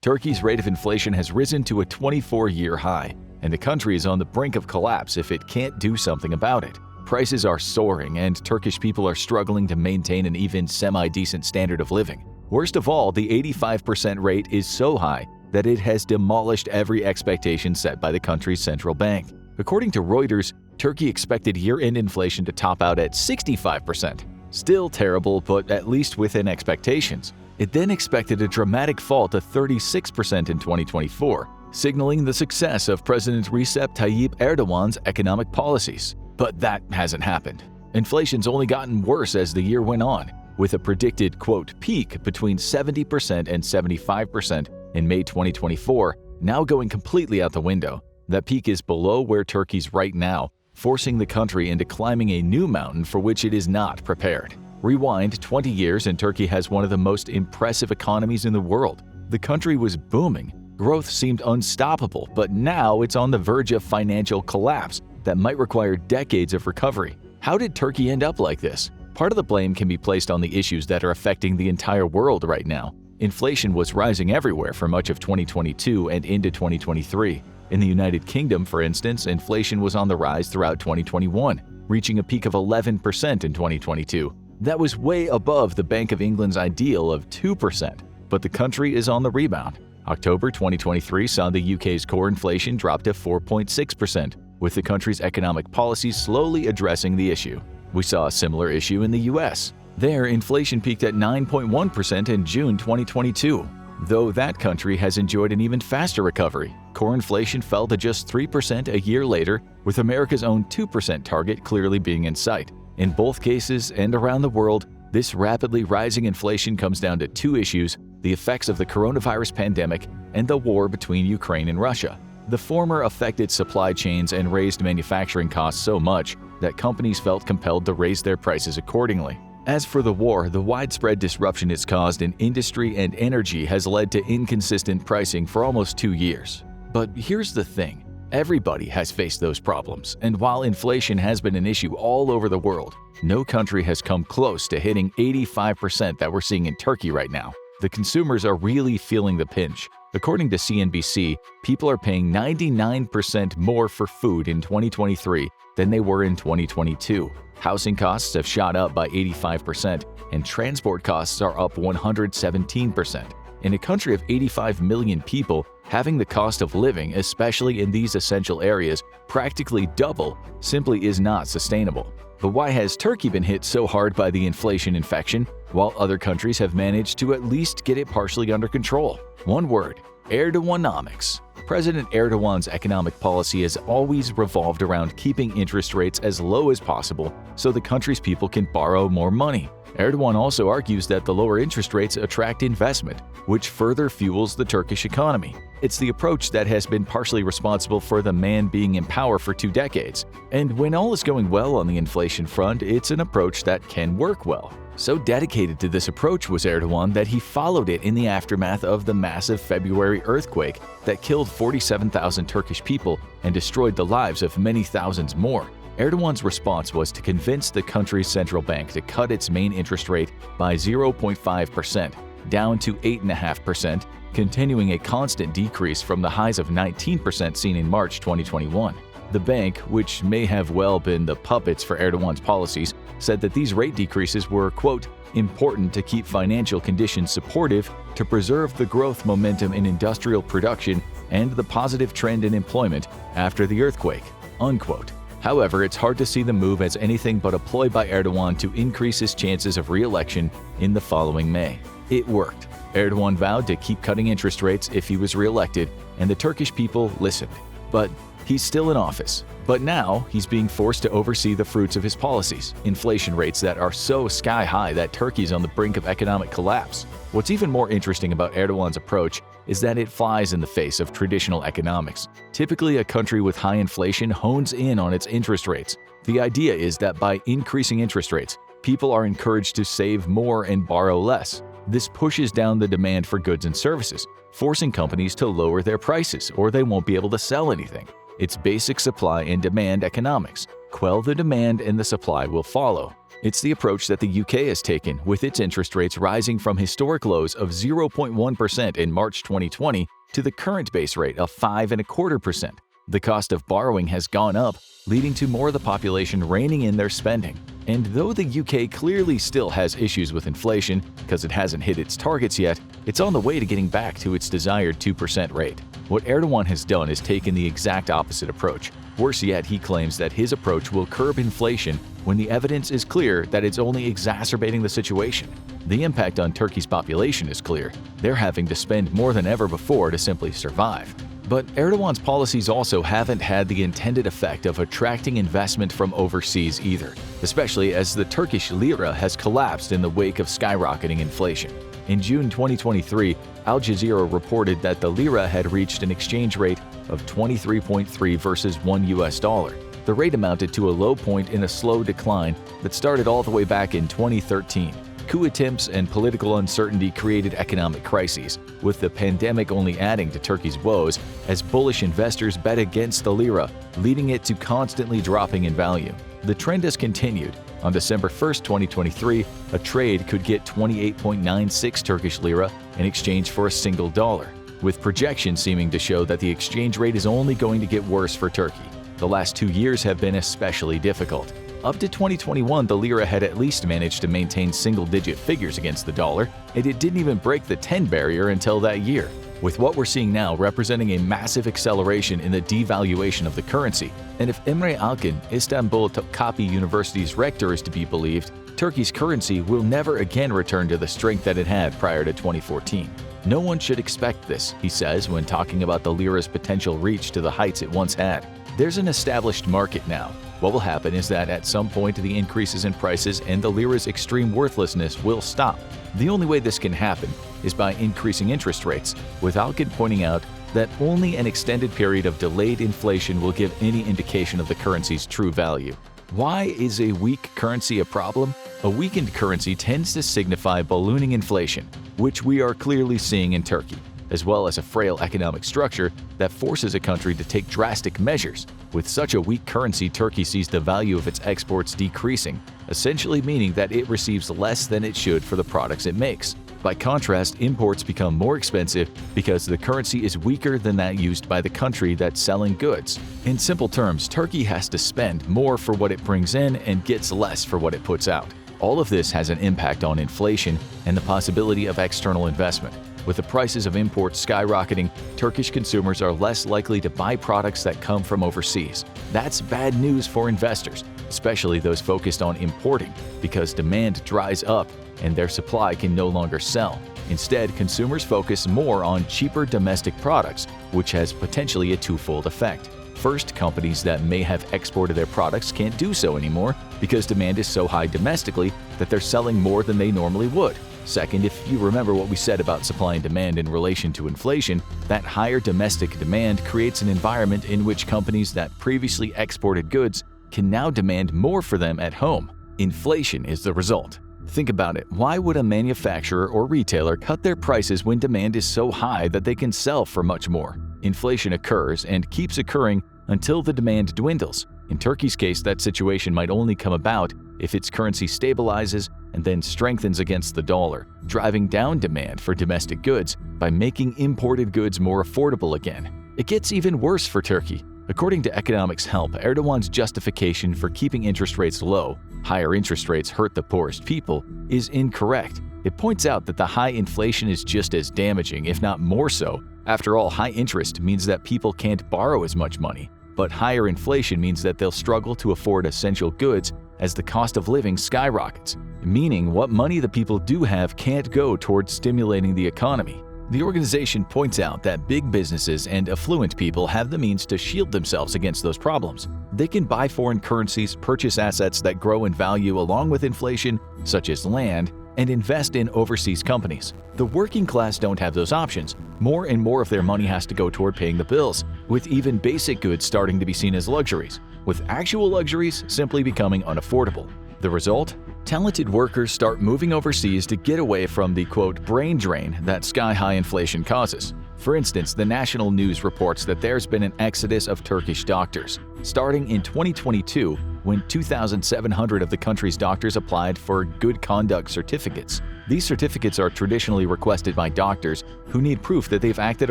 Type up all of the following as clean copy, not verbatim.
Turkey's rate of inflation has risen to a 24-year high, and the country is on the brink of collapse if it can't do something about it. Prices are soaring, and Turkish people are struggling to maintain an even semi-decent standard of living. Worst of all, the 85% rate is so high that it has demolished every expectation set by the country's central bank. According to Reuters, Turkey expected year-end inflation to top out at 65%. Still terrible, but at least within expectations. It then expected a dramatic fall to 36% in 2024, signaling the success of President Recep Tayyip Erdogan's economic policies. But that hasn't happened. Inflation's only gotten worse as the year went on, with a predicted, quote, peak between 70% and 75% in May 2024, now going completely out the window. That peak is below where Turkey's right now, forcing the country into climbing a new mountain for which it is not prepared. Rewind 20 years and Turkey has one of the most impressive economies in the world. The country was booming. Growth seemed unstoppable, but now it's on the verge of financial collapse that might require decades of recovery. How did Turkey end up like this? Part of the blame can be placed on the issues that are affecting the entire world right now. Inflation was rising everywhere for much of 2022 and into 2023. In the United Kingdom, for instance, inflation was on the rise throughout 2021, reaching a peak of 11% in 2022. That was way above the Bank of England's ideal of 2%, but the country is on the rebound. October 2023 saw the UK's core inflation drop to 4.6%, with the country's economic policies slowly addressing the issue. We saw a similar issue in the US. There, inflation peaked at 9.1% in June 2022. Though that country has enjoyed an even faster recovery, core inflation fell to just 3% a year later, with America's own 2% target clearly being in sight. In both cases and around the world, this rapidly rising inflation comes down to two issues: the effects of the coronavirus pandemic and the war between Ukraine and Russia. The former affected supply chains and raised manufacturing costs so much that companies felt compelled to raise their prices accordingly. As for the war, the widespread disruption it's caused in industry and energy has led to inconsistent pricing for almost 2 years. But here's the thing. Everybody has faced those problems, and while inflation has been an issue all over the world, no country has come close to hitting 85% that we're seeing in Turkey right now. The consumers are really feeling the pinch. According to CNBC, people are paying 99% more for food in 2023 than they were in 2022. Housing costs have shot up by 85%, and transport costs are up 117%. In a country of 85 million people, having the cost of living, especially in these essential areas, practically double simply is not sustainable. But why has Turkey been hit so hard by the inflation infection, while other countries have managed to at least get it partially under control? One word: Erdoganomics. President Erdogan's economic policy has always revolved around keeping interest rates as low as possible so the country's people can borrow more money. Erdogan also argues that the lower interest rates attract investment, which further fuels the Turkish economy. It's the approach that has been partially responsible for the man being in power for 2 decades. And when all is going well on the inflation front, it's an approach that can work well. So dedicated to this approach was Erdogan that he followed it in the aftermath of the massive February earthquake that killed 47,000 Turkish people and destroyed the lives of many thousands more. Erdogan's response was to convince the country's central bank to cut its main interest rate by 0.5%, down to 8.5%, continuing a constant decrease from the highs of 19% seen in March 2021. The bank, which may have well been the puppets for Erdogan's policies, said that these rate decreases were, quote, important to keep financial conditions supportive, to preserve the growth momentum in industrial production and the positive trend in employment after the earthquake, unquote. However, it's hard to see the move as anything but a ploy by Erdogan to increase his chances of re-election in the following May. It worked. Erdogan vowed to keep cutting interest rates if he was re-elected, and the Turkish people listened. But he's still in office. But now, he's being forced to oversee the fruits of his policies, inflation rates that are so sky-high that Turkey's on the brink of economic collapse. What's even more interesting about Erdogan's approach is that it flies in the face of traditional economics. Typically, a country with high inflation hones in on its interest rates. The idea is that by increasing interest rates, people are encouraged to save more and borrow less. This pushes down the demand for goods and services, forcing companies to lower their prices or they won't be able to sell anything. It's basic supply and demand economics. quell the demand and the supply will follow. It's the approach that the UK has taken, with its interest rates rising from historic lows of 0.1% in March 2020 to the current base rate of 5.25%. The cost of borrowing has gone up, leading to more of the population reining in their spending. And though the UK clearly still has issues with inflation because it hasn't hit its targets yet, it's on the way to getting back to its desired 2% rate. What Erdogan has done is taken the exact opposite approach. Worse yet, he claims that his approach will curb inflation when the evidence is clear that it's only exacerbating the situation. The impact on Turkey's population is clear. They're having to spend more than ever before to simply survive. But Erdogan's policies also haven't had the intended effect of attracting investment from overseas either, especially as the Turkish lira has collapsed in the wake of skyrocketing inflation. In June 2023, Al Jazeera reported that the lira had reached an exchange rate of 23.3 versus $1. The rate amounted to a low point in a slow decline that started all the way back in 2013. Coup attempts and political uncertainty created economic crises, with the pandemic only adding to Turkey's woes as bullish investors bet against the lira, leading it to constantly dropping in value. The trend has continued. On December 1, 2023, a trade could get 28.96 Turkish lira in exchange for a single dollar, with projections seeming to show that the exchange rate is only going to get worse for Turkey. The last 2 years have been especially difficult. Up to 2021, the lira had at least managed to maintain single-digit figures against the dollar, and it didn't even break the 10 barrier until that year. With what we're seeing now representing a massive acceleration in the devaluation of the currency, and if Emre Alkin, Istanbul Topkapi University's rector, is to be believed, Turkey's currency will never again return to the strength that it had prior to 2014. No one should expect this, he says when talking about the lira's potential reach to the heights it once had. There's an established market now. What will happen is that at some point the increases in prices and the lira's extreme worthlessness will stop. The only way this can happen is by increasing interest rates, with Alkin pointing out that only an extended period of delayed inflation will give any indication of the currency's true value. Why is a weak currency a problem? A weakened currency tends to signify ballooning inflation, which we are clearly seeing in Turkey, as well as a frail economic structure that forces a country to take drastic measures. With such a weak currency, Turkey sees the value of its exports decreasing, essentially meaning that it receives less than it should for the products it makes. By contrast, imports become more expensive because the currency is weaker than that used by the country that's selling goods. In simple terms, Turkey has to spend more for what it brings in and gets less for what it puts out. All of this has an impact on inflation and the possibility of external investment. With the prices of imports skyrocketing, Turkish consumers are less likely to buy products that come from overseas. That's bad news for investors, especially those focused on importing, because demand dries up and their supply can no longer sell. Instead, consumers focus more on cheaper domestic products, which has potentially a twofold effect. First, companies that may have exported their products can't do so anymore because demand is so high domestically that they're selling more than they normally would. Second, if you remember what we said about supply and demand in relation to inflation, that higher domestic demand creates an environment in which companies that previously exported goods can now demand more for them at home. Inflation is the result. Think about it. Why would a manufacturer or retailer cut their prices when demand is so high that they can sell for much more? Inflation occurs and keeps occurring until the demand dwindles. In Turkey's case, that situation might only come about if its currency stabilizes and then strengthens against the dollar, driving down demand for domestic goods by making imported goods more affordable again. It gets even worse for Turkey. According to Economics Help, Erdogan's justification for keeping interest rates low, higher interest rates hurt the poorest people, is incorrect. It points out that the high inflation is just as damaging, if not more so. After all, high interest means that people can't borrow as much money, but higher inflation means that they'll struggle to afford essential goods as the cost of living skyrockets, meaning what money the people do have can't go towards stimulating the economy. The organization points out that big businesses and affluent people have the means to shield themselves against those problems. They can buy foreign currencies, purchase assets that grow in value along with inflation, such as land, and invest in overseas companies. The working class don't have those options. More and more of their money has to go toward paying the bills, with even basic goods starting to be seen as luxuries, with actual luxuries simply becoming unaffordable. The result? Talented workers start moving overseas to get away from the quote brain drain that sky-high inflation causes. For instance, the national news reports that there's been an exodus of Turkish doctors. Starting in 2022, when 2,700 of the country's doctors applied for good conduct certificates. These certificates are traditionally requested by doctors who need proof that they've acted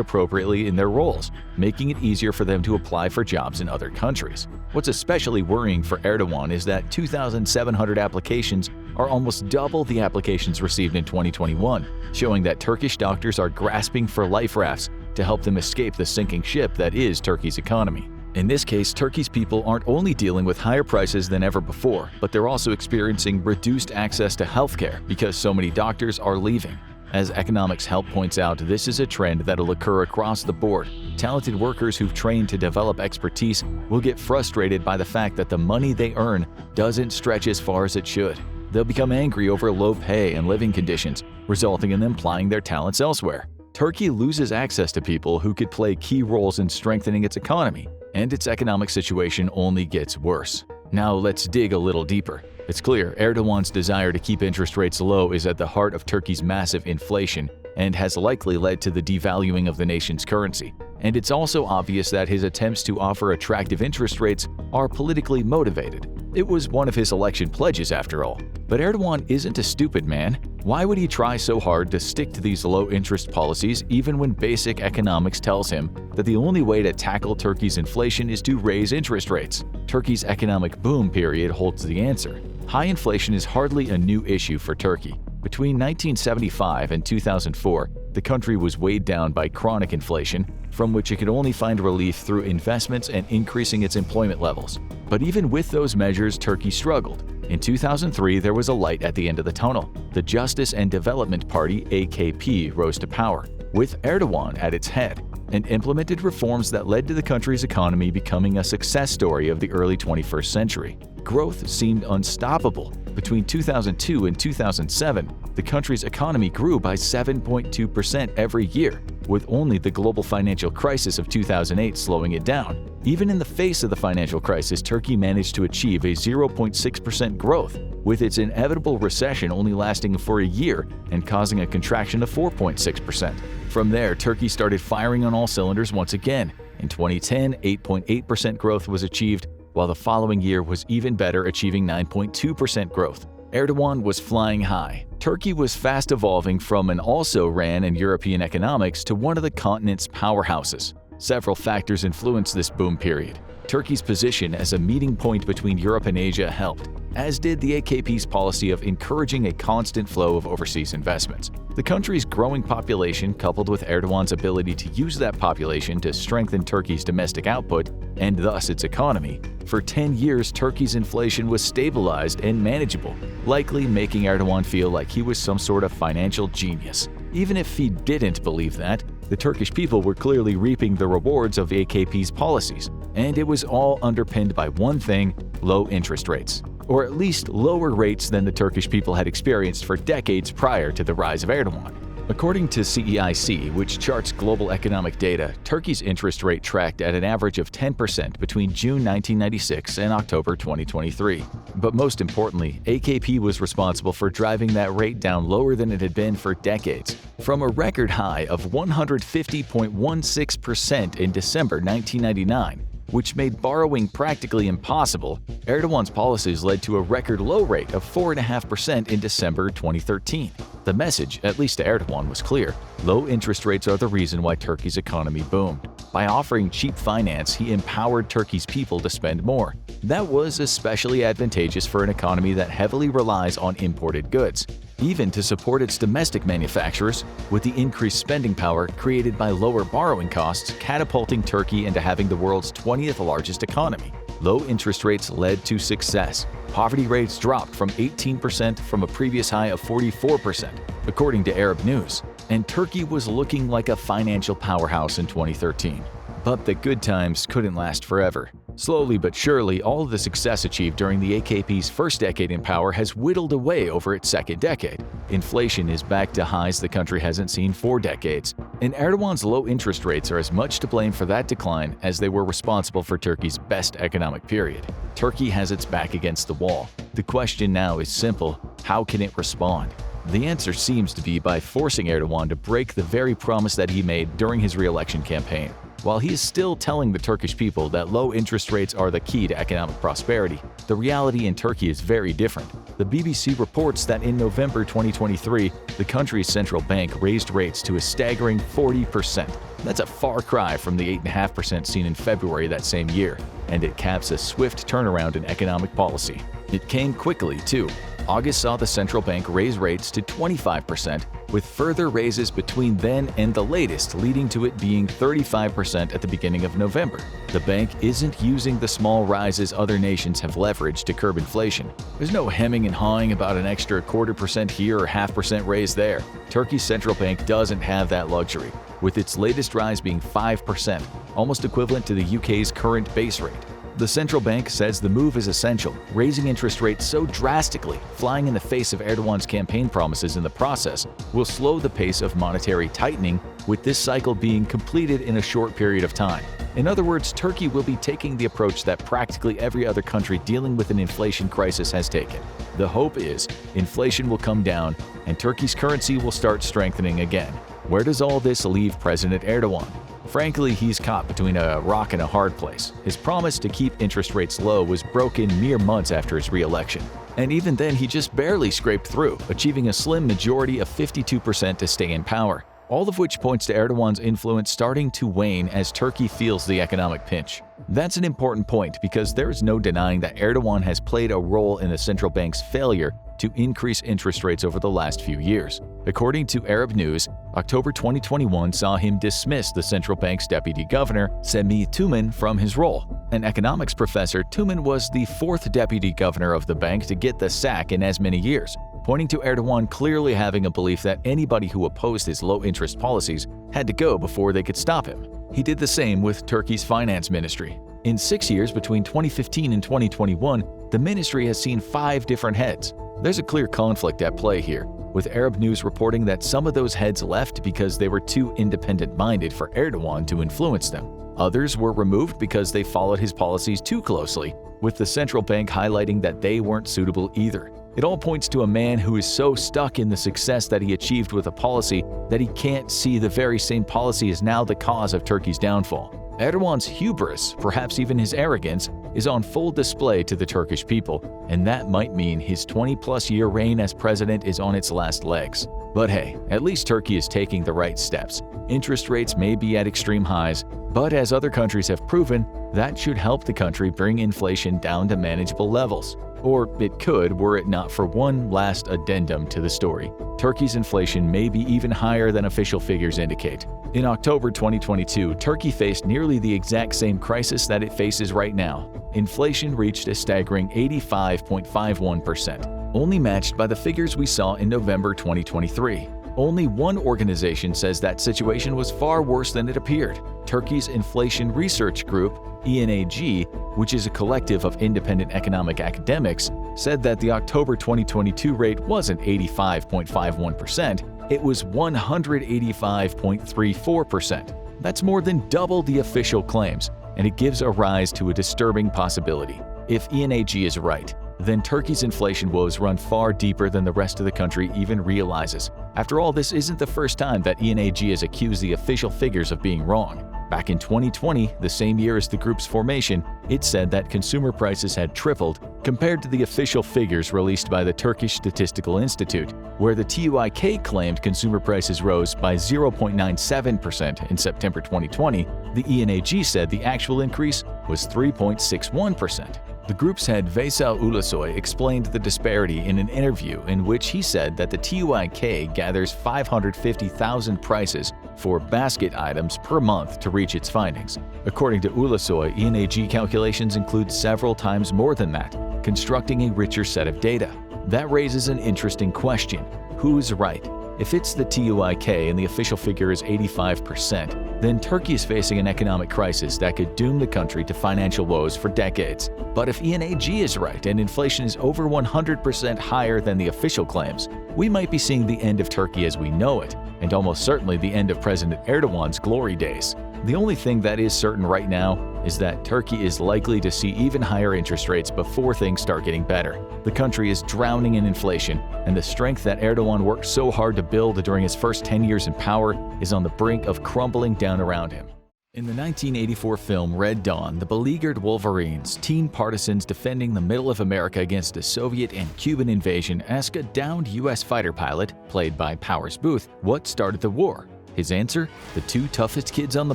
appropriately in their roles, making it easier for them to apply for jobs in other countries. What's especially worrying for Erdogan is that 2,700 applications are almost double the applications received in 2021, showing that Turkish doctors are grasping for life rafts to help them escape the sinking ship that is Turkey's economy. In this case, Turkey's people aren't only dealing with higher prices than ever before, but they're also experiencing reduced access to healthcare because so many doctors are leaving. As Economics Help points out, this is a trend that'll occur across the board. Talented workers who've trained to develop expertise will get frustrated by the fact that the money they earn doesn't stretch as far as it should. They'll become angry over low pay and living conditions, resulting in them plying their talents elsewhere. Turkey loses access to people who could play key roles in strengthening its economy, and its economic situation only gets worse. Now let's dig a little deeper. It's clear Erdogan's desire to keep interest rates low is at the heart of Turkey's massive inflation and has likely led to the devaluing of the nation's currency. And it's also obvious that his attempts to offer attractive interest rates are politically motivated. It was one of his election pledges after all. But Erdogan isn't a stupid man. Why would he try so hard to stick to these low-interest policies even when basic economics tells him that the only way to tackle Turkey's inflation is to raise interest rates? Turkey's economic boom period holds the answer. High inflation is hardly a new issue for Turkey. Between 1975 and 2004, the country was weighed down by chronic inflation, from which it could only find relief through investments and increasing its employment levels. But even with those measures, Turkey struggled. In 2003, there was a light at the end of the tunnel. The Justice and Development Party (AKP) rose to power, with Erdogan at its head, and implemented reforms that led to the country's economy becoming a success story of the early 21st century. Growth seemed unstoppable. Between 2002 and 2007, the country's economy grew by 7.2% every year, with only the global financial crisis of 2008 slowing it down. Even in the face of the financial crisis, Turkey managed to achieve a 0.6% growth, with its inevitable recession only lasting for a year and causing a contraction of 4.6%. From there, Turkey started firing on all cylinders once again. In 2010, 8.8% growth was achieved, while the following year was even better, achieving 9.2% growth. Erdogan was flying high. Turkey was fast evolving from an also-ran in European economics to one of the continent's powerhouses. Several factors influenced this boom period. Turkey's position as a meeting point between Europe and Asia helped, as did the AKP's policy of encouraging a constant flow of overseas investments. The country's growing population, coupled with Erdogan's ability to use that population to strengthen Turkey's domestic output and thus its economy. For 10 years, Turkey's inflation was stabilized and manageable, likely making Erdogan feel like he was some sort of financial genius. Even if he didn't believe that, the Turkish people were clearly reaping the rewards of AKP's policies, and it was all underpinned by one thing: low interest rates. Or at least lower rates than the Turkish people had experienced for decades prior to the rise of Erdogan. According to CEIC, which charts global economic data, Turkey's interest rate tracked at an average of 10% between June 1996 and October 2023. But most importantly, AKP was responsible for driving that rate down lower than it had been for decades. From a record high of 150.16% in December 1999, which made borrowing practically impossible, Erdogan's policies led to a record low rate of 4.5% in December 2013. The message, at least to Erdogan, was clear: low interest rates are the reason why Turkey's economy boomed. By offering cheap finance, he empowered Turkey's people to spend more. That was especially advantageous for an economy that heavily relies on imported goods, even to support its domestic manufacturers, with the increased spending power created by lower borrowing costs catapulting Turkey into having the world's 20th largest economy. Low interest rates led to success. Poverty rates dropped from 18% from a previous high of 44%, according to Arab News, and Turkey was looking like a financial powerhouse in 2013. But the good times couldn't last forever. Slowly but surely, all of the success achieved during the AKP's first decade in power has whittled away over its second decade. Inflation is back to highs the country hasn't seen for decades, and Erdogan's low interest rates are as much to blame for that decline as they were responsible for Turkey's best economic period. Turkey has its back against the wall. The question now is simple: how can it respond? The answer seems to be by forcing Erdogan to break the very promise that he made during his re-election campaign. While he is still telling the Turkish people that low interest rates are the key to economic prosperity, the reality in Turkey is very different. The BBC reports that in November 2023, the country's central bank raised rates to a staggering 40%. That's a far cry from the 8.5% seen in February that same year, and it caps a swift turnaround in economic policy. It came quickly, too. August saw the central bank raise rates to 25%, with further raises between then and the latest leading to it being 35% at the beginning of November. The bank isn't using the small rises other nations have leveraged to curb inflation. There's no hemming and hawing about an extra 0.25% here or 0.5% raise there. Turkey's central bank doesn't have that luxury, with its latest rise being 5%, almost equivalent to the UK's current base rate. The central bank says the move is essential, raising interest rates so drastically, flying in the face of Erdogan's campaign promises in the process, will slow the pace of monetary tightening, with this cycle being completed in a short period of time. In other words, Turkey will be taking the approach that practically every other country dealing with an inflation crisis has taken. The hope is inflation will come down and Turkey's currency will start strengthening again. Where does all this leave President Erdogan? Frankly, he's caught between a rock and a hard place. His promise to keep interest rates low was broken mere months after his re-election. And even then, he just barely scraped through, achieving a slim majority of 52% to stay in power. All of which points to Erdogan's influence starting to wane as Turkey feels the economic pinch. That's an important point because there is no denying that Erdogan has played a role in the central bank's failure to increase interest rates over the last few years. According to Arab News, October 2021 saw him dismiss the central bank's deputy governor, Semih Tuman, from his role. An economics professor, Tuman was the fourth deputy governor of the bank to get the sack in as many years, pointing to Erdogan clearly having a belief that anybody who opposed his low-interest policies had to go before they could stop him. He did the same with Turkey's finance ministry. In 6 years between 2015 and 2021, the ministry has seen 5 different heads. There's a clear conflict at play here, with Arab News reporting that some of those heads left because they were too independent-minded for Erdogan to influence them. Others were removed because they followed his policies too closely, with the central bank highlighting that they weren't suitable either. It all points to a man who is so stuck in the success that he achieved with a policy that he can't see the very same policy is now the cause of Turkey's downfall. Erdogan's hubris, perhaps even his arrogance, is on full display to the Turkish people, and that might mean his 20-plus-year reign as president is on its last legs. But hey, at least Turkey is taking the right steps. Interest rates may be at extreme highs, but as other countries have proven, that should help the country bring inflation down to manageable levels. Or it could were it not for one last addendum to the story. Turkey's inflation may be even higher than official figures indicate. In October 2022, Turkey faced nearly the exact same crisis that it faces right now. Inflation reached a staggering 85.51%, only matched by the figures we saw in November 2023. Only one organization says that situation was far worse than it appeared. Turkey's Inflation Research Group, ENAG, which is a collective of independent economic academics, said that the October 2022 rate wasn't 85.51%, it was 185.34%. That's more than double the official claims, and it gives a rise to a disturbing possibility. If ENAG is right, then Turkey's inflation woes run far deeper than the rest of the country even realizes. After all, this isn't the first time that ENAG has accused the official figures of being wrong. Back in 2020, the same year as the group's formation, it said that consumer prices had tripled compared to the official figures released by the Turkish Statistical Institute, where the TÜİK claimed consumer prices rose by 0.97% in September 2020. The ENAG said the actual increase was 3.61%. The group's head Veysel Ulusoy explained the disparity in an interview in which he said that the TÜİK gathers 550,000 prices for basket items per month to reach its findings. According to Ulusoy, ENAG calculations include several times more than that, constructing a richer set of data. That raises an interesting question. Who's right? If it's the TÜİK and the official figure is 85%, then Turkey is facing an economic crisis that could doom the country to financial woes for decades. But if ENAG is right and inflation is over 100% higher than the official claims, we might be seeing the end of Turkey as we know it, and almost certainly the end of President Erdogan's glory days. The only thing that is certain right now is that Turkey is likely to see even higher interest rates before things start getting better. The country is drowning in inflation, and the strength that Erdogan worked so hard to build during his first 10 years in power is on the brink of crumbling down around him. In the 1984 film Red Dawn, the beleaguered Wolverines, teen partisans defending the middle of America against a Soviet and Cuban invasion, ask a downed U.S. fighter pilot, played by Powers Booth, what started the war. His answer? The two toughest kids on the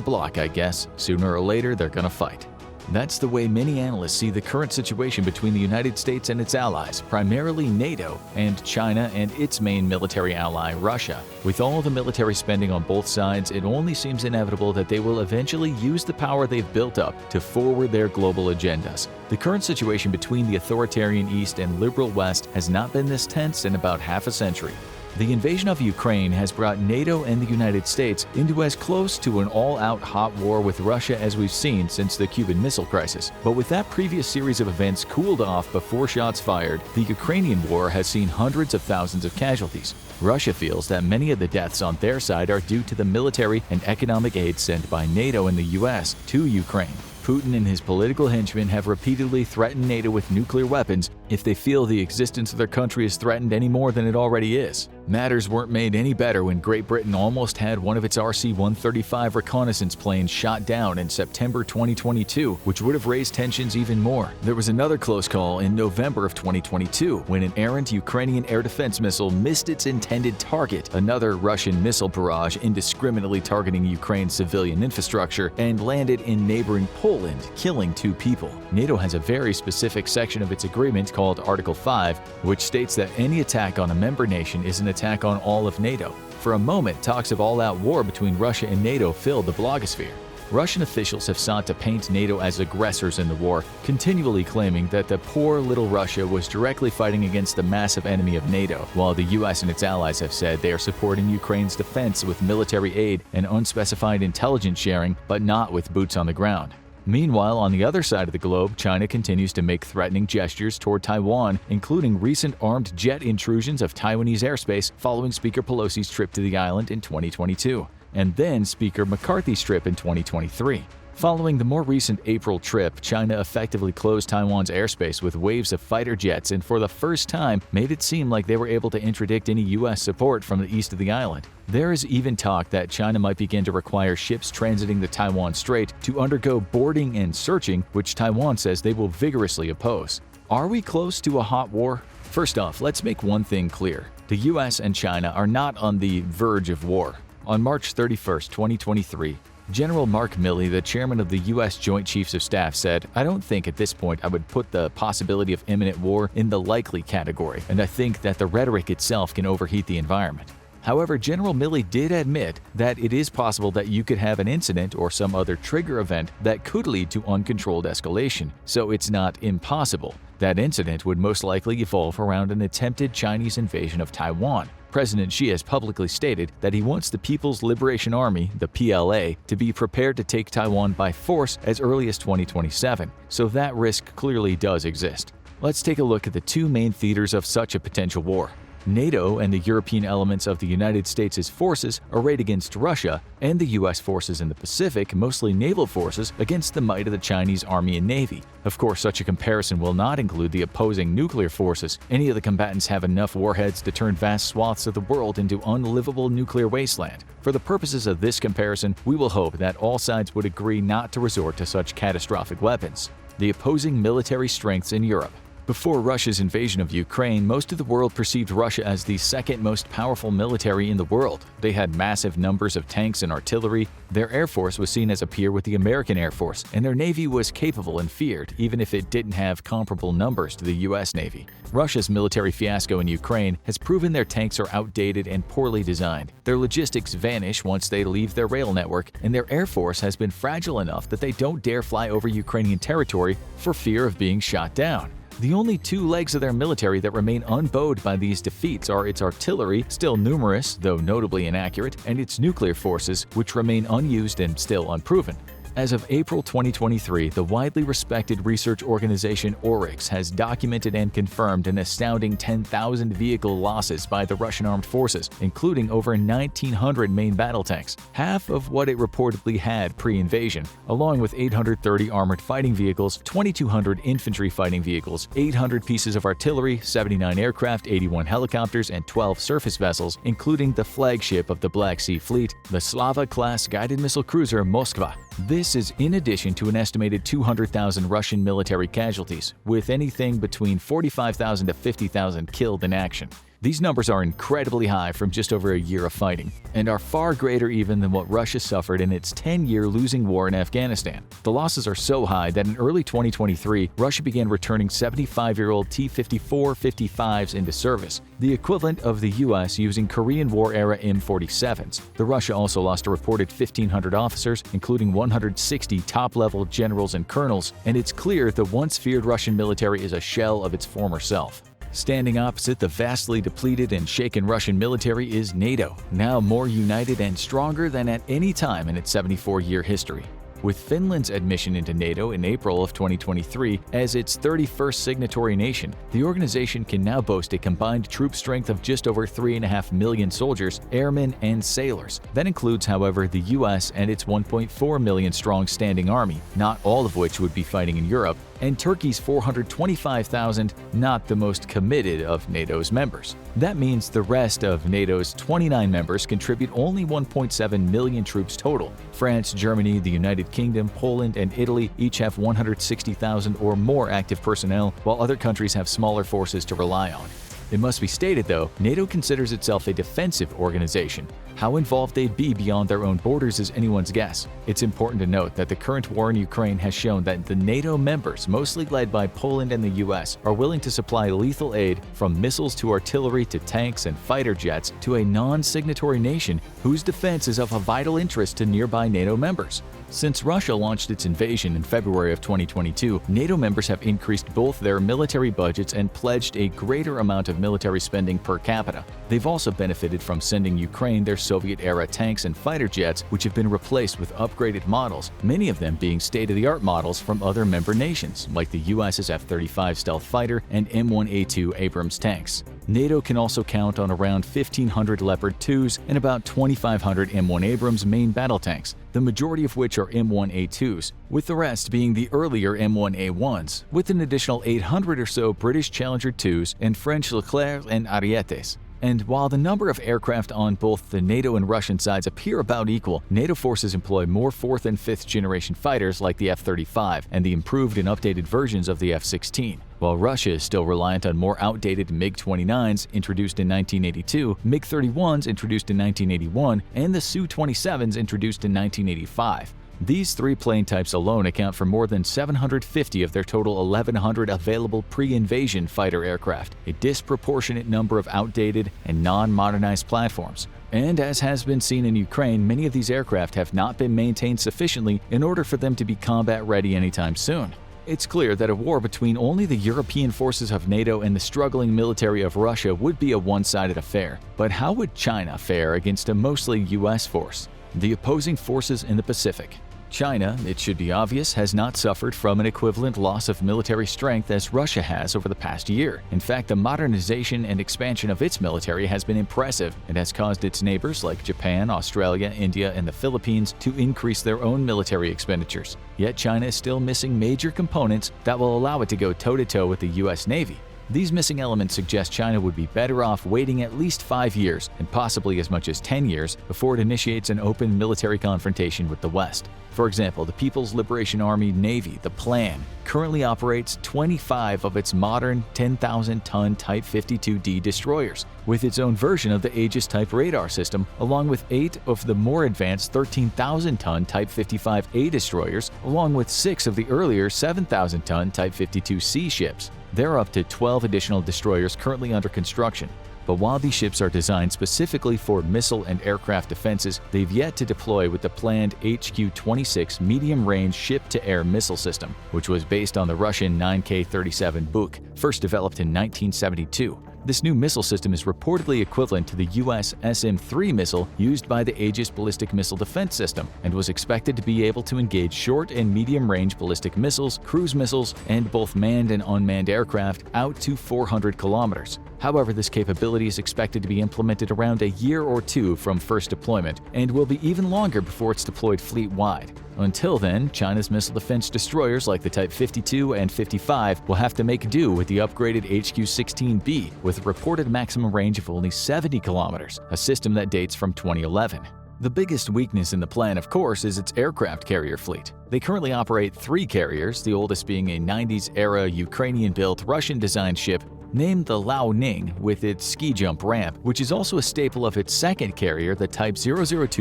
block, I guess. Sooner or later, they're gonna fight. That's the way many analysts see the current situation between the United States and its allies, primarily NATO, and China and its main military ally, Russia. With all the military spending on both sides, it only seems inevitable that they will eventually use the power they've built up to forward their global agendas. The current situation between the authoritarian East and liberal West has not been this tense in about half a century. The invasion of Ukraine has brought NATO and the United States into as close to an all-out hot war with Russia as we've seen since the Cuban Missile Crisis. But with that previous series of events cooled off before shots fired, the Ukrainian war has seen hundreds of thousands of casualties. Russia feels that many of the deaths on their side are due to the military and economic aid sent by NATO and the US to Ukraine. Putin and his political henchmen have repeatedly threatened NATO with nuclear weapons if they feel the existence of their country is threatened any more than it already is. Matters weren't made any better when Great Britain almost had one of its RC-135 reconnaissance planes shot down in September 2022, which would have raised tensions even more. There was another close call in November of 2022 when an errant Ukrainian air defense missile missed its intended target, another Russian missile barrage indiscriminately targeting Ukraine's civilian infrastructure, and landed in neighboring Poland, killing 2 people. NATO has a very specific section of its agreement called Article 5, which states that any attack on a member nation is an attack on all of NATO. For a moment, talks of all-out war between Russia and NATO filled the blogosphere. Russian officials have sought to paint NATO as aggressors in the war, continually claiming that the poor little Russia was directly fighting against the massive enemy of NATO, while the US and its allies have said they are supporting Ukraine's defense with military aid and unspecified intelligence sharing, but not with boots on the ground. Meanwhile, on the other side of the globe, China continues to make threatening gestures toward Taiwan, including recent armed jet intrusions of Taiwanese airspace following Speaker Pelosi's trip to the island in 2022, and then Speaker McCarthy's trip in 2023. Following the more recent April trip, China effectively closed Taiwan's airspace with waves of fighter jets and for the first time made it seem like they were able to interdict any U.S. support from the east of the island. There is even talk that China might begin to require ships transiting the Taiwan Strait to undergo boarding and searching, which Taiwan says they will vigorously oppose. Are we close to a hot war? First off, let's make one thing clear. The U.S. and China are not on the verge of war. On March 31, 2023, General Mark Milley, the chairman of the U.S. Joint Chiefs of Staff, said, "I don't think at this point I would put the possibility of imminent war in the likely category, and I think that the rhetoric itself can overheat the environment." However, General Milley did admit that it is possible that you could have an incident or some other trigger event that could lead to uncontrolled escalation, so it's not impossible. That incident would most likely evolve around an attempted Chinese invasion of Taiwan. President Xi has publicly stated that he wants the People's Liberation Army, the PLA, to be prepared to take Taiwan by force as early as 2027, so that risk clearly does exist. Let's take a look at the 2 main theaters of such a potential war. NATO and the European elements of the United States' forces arrayed against Russia, and the U.S. forces in the Pacific, mostly naval forces, against the might of the Chinese Army and Navy. Of course, such a comparison will not include the opposing nuclear forces. Any of the combatants have enough warheads to turn vast swaths of the world into unlivable nuclear wasteland. For the purposes of this comparison, we will hope that all sides would agree not to resort to such catastrophic weapons. The opposing military strengths in Europe. Before Russia's invasion of Ukraine, most of the world perceived Russia as the second most powerful military in the world. They had massive numbers of tanks and artillery, their air force was seen as a peer with the American Air Force, and their navy was capable and feared, even if it didn't have comparable numbers to the US Navy. Russia's military fiasco in Ukraine has proven their tanks are outdated and poorly designed. Their logistics vanish once they leave their rail network, and their air force has been fragile enough that they don't dare fly over Ukrainian territory for fear of being shot down. The only 2 legs of their military that remain unbowed by these defeats are its artillery, still numerous, though notably inaccurate, and its nuclear forces, which remain unused and still unproven. As of April 2023, the widely respected research organization Oryx has documented and confirmed an astounding 10,000 vehicle losses by the Russian armed forces, including over 1,900 main battle tanks, half of what it reportedly had pre-invasion, along with 830 armored fighting vehicles, 2,200 infantry fighting vehicles, 800 pieces of artillery, 79 aircraft, 81 helicopters, and 12 surface vessels, including the flagship of the Black Sea Fleet, the Slava-class guided missile cruiser Moskva. This is in addition to an estimated 200,000 Russian military casualties, with anything between 45,000 to 50,000 killed in action. These numbers are incredibly high from just over a year of fighting, and are far greater even than what Russia suffered in its 10-year losing war in Afghanistan. The losses are so high that in early 2023, Russia began returning 75-year-old T-54-55s into service, the equivalent of the US using Korean War-era M47s. The Russia also lost a reported 1,500 officers, including 160 top-level generals and colonels, and it's clear the once-feared Russian military is a shell of its former self. Standing opposite the vastly depleted and shaken Russian military is NATO, now more united and stronger than at any time in its 74-year history. With Finland's admission into NATO in April of 2023 as its 31st signatory nation, the organization can now boast a combined troop strength of just over 3.5 million soldiers, airmen, and sailors. That includes, however, the US and its 1.4 million strong standing army, not all of which would be fighting in Europe, and Turkey's 425,000, not the most committed of NATO's members. That means the rest of NATO's 29 members contribute only 1.7 million troops total. France, Germany, the United Kingdom, Poland, and Italy each have 160,000 or more active personnel, while other countries have smaller forces to rely on. It must be stated, though, NATO considers itself a defensive organization. How involved they'd be beyond their own borders is anyone's guess. It's important to note that the current war in Ukraine has shown that the NATO members, mostly led by Poland and the US, are willing to supply lethal aid from missiles to artillery to tanks and fighter jets to a non-signatory nation whose defense is of a vital interest to nearby NATO members. Since Russia launched its invasion in February of 2022, NATO members have increased both their military budgets and pledged a greater amount of military spending per capita. They've also benefited from sending Ukraine their Soviet-era tanks and fighter jets, which have been replaced with upgraded models, many of them being state-of-the-art models from other member nations, like the US's F-35 stealth fighter and M1A2 Abrams tanks. NATO can also count on around 1,500 Leopard 2s and about 2,500 M1 Abrams main battle tanks, the majority of which are M1A2s, with the rest being the earlier M1A1s, with an additional 800 or so British Challenger 2s and French Leclerc and Arietes. And while the number of aircraft on both the NATO and Russian sides appear about equal, NATO forces employ more 4th and 5th generation fighters like the F-35 and the improved and updated versions of the F-16. While Russia is still reliant on more outdated MiG-29s introduced in 1982, MiG-31s introduced in 1981, and the Su-27s introduced in 1985. These three plane types alone account for more than 750 of their total 1,100 available pre-invasion fighter aircraft, a disproportionate number of outdated and non-modernized platforms. And as has been seen in Ukraine, many of these aircraft have not been maintained sufficiently in order for them to be combat-ready anytime soon. It's clear that a war between only the European forces of NATO and the struggling military of Russia would be a one-sided affair. But how would China fare against a mostly US force? The opposing forces in the Pacific. China, it should be obvious, has not suffered from an equivalent loss of military strength as Russia has over the past year. In fact, the modernization and expansion of its military has been impressive and has caused its neighbors like Japan, Australia, India, and the Philippines to increase their own military expenditures. Yet China is still missing major components that will allow it to go toe-to-toe with the US Navy. These missing elements suggest China would be better off waiting at least 5 years, and possibly as much as 10 years, before it initiates an open military confrontation with the West. For example, the People's Liberation Army Navy, the Plan, currently operates 25 of its modern 10,000-ton Type 52D destroyers, with its own version of the Aegis-type radar system, along with 8 of the more advanced 13,000-ton Type 55A destroyers, along with 6 of the earlier 7,000-ton Type 52C ships. There are up to 12 additional destroyers currently under construction. But while these ships are designed specifically for missile and aircraft defenses, they've yet to deploy with the planned HQ-26 medium-range ship-to-air missile system, which was based on the Russian 9K-37 Buk, first developed in 1972. This new missile system is reportedly equivalent to the US SM-3 missile used by the Aegis ballistic missile defense system, and was expected to be able to engage short and medium-range ballistic missiles, cruise missiles, and both manned and unmanned aircraft out to 400 kilometers. However, this capability is expected to be implemented around a year or two from first deployment, and will be even longer before it's deployed fleet-wide. Until then, China's missile defense destroyers like the Type 52 and 55 will have to make do with the upgraded HQ-16B with a reported maximum range of only 70 kilometers, a system that dates from 2011. The biggest weakness in the plan, of course, is its aircraft carrier fleet. They currently operate 3 carriers, the oldest being a 90s-era Ukrainian-built, Russian-designed ship named the Liaoning with its ski jump ramp, which is also a staple of its second carrier, the Type 002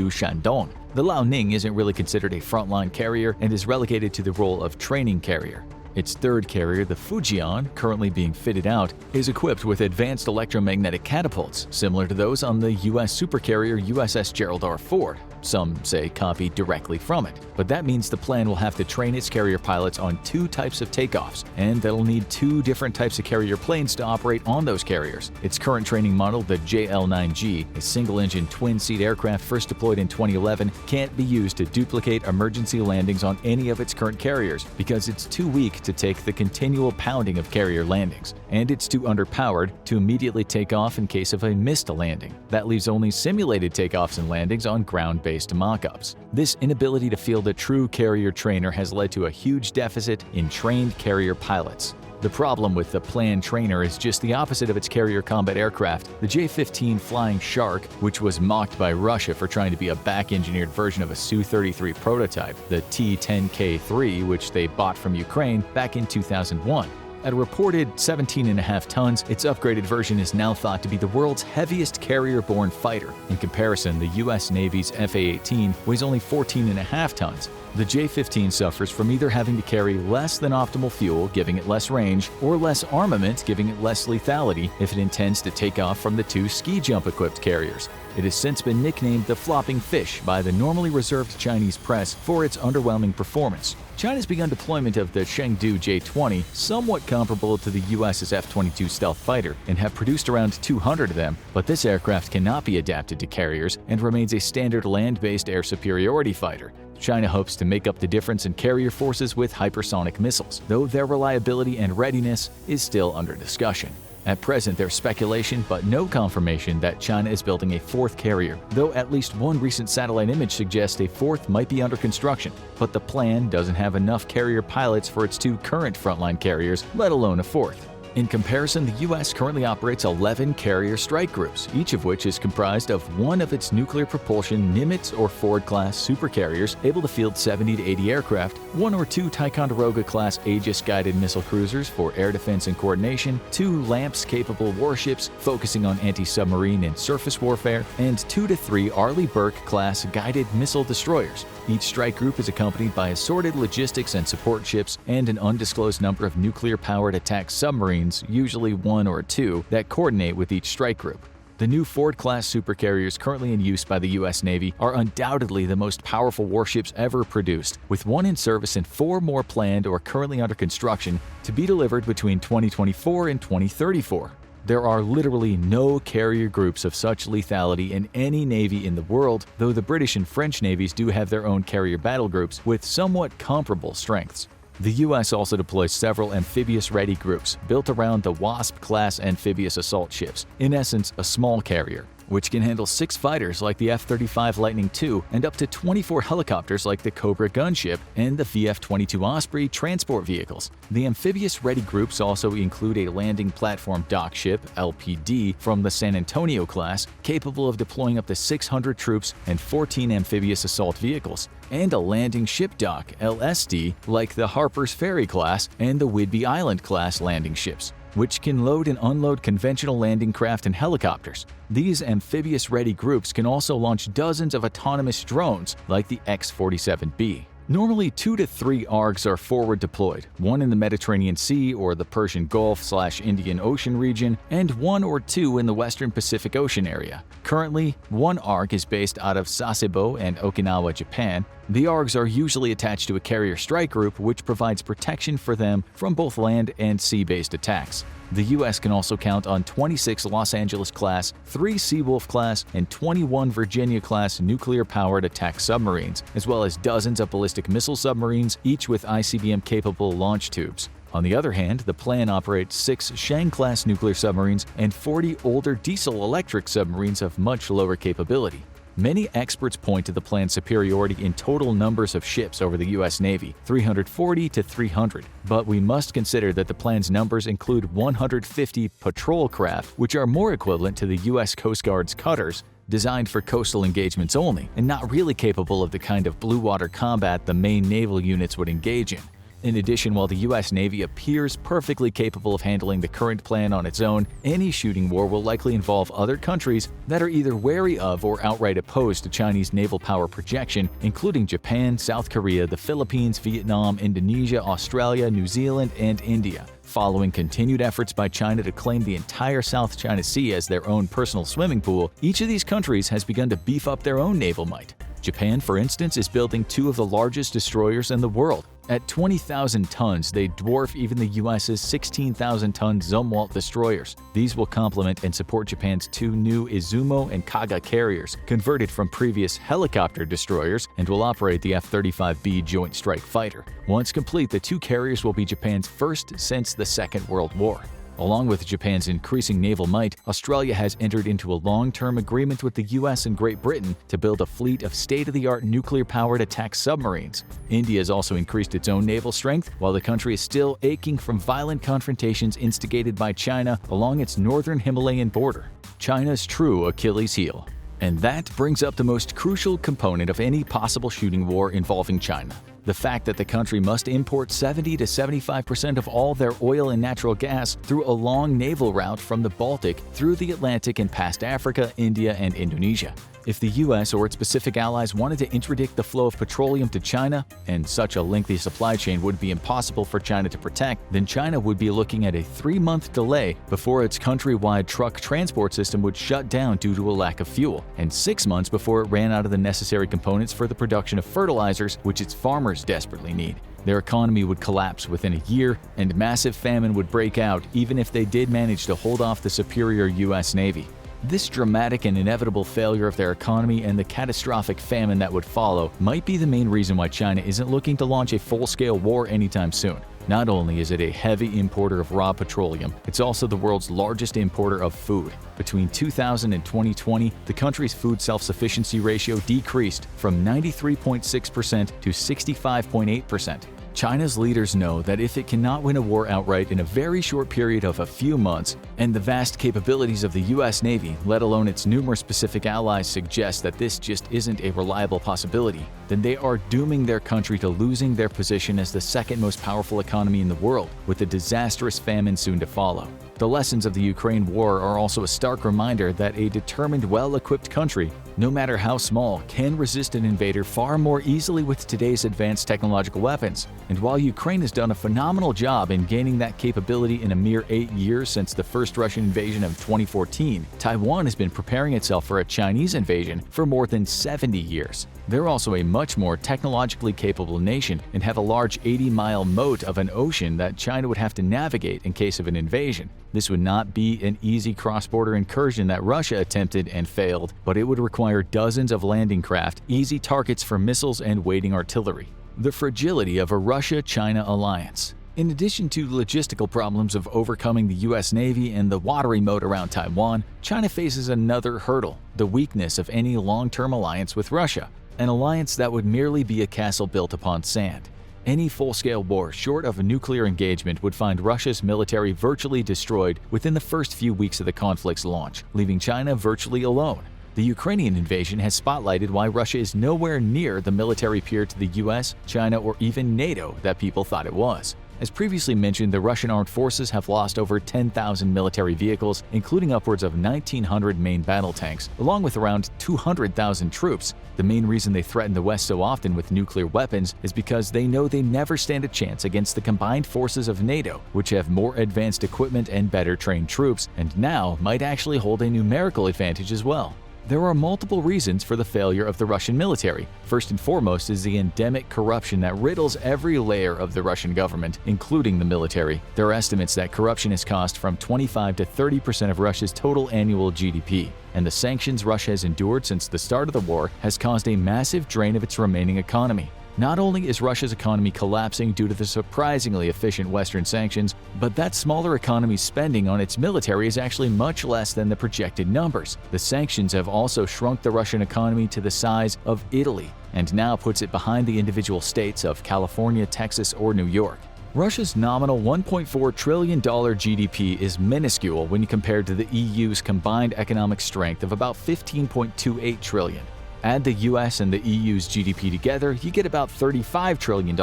Shandong. The Liaoning isn't really considered a frontline carrier and is relegated to the role of training carrier. Its third carrier, the Fujian, currently being fitted out, is equipped with advanced electromagnetic catapults, similar to those on the U.S. supercarrier USS Gerald R. Ford. Some say copied directly from it. But that means the plan will have to train its carrier pilots on 2 types of takeoffs, and they'll need 2 different types of carrier planes to operate on those carriers. Its current training model, the JL-9G, a single-engine twin-seat aircraft first deployed in 2011, can't be used to duplicate emergency landings on any of its current carriers because it's too weak to take the continual pounding of carrier landings, and it's too underpowered to immediately take off in case of a missed landing. That leaves only simulated takeoffs and landings on ground-based mock-ups. This inability to field a true carrier trainer has led to a huge deficit in trained carrier pilots. The problem with the planned trainer is just the opposite of its carrier combat aircraft, the J-15 Flying Shark, which was mocked by Russia for trying to be a back-engineered version of a Su-33 prototype, the T-10K3, which they bought from Ukraine back in 2001. At a reported 17.5 tons, its upgraded version is now thought to be the world's heaviest carrier-borne fighter. In comparison, the U.S. Navy's F/A-18 weighs only 14.5 tons. The J-15 suffers from either having to carry less than optimal fuel, giving it less range, or less armament, giving it less lethality if it intends to take off from the 2 ski jump-equipped carriers. It has since been nicknamed the Flopping Fish by the normally reserved Chinese press for its underwhelming performance. China's begun deployment of the Chengdu J-20, somewhat comparable to the U.S.'s F-22 stealth fighter, and have produced around 200 of them, but this aircraft cannot be adapted to carriers and remains a standard land-based air superiority fighter. China hopes to make up the difference in carrier forces with hypersonic missiles, though their reliability and readiness is still under discussion. At present, there's speculation but no confirmation that China is building a 4th carrier, though at least one recent satellite image suggests a 4th might be under construction. But the plan doesn't have enough carrier pilots for its 2 current frontline carriers, let alone a 4th. In comparison, the U.S. currently operates 11 carrier strike groups, each of which is comprised of one of its nuclear propulsion Nimitz or Ford-class supercarriers able to field 70 to 80 aircraft, 1 or 2 Ticonderoga-class Aegis-guided missile cruisers for air defense and coordination, 2 LAMPS-capable warships focusing on anti-submarine and surface warfare, and 2 to 3 Arleigh Burke-class guided missile destroyers. Each strike group is accompanied by assorted logistics and support ships and an undisclosed number of nuclear-powered attack submarines, usually 1 or 2, that coordinate with each strike group. The new Ford-class supercarriers currently in use by the U.S. Navy are undoubtedly the most powerful warships ever produced, with 1 in service and 4 more planned or currently under construction to be delivered between 2024 and 2034. There are literally no carrier groups of such lethality in any navy in the world, though the British and French navies do have their own carrier battle groups with somewhat comparable strengths. The U.S. also deploys several amphibious-ready groups built around the Wasp-class amphibious assault ships, in essence a small carrier, which can handle 6 fighters like the F-35 Lightning II and up to 24 helicopters like the Cobra gunship and the VF-22 Osprey transport vehicles. The amphibious-ready groups also include a landing platform dock ship, LPD, from the San Antonio class, capable of deploying up to 600 troops and 14 amphibious assault vehicles, and a landing ship dock, LSD, like the Harper's Ferry class and the Whidbey Island class landing ships, which can load and unload conventional landing craft and helicopters. These amphibious-ready groups can also launch dozens of autonomous drones like the X-47B. Normally, 2 to 3 ARGs are forward deployed, 1 in the Mediterranean Sea or the Persian Gulf/Indian Ocean region, and 1 or 2 in the Western Pacific Ocean area. Currently, 1 ARG is based out of Sasebo and Okinawa, Japan. The ARGs are usually attached to a carrier strike group which provides protection for them from both land and sea-based attacks. The U.S. can also count on 26 Los Angeles-class, 3 Seawolf-class, and 21 Virginia-class nuclear-powered attack submarines, as well as dozens of ballistic missile submarines, each with ICBM-capable launch tubes. On the other hand, the plan operates 6 Shang-class nuclear submarines and 40 older diesel-electric submarines of much lower capability. Many experts point to the plan's superiority in total numbers of ships over the U.S. Navy, 340 to 300, but we must consider that the plan's numbers include 150 patrol craft, which are more equivalent to the U.S. Coast Guard's cutters, designed for coastal engagements only, and not really capable of the kind of blue water combat the main naval units would engage in. In addition, while the U.S. Navy appears perfectly capable of handling the current plan on its own, any shooting war will likely involve other countries that are either wary of or outright opposed to Chinese naval power projection, including Japan, South Korea, the Philippines, Vietnam, Indonesia, Australia, New Zealand, and India. Following continued efforts by China to claim the entire South China Sea as their own personal swimming pool, each of these countries has begun to beef up their own naval might. Japan, for instance, is building two of the largest destroyers in the world. At 20,000 tons, they dwarf even the U.S.'s 16,000-ton Zumwalt destroyers. These will complement and support Japan's two new Izumo and Kaga carriers, converted from previous helicopter destroyers, and will operate the F-35B Joint Strike Fighter. Once complete, the two carriers will be Japan's first since the Second World War. Along with Japan's increasing naval might, Australia has entered into a long-term agreement with the US and Great Britain to build a fleet of state-of-the-art nuclear-powered attack submarines. India has also increased its own naval strength, while the country is still aching from violent confrontations instigated by China along its northern Himalayan border. China's true Achilles heel. And that brings up the most crucial component of any possible shooting war involving China: the fact that the country must import 70 to 75% of all their oil and natural gas through a long naval route from the Baltic through the Atlantic and past Africa, India, and Indonesia. If the US or its Pacific allies wanted to interdict the flow of petroleum to China, and such a lengthy supply chain would be impossible for China to protect, then China would be looking at a 3-month delay before its countrywide truck transport system would shut down due to a lack of fuel, and 6 months before it ran out of the necessary components for the production of fertilizers, which its farmers desperately need. Their economy would collapse within a year, and massive famine would break out even if they did manage to hold off the superior US Navy. This dramatic and inevitable failure of their economy and the catastrophic famine that would follow might be the main reason why China isn't looking to launch a full-scale war anytime soon. Not only is it a heavy importer of raw petroleum, it's also the world's largest importer of food. Between 2000 and 2020, the country's food self-sufficiency ratio decreased from 93.6% to 65.8%. China's leaders know that if it cannot win a war outright in a very short period of a few months, and the vast capabilities of the US Navy, let alone its numerous Pacific allies, suggest that this just isn't a reliable possibility, then they are dooming their country to losing their position as the second most powerful economy in the world, with a disastrous famine soon to follow. The lessons of the Ukraine war are also a stark reminder that a determined, well-equipped country, no matter how small, can resist an invader far more easily with today's advanced technological weapons. And while Ukraine has done a phenomenal job in gaining that capability in a mere 8 years since the first Russian invasion of 2014, Taiwan has been preparing itself for a Chinese invasion for more than 70 years. They're also a much more technologically capable nation and have a large 80-mile moat of an ocean that China would have to navigate in case of an invasion. This would not be an easy cross-border incursion that Russia attempted and failed, but it would require dozens of landing craft, easy targets for missiles, and waiting artillery. The fragility of a Russia-China alliance. In addition to logistical problems of overcoming the US Navy and the watery moat around Taiwan, China faces another hurdle: the weakness of any long-term alliance with Russia, an alliance that would merely be a castle built upon sand. Any full-scale war short of a nuclear engagement would find Russia's military virtually destroyed within the first few weeks of the conflict's launch, leaving China virtually alone. The Ukrainian invasion has spotlighted why Russia is nowhere near the military peer to the US, China, or even NATO that people thought it was. As previously mentioned, the Russian armed forces have lost over 10,000 military vehicles, including upwards of 1,900 main battle tanks, along with around 200,000 troops. The main reason they threaten the West so often with nuclear weapons is because they know they never stand a chance against the combined forces of NATO, which have more advanced equipment and better trained troops, and now might actually hold a numerical advantage as well. There are multiple reasons for the failure of the Russian military. First and foremost is the endemic corruption that riddles every layer of the Russian government, including the military. There are estimates that corruption has cost from 25 to 30% of Russia's total annual GDP, and the sanctions Russia has endured since the start of the war has caused a massive drain of its remaining economy. Not only is Russia's economy collapsing due to the surprisingly efficient Western sanctions, but that smaller economy's spending on its military is actually much less than the projected numbers. The sanctions have also shrunk the Russian economy to the size of Italy, and now puts it behind the individual states of California, Texas, or New York. Russia's nominal $1.4 trillion GDP is minuscule when compared to the EU's combined economic strength of about $15.28 trillion. Add the US and the EU's GDP together, you get about $35 trillion,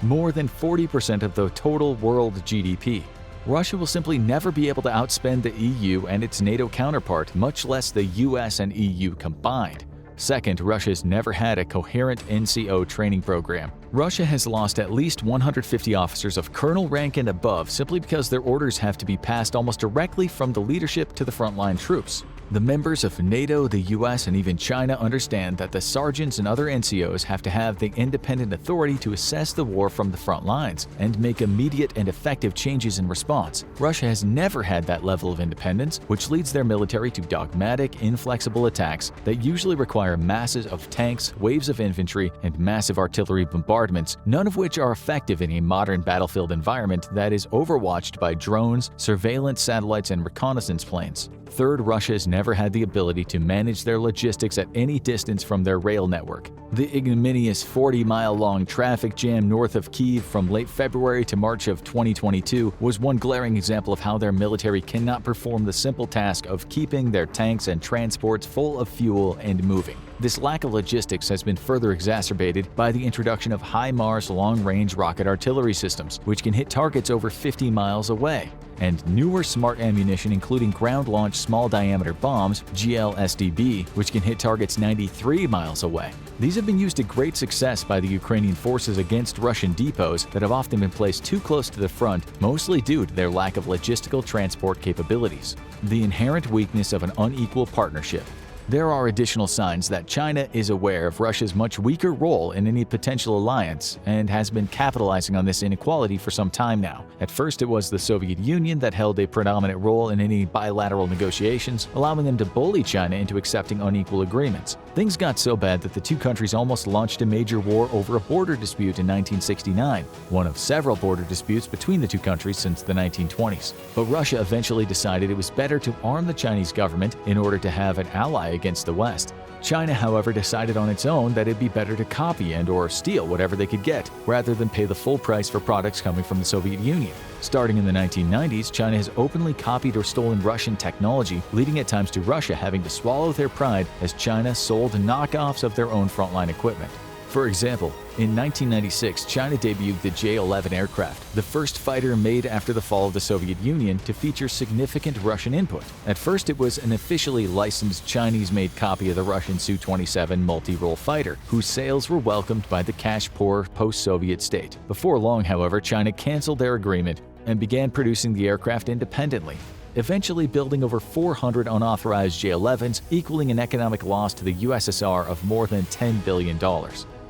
more than 40% of the total world GDP. Russia will simply never be able to outspend the EU and its NATO counterpart, much less the US and EU combined. Second, Russia's never had a coherent NCO training program. Russia has lost at least 150 officers of colonel rank and above simply because their orders have to be passed almost directly from the leadership to the frontline troops. The members of NATO, the US, and even China understand that the sergeants and other NCOs have to have the independent authority to assess the war from the front lines and make immediate and effective changes in response. Russia has never had that level of independence, which leads their military to dogmatic, inflexible attacks that usually require masses of tanks, waves of infantry, and massive artillery bombardments, none of which are effective in a modern battlefield environment that is overwatched by drones, surveillance satellites, and reconnaissance planes. Third, Russia has never had the ability to manage their logistics at any distance from their rail network. The ignominious 40-mile-long traffic jam north of Kyiv from late February to March of 2022 was one glaring example of how their military cannot perform the simple task of keeping their tanks and transports full of fuel and moving. This lack of logistics has been further exacerbated by the introduction of HIMARS long-range rocket artillery systems, which can hit targets over 50 miles away, and newer smart ammunition including ground-launched small-diameter bombs, GLSDB, which can hit targets 93 miles away. These have been used to great success by the Ukrainian forces against Russian depots that have often been placed too close to the front, mostly due to their lack of logistical transport capabilities. The inherent weakness of an unequal partnership. There are additional signs that China is aware of Russia's much weaker role in any potential alliance and has been capitalizing on this inequality for some time now. At first, it was the Soviet Union that held a predominant role in any bilateral negotiations, allowing them to bully China into accepting unequal agreements. Things got so bad that the two countries almost launched a major war over a border dispute in 1969, one of several border disputes between the two countries since the 1920s. But Russia eventually decided it was better to arm the Chinese government in order to have an ally against the West. China, however, decided on its own that it'd be better to copy and/or steal whatever they could get, rather than pay the full price for products coming from the Soviet Union. Starting in the 1990s, China has openly copied or stolen Russian technology, leading at times to Russia having to swallow their pride as China sold knockoffs of their own frontline equipment. For example, in 1996, China debuted the J-11 aircraft, the first fighter made after the fall of the Soviet Union to feature significant Russian input. At first, it was an officially licensed Chinese-made copy of the Russian Su-27 multi-role fighter, whose sales were welcomed by the cash-poor post-Soviet state. Before long, however, China canceled their agreement and began producing the aircraft independently, eventually building over 400 unauthorized J-11s, equaling an economic loss to the USSR of more than $10 billion.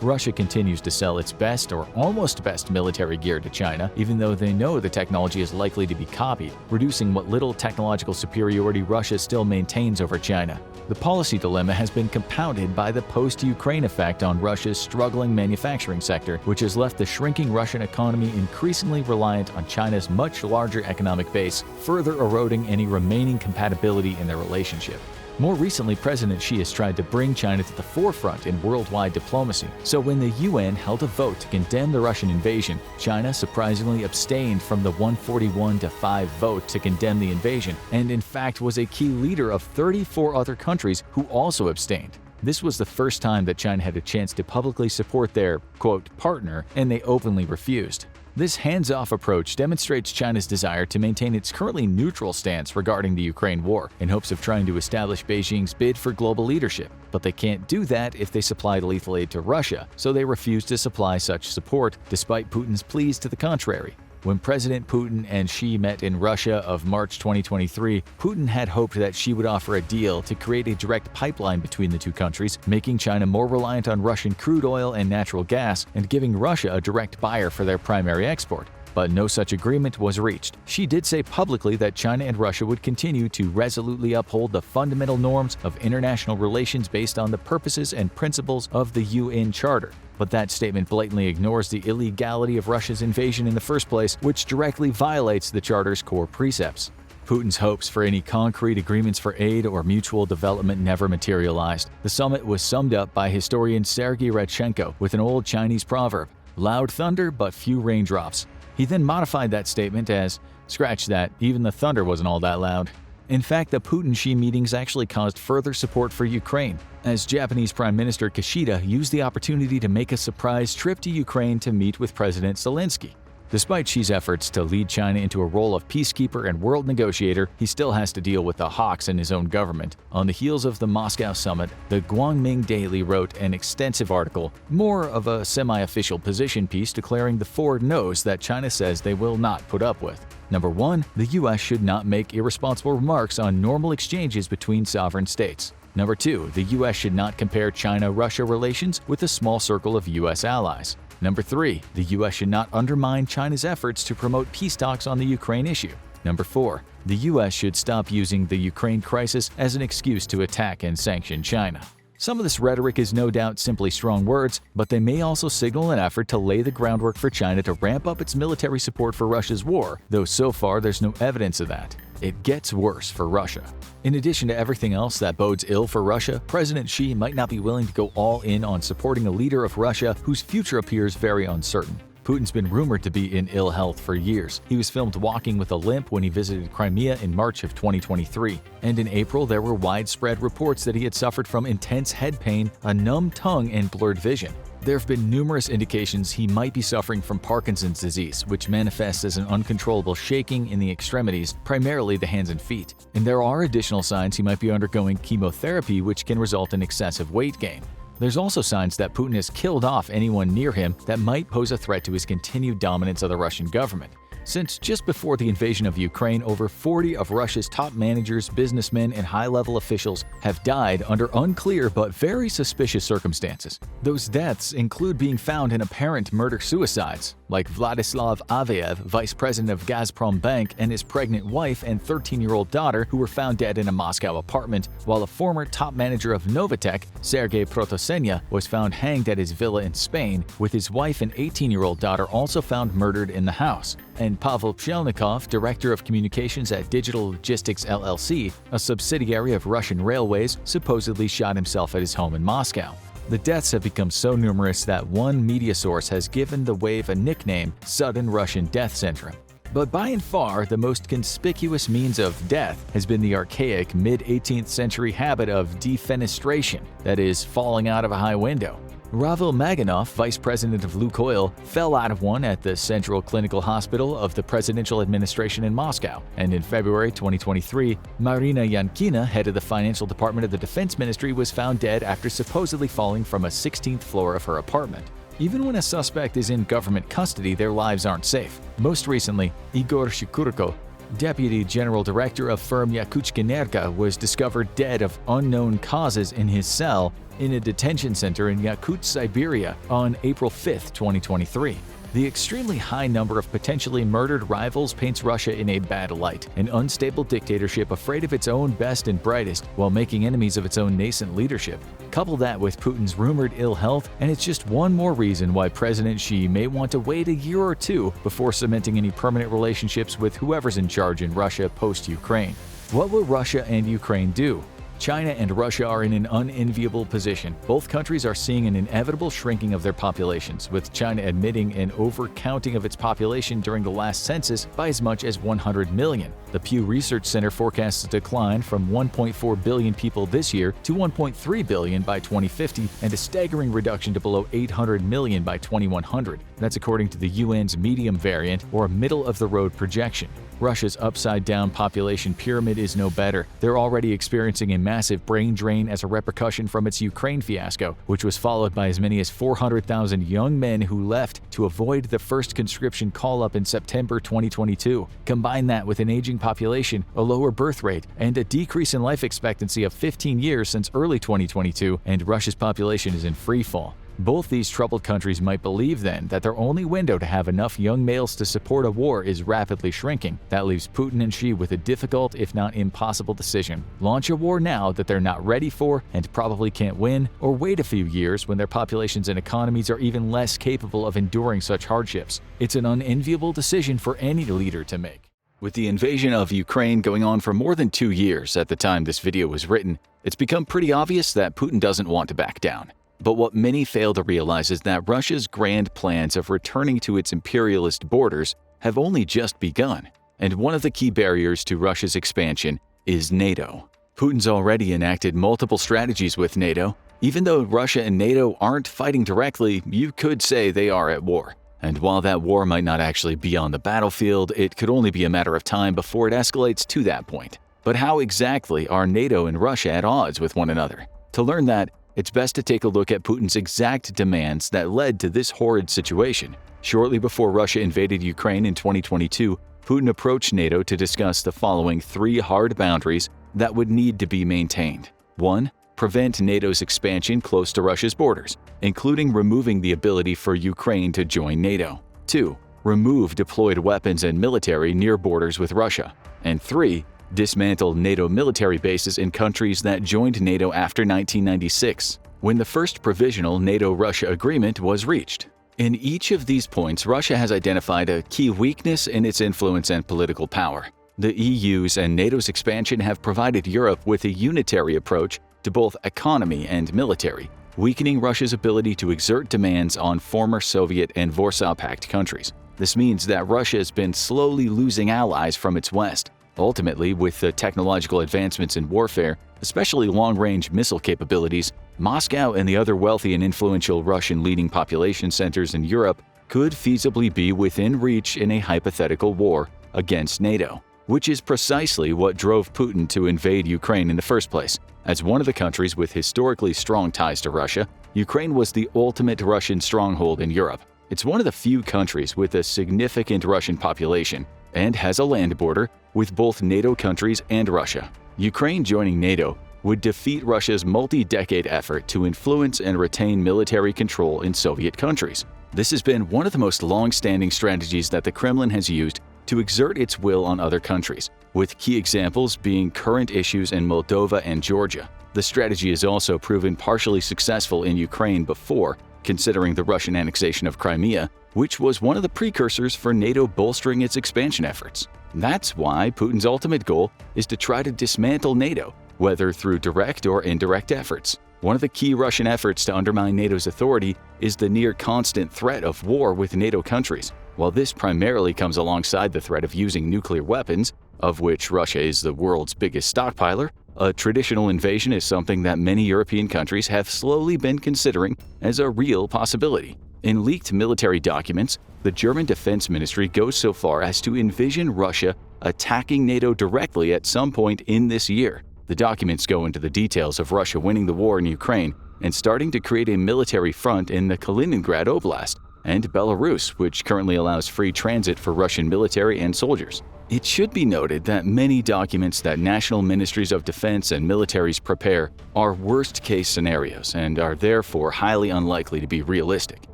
Russia continues to sell its best or almost best military gear to China, even though they know the technology is likely to be copied, reducing what little technological superiority Russia still maintains over China. The policy dilemma has been compounded by the post-Ukraine effect on Russia's struggling manufacturing sector, which has left the shrinking Russian economy increasingly reliant on China's much larger economic base, further eroding any remaining compatibility in their relationship. More recently, President Xi has tried to bring China to the forefront in worldwide diplomacy. So when the UN held a vote to condemn the Russian invasion, China surprisingly abstained from the 141-5 vote to condemn the invasion, and in fact was a key leader of 34 other countries who also abstained. This was the first time that China had a chance to publicly support their, quote, partner, and they openly refused. This hands-off approach demonstrates China's desire to maintain its currently neutral stance regarding the Ukraine war, in hopes of trying to establish Beijing's bid for global leadership. But they can't do that if they supply lethal aid to Russia, so they refuse to supply such support, despite Putin's pleas to the contrary. When President Putin and Xi met in Russia of March 2023, Putin had hoped that Xi would offer a deal to create a direct pipeline between the two countries, making China more reliant on Russian crude oil and natural gas and giving Russia a direct buyer for their primary export. But no such agreement was reached. Xi did say publicly that China and Russia would continue to resolutely uphold the fundamental norms of international relations based on the purposes and principles of the UN Charter. But that statement blatantly ignores the illegality of Russia's invasion in the first place, which directly violates the Charter's core precepts. Putin's hopes for any concrete agreements for aid or mutual development never materialized. The summit was summed up by historian Sergei Radchenko with an old Chinese proverb, "Loud thunder but few raindrops." He then modified that statement as, "Scratch that, even the thunder wasn't all that loud." In fact, the Putin-Xi meetings actually caused further support for Ukraine, as Japanese Prime Minister Kishida used the opportunity to make a surprise trip to Ukraine to meet with President Zelensky. Despite Xi's efforts to lead China into a role of peacekeeper and world negotiator, he still has to deal with the hawks in his own government. On the heels of the Moscow summit, the Guangming Daily wrote an extensive article, more of a semi-official position piece declaring the four no's that China says they will not put up with. Number 1. The U.S. should not make irresponsible remarks on normal exchanges between sovereign states. Number 2. The U.S. should not compare China-Russia relations with a small circle of U.S. allies. Number 3. The U.S. should not undermine China's efforts to promote peace talks on the Ukraine issue. Number 4. The U.S. should stop using the Ukraine crisis as an excuse to attack and sanction China. Some of this rhetoric is no doubt simply strong words, but they may also signal an effort to lay the groundwork for China to ramp up its military support for Russia's war, though so far there's no evidence of that. It gets worse for Russia. In addition to everything else that bodes ill for Russia, President Xi might not be willing to go all in on supporting a leader of Russia whose future appears very uncertain. Putin's been rumored to be in ill health for years. He was filmed walking with a limp when he visited Crimea in March of 2023. And in April, there were widespread reports that he had suffered from intense head pain, a numb tongue, and blurred vision. There have been numerous indications he might be suffering from Parkinson's disease, which manifests as an uncontrollable shaking in the extremities, primarily the hands and feet. And there are additional signs he might be undergoing chemotherapy, which can result in excessive weight gain. There's also signs that Putin has killed off anyone near him that might pose a threat to his continued dominance of the Russian government. Since just before the invasion of Ukraine, over 40 of Russia's top managers, businessmen, and high-level officials have died under unclear but very suspicious circumstances. Those deaths include being found in apparent murder-suicides, like Vladislav Aveyev, vice president of Gazprom Bank, and his pregnant wife and 13-year-old daughter who were found dead in a Moscow apartment, while a former top manager of Novatek, Sergei Protosenya, was found hanged at his villa in Spain, with his wife and 18-year-old daughter also found murdered in the house. And Pavel Pshelnikov, director of communications at Digital Logistics LLC, a subsidiary of Russian Railways, supposedly shot himself at his home in Moscow. The deaths have become so numerous that one media source has given the wave a nickname, sudden Russian death syndrome. But by and far, the most conspicuous means of death has been the archaic mid-18th century habit of defenestration, that is, falling out of a high window. Ravil Maganov, vice president of Lukoil, fell out of one at the Central Clinical Hospital of the presidential administration in Moscow. And in February 2023, Marina Yankina, head of the financial department of the defense ministry, was found dead after supposedly falling from a 16th floor of her apartment. Even when a suspect is in government custody, their lives aren't safe. Most recently, Igor Shikurko, Deputy General Director of firm Yakutskenerga, was discovered dead of unknown causes in his cell in a detention center in Yakutsk, Siberia on April 5, 2023. The extremely high number of potentially murdered rivals paints Russia in a bad light, an unstable dictatorship afraid of its own best and brightest while making enemies of its own nascent leadership. Couple that with Putin's rumored ill health, and it's just one more reason why President Xi may want to wait a year or two before cementing any permanent relationships with whoever's in charge in Russia post-Ukraine. What will Russia and Ukraine do? China and Russia are in an unenviable position. Both countries are seeing an inevitable shrinking of their populations, with China admitting an overcounting of its population during the last census by as much as 100 million. The Pew Research Center forecasts a decline from 1.4 billion people this year to 1.3 billion by 2050 and a staggering reduction to below 800 million by 2100. That's according to the UN's medium variant, or middle-of-the-road projection. Russia's upside-down population pyramid is no better. They're already experiencing a massive brain drain as a repercussion from its Ukraine fiasco, which was followed by as many as 400,000 young men who left to avoid the first conscription call-up in September 2022. Combine that with an aging population, a lower birth rate, and a decrease in life expectancy of 15 years since early 2022, and Russia's population is in free fall. Both these troubled countries might believe then that their only window to have enough young males to support a war is rapidly shrinking. That leaves Putin and Xi with a difficult, if not impossible decision. Launch a war now that they're not ready for and probably can't win, or wait a few years when their populations and economies are even less capable of enduring such hardships. It's an unenviable decision for any leader to make. With the invasion of Ukraine going on for more than 2 years at the time this video was written, it's become pretty obvious that Putin doesn't want to back down. But what many fail to realize is that Russia's grand plans of returning to its imperialist borders have only just begun. And one of the key barriers to Russia's expansion is NATO. Putin's already enacted multiple strategies with NATO. Even though Russia and NATO aren't fighting directly, you could say they are at war. And while that war might not actually be on the battlefield, it could only be a matter of time before it escalates to that point. But how exactly are NATO and Russia at odds with one another? To learn that, it's best to take a look at Putin's exact demands that led to this horrid situation. Shortly before Russia invaded Ukraine in 2022, Putin approached NATO to discuss the following 3 hard boundaries that would need to be maintained. 1. Prevent NATO's expansion close to Russia's borders, including removing the ability for Ukraine to join NATO. 2. Remove deployed weapons and military near borders with Russia. And 3. Dismantle NATO military bases in countries that joined NATO after 1996, when the first provisional NATO-Russia agreement was reached. In each of these points, Russia has identified a key weakness in its influence and political power. The EU's and NATO's expansion have provided Europe with a unitary approach to both economy and military, weakening Russia's ability to exert demands on former Soviet and Warsaw Pact countries. This means that Russia has been slowly losing allies from its west. Ultimately, with the technological advancements in warfare, especially long-range missile capabilities, Moscow and the other wealthy and influential Russian leading population centers in Europe could feasibly be within reach in a hypothetical war against NATO, which is precisely what drove Putin to invade Ukraine in the first place. As one of the countries with historically strong ties to Russia, Ukraine was the ultimate Russian stronghold in Europe. It's one of the few countries with a significant Russian population and has a land border with both NATO countries and Russia. Ukraine joining NATO would defeat Russia's multi-decade effort to influence and retain military control in Soviet countries. This has been one of the most long-standing strategies that the Kremlin has used to exert its will on other countries, with key examples being current issues in Moldova and Georgia. The strategy has also proven partially successful in Ukraine before, considering the Russian annexation of Crimea, which was one of the precursors for NATO bolstering its expansion efforts. That's why Putin's ultimate goal is to try to dismantle NATO, whether through direct or indirect efforts. One of the key Russian efforts to undermine NATO's authority is the near-constant threat of war with NATO countries. While this primarily comes alongside the threat of using nuclear weapons, of which Russia is the world's biggest stockpiler, a traditional invasion is something that many European countries have slowly been considering as a real possibility. In leaked military documents, the German Defense Ministry goes so far as to envision Russia attacking NATO directly at some point in this year. The documents go into the details of Russia winning the war in Ukraine and starting to create a military front in the Kaliningrad Oblast and Belarus, which currently allows free transit for Russian military and soldiers. It should be noted that many documents that national ministries of defense and militaries prepare are worst-case scenarios and are therefore highly unlikely to be realistic.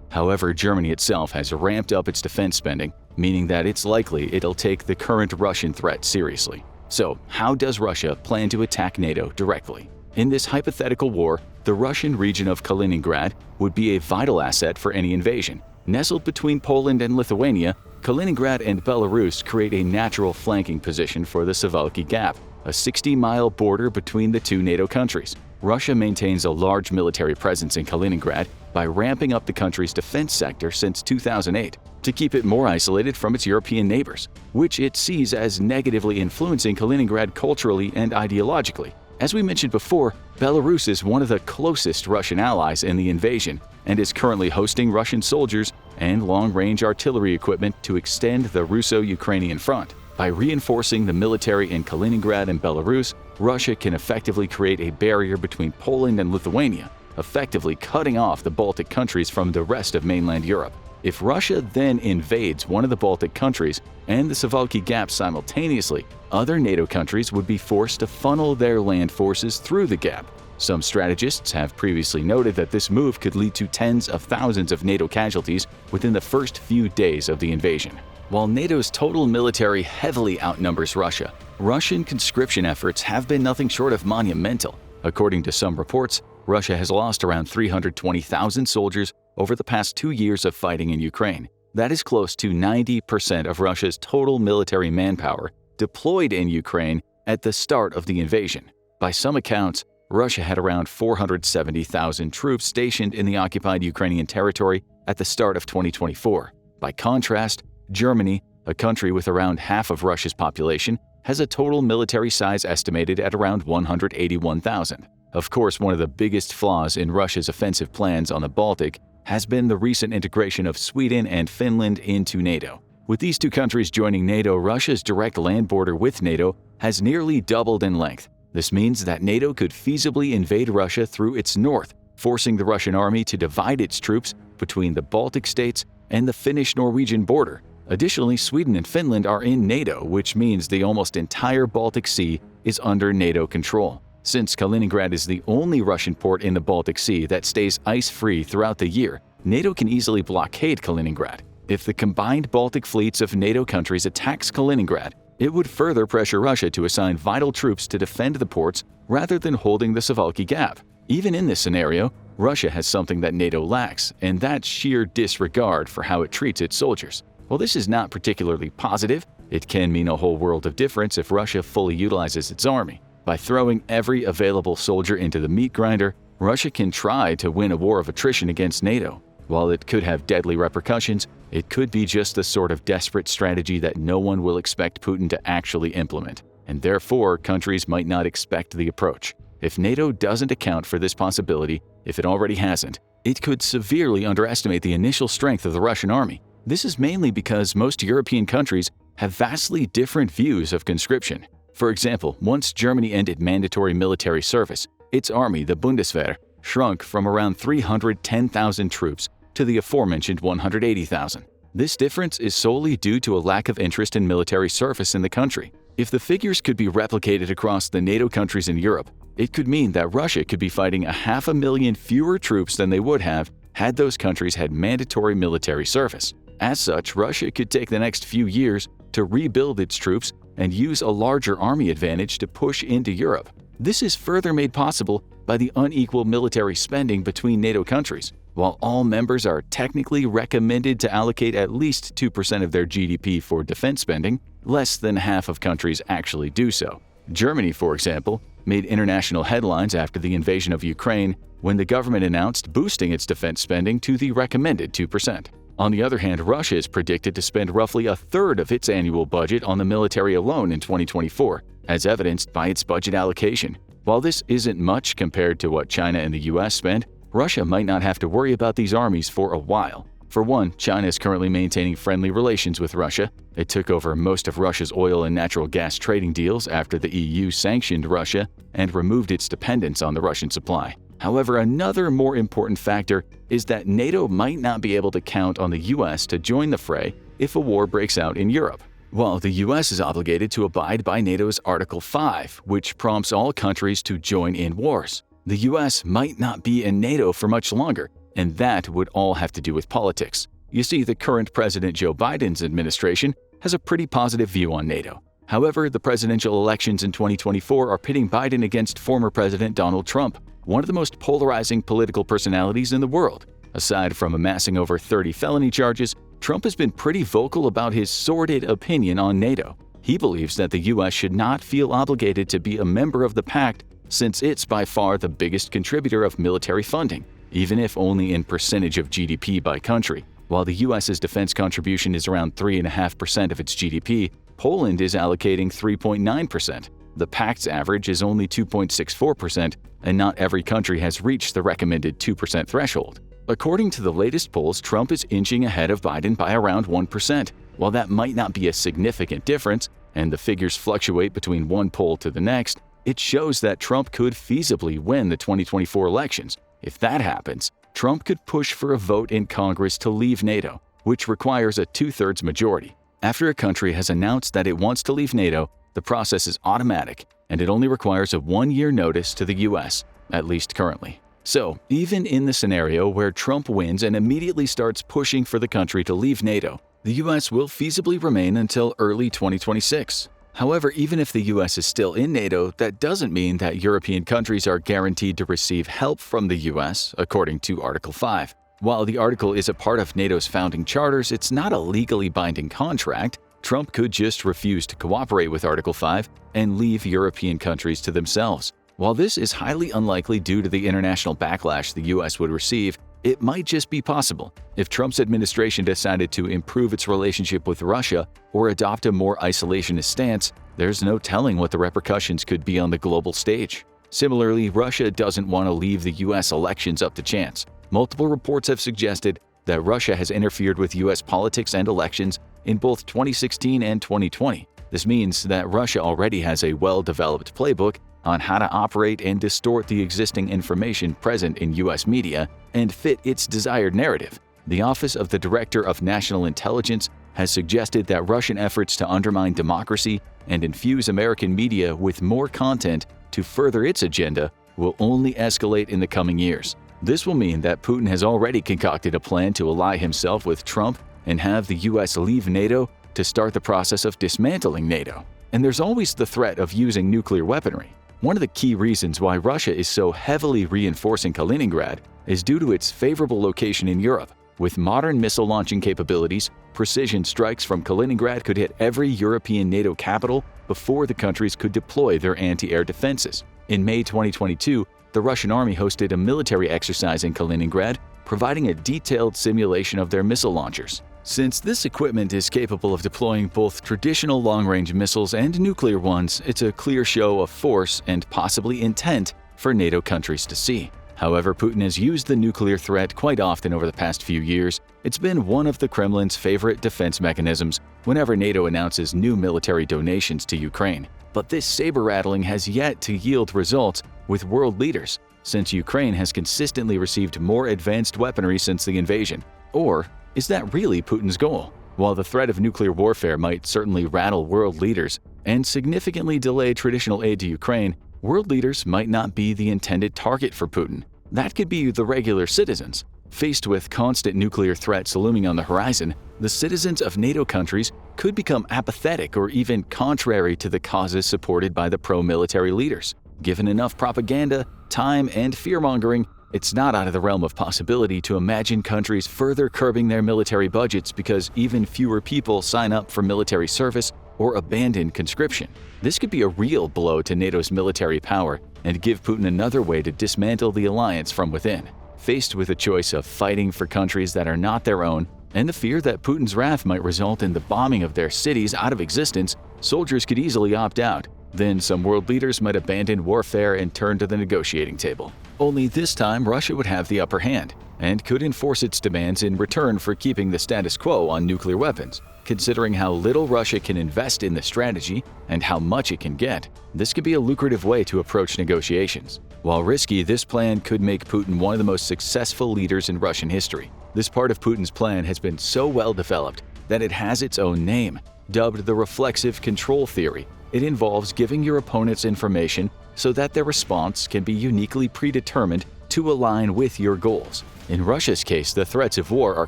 However, Germany itself has ramped up its defense spending, meaning that it's likely it'll take the current Russian threat seriously. So, how does Russia plan to attack NATO directly? In this hypothetical war, the Russian region of Kaliningrad would be a vital asset for any invasion. Nestled between Poland and Lithuania, Kaliningrad and Belarus create a natural flanking position for the Suwalki Gap, a 60-mile border between the two NATO countries. Russia maintains a large military presence in Kaliningrad by ramping up the country's defense sector since 2008 to keep it more isolated from its European neighbors, which it sees as negatively influencing Kaliningrad culturally and ideologically. As we mentioned before, Belarus is one of the closest Russian allies in the invasion and is currently hosting Russian soldiers and long-range artillery equipment to extend the Russo-Ukrainian front. By reinforcing the military in Kaliningrad and Belarus, Russia can effectively create a barrier between Poland and Lithuania, effectively cutting off the Baltic countries from the rest of mainland Europe. If Russia then invades one of the Baltic countries and the Suwalki Gap simultaneously, other NATO countries would be forced to funnel their land forces through the gap. Some strategists have previously noted that this move could lead to tens of thousands of NATO casualties within the first few days of the invasion. While NATO's total military heavily outnumbers Russia, Russian conscription efforts have been nothing short of monumental. According to some reports, Russia has lost around 320,000 soldiers over the past 2 years of fighting in Ukraine. That is close to 90% of Russia's total military manpower deployed in Ukraine at the start of the invasion. By some accounts, Russia had around 470,000 troops stationed in the occupied Ukrainian territory at the start of 2024. By contrast, Germany, a country with around half of Russia's population, has a total military size estimated at around 181,000. Of course, one of the biggest flaws in Russia's offensive plans on the Baltic has been the recent integration of Sweden and Finland into NATO. With these two countries joining NATO, Russia's direct land border with NATO has nearly doubled in length. This means that NATO could feasibly invade Russia through its north, forcing the Russian army to divide its troops between the Baltic states and the Finnish-Norwegian border. Additionally, Sweden and Finland are in NATO, which means the almost entire Baltic Sea is under NATO control. Since Kaliningrad is the only Russian port in the Baltic Sea that stays ice-free throughout the year, NATO can easily blockade Kaliningrad. If the combined Baltic fleets of NATO countries attacks Kaliningrad, it would further pressure Russia to assign vital troops to defend the ports rather than holding the Suwałki Gap. Even in this scenario, Russia has something that NATO lacks, and that's sheer disregard for how it treats its soldiers. While this is not particularly positive, it can mean a whole world of difference if Russia fully utilizes its army. By throwing every available soldier into the meat grinder, Russia can try to win a war of attrition against NATO. While it could have deadly repercussions, it could be just the sort of desperate strategy that no one will expect Putin to actually implement, and therefore countries might not expect the approach. If NATO doesn't account for this possibility, if it already hasn't, it could severely underestimate the initial strength of the Russian army. This is mainly because most European countries have vastly different views of conscription. For example, once Germany ended mandatory military service, its army, the Bundeswehr, shrunk from around 310,000 troops to the aforementioned 180,000. This difference is solely due to a lack of interest in military service in the country. If the figures could be replicated across the NATO countries in Europe, it could mean that Russia could be fighting 500,000 fewer troops than they would have had those countries had mandatory military service. As such, Russia could take the next few years to rebuild its troops and use a larger army advantage to push into Europe. This is further made possible by the unequal military spending between NATO countries. While all members are technically recommended to allocate at least 2% of their GDP for defense spending, less than half of countries actually do so. Germany, for example, made international headlines after the invasion of Ukraine when the government announced boosting its defense spending to the recommended 2%. On the other hand, Russia is predicted to spend roughly a third of its annual budget on the military alone in 2024, as evidenced by its budget allocation. While this isn't much compared to what China and the US spend, Russia might not have to worry about these armies for a while. For one, China is currently maintaining friendly relations with Russia. It took over most of Russia's oil and natural gas trading deals after the EU sanctioned Russia and removed its dependence on the Russian supply. However, another more important factor is that NATO might not be able to count on the US to join the fray if a war breaks out in Europe. While the US is obligated to abide by NATO's Article 5, which prompts all countries to join in wars, the US might not be in NATO for much longer, and that would all have to do with politics. You see, the current President Joe Biden's administration has a pretty positive view on NATO. However, the presidential elections in 2024 are pitting Biden against former President Donald Trump, one of the most polarizing political personalities in the world. Aside from amassing over 30 felony charges, Trump has been pretty vocal about his sordid opinion on NATO. He believes that the US should not feel obligated to be a member of the pact since it's by far the biggest contributor of military funding, even if only in percentage of GDP by country. While the US's defense contribution is around 3.5% of its GDP, Poland is allocating 3.9%. The pact's average is only 2.64%, and not every country has reached the recommended 2% threshold. According to the latest polls, Trump is inching ahead of Biden by around 1%. While that might not be a significant difference, and the figures fluctuate between one poll to the next, it shows that Trump could feasibly win the 2024 elections. If that happens, Trump could push for a vote in Congress to leave NATO, which requires a 2/3 majority. After a country has announced that it wants to leave NATO, the process is automatic, and it only requires a 1-year notice to the US, at least currently. So, even in the scenario where Trump wins and immediately starts pushing for the country to leave NATO, the US will feasibly remain until early 2026. However, even if the US is still in NATO, that doesn't mean that European countries are guaranteed to receive help from the US, according to Article 5. While the article is a part of NATO's founding charters, it's not a legally binding contract. Trump could just refuse to cooperate with Article 5 and leave European countries to themselves. While this is highly unlikely due to the international backlash the US would receive, it might just be possible if Trump's administration decided to improve its relationship with Russia or adopt a more isolationist stance. There's no telling what the repercussions could be on the global stage. Similarly, Russia doesn't want to leave the US elections up to chance. Multiple reports have suggested that Russia has interfered with US politics and elections in both 2016 and 2020. This means that Russia already has a well-developed playbook on how to operate and distort the existing information present in US media and fit its desired narrative. The Office of the Director of National Intelligence has suggested that Russian efforts to undermine democracy and infuse American media with more content to further its agenda will only escalate in the coming years. This will mean that Putin has already concocted a plan to ally himself with Trump and have the US leave NATO to start the process of dismantling NATO. And there's always the threat of using nuclear weaponry. One of the key reasons why Russia is so heavily reinforcing Kaliningrad is due to its favorable location in Europe. With modern missile launching capabilities, precision strikes from Kaliningrad could hit every European NATO capital before the countries could deploy their anti-air defenses. In May 2022, the Russian army hosted a military exercise in Kaliningrad, providing a detailed simulation of their missile launchers. Since this equipment is capable of deploying both traditional long-range missiles and nuclear ones, it's a clear show of force and possibly intent for NATO countries to see. However, Putin has used the nuclear threat quite often over the past few years. It's been one of the Kremlin's favorite defense mechanisms whenever NATO announces new military donations to Ukraine. But this saber-rattling has yet to yield results with world leaders, since Ukraine has consistently received more advanced weaponry since the invasion. Or is that really Putin's goal? While the threat of nuclear warfare might certainly rattle world leaders and significantly delay traditional aid to Ukraine, world leaders might not be the intended target for Putin. That could be the regular citizens. Faced with constant nuclear threats looming on the horizon, the citizens of NATO countries could become apathetic or even contrary to the causes supported by the pro-military leaders. Given enough propaganda, time, and fear-mongering, it's not out of the realm of possibility to imagine countries further curbing their military budgets because even fewer people sign up for military service or abandon conscription. This could be a real blow to NATO's military power and give Putin another way to dismantle the alliance from within. Faced with a choice of fighting for countries that are not their own and the fear that Putin's wrath might result in the bombing of their cities out of existence, soldiers could easily opt out. Then some world leaders might abandon warfare and turn to the negotiating table. Only this time Russia would have the upper hand and could enforce its demands in return for keeping the status quo on nuclear weapons. Considering how little Russia can invest in the strategy and how much it can get, this could be a lucrative way to approach negotiations. While risky, this plan could make Putin one of the most successful leaders in Russian history. This part of Putin's plan has been so well developed that it has its own name, dubbed the reflexive control theory. It involves giving your opponents information so that their response can be uniquely predetermined to align with your goals. In Russia's case, the threats of war are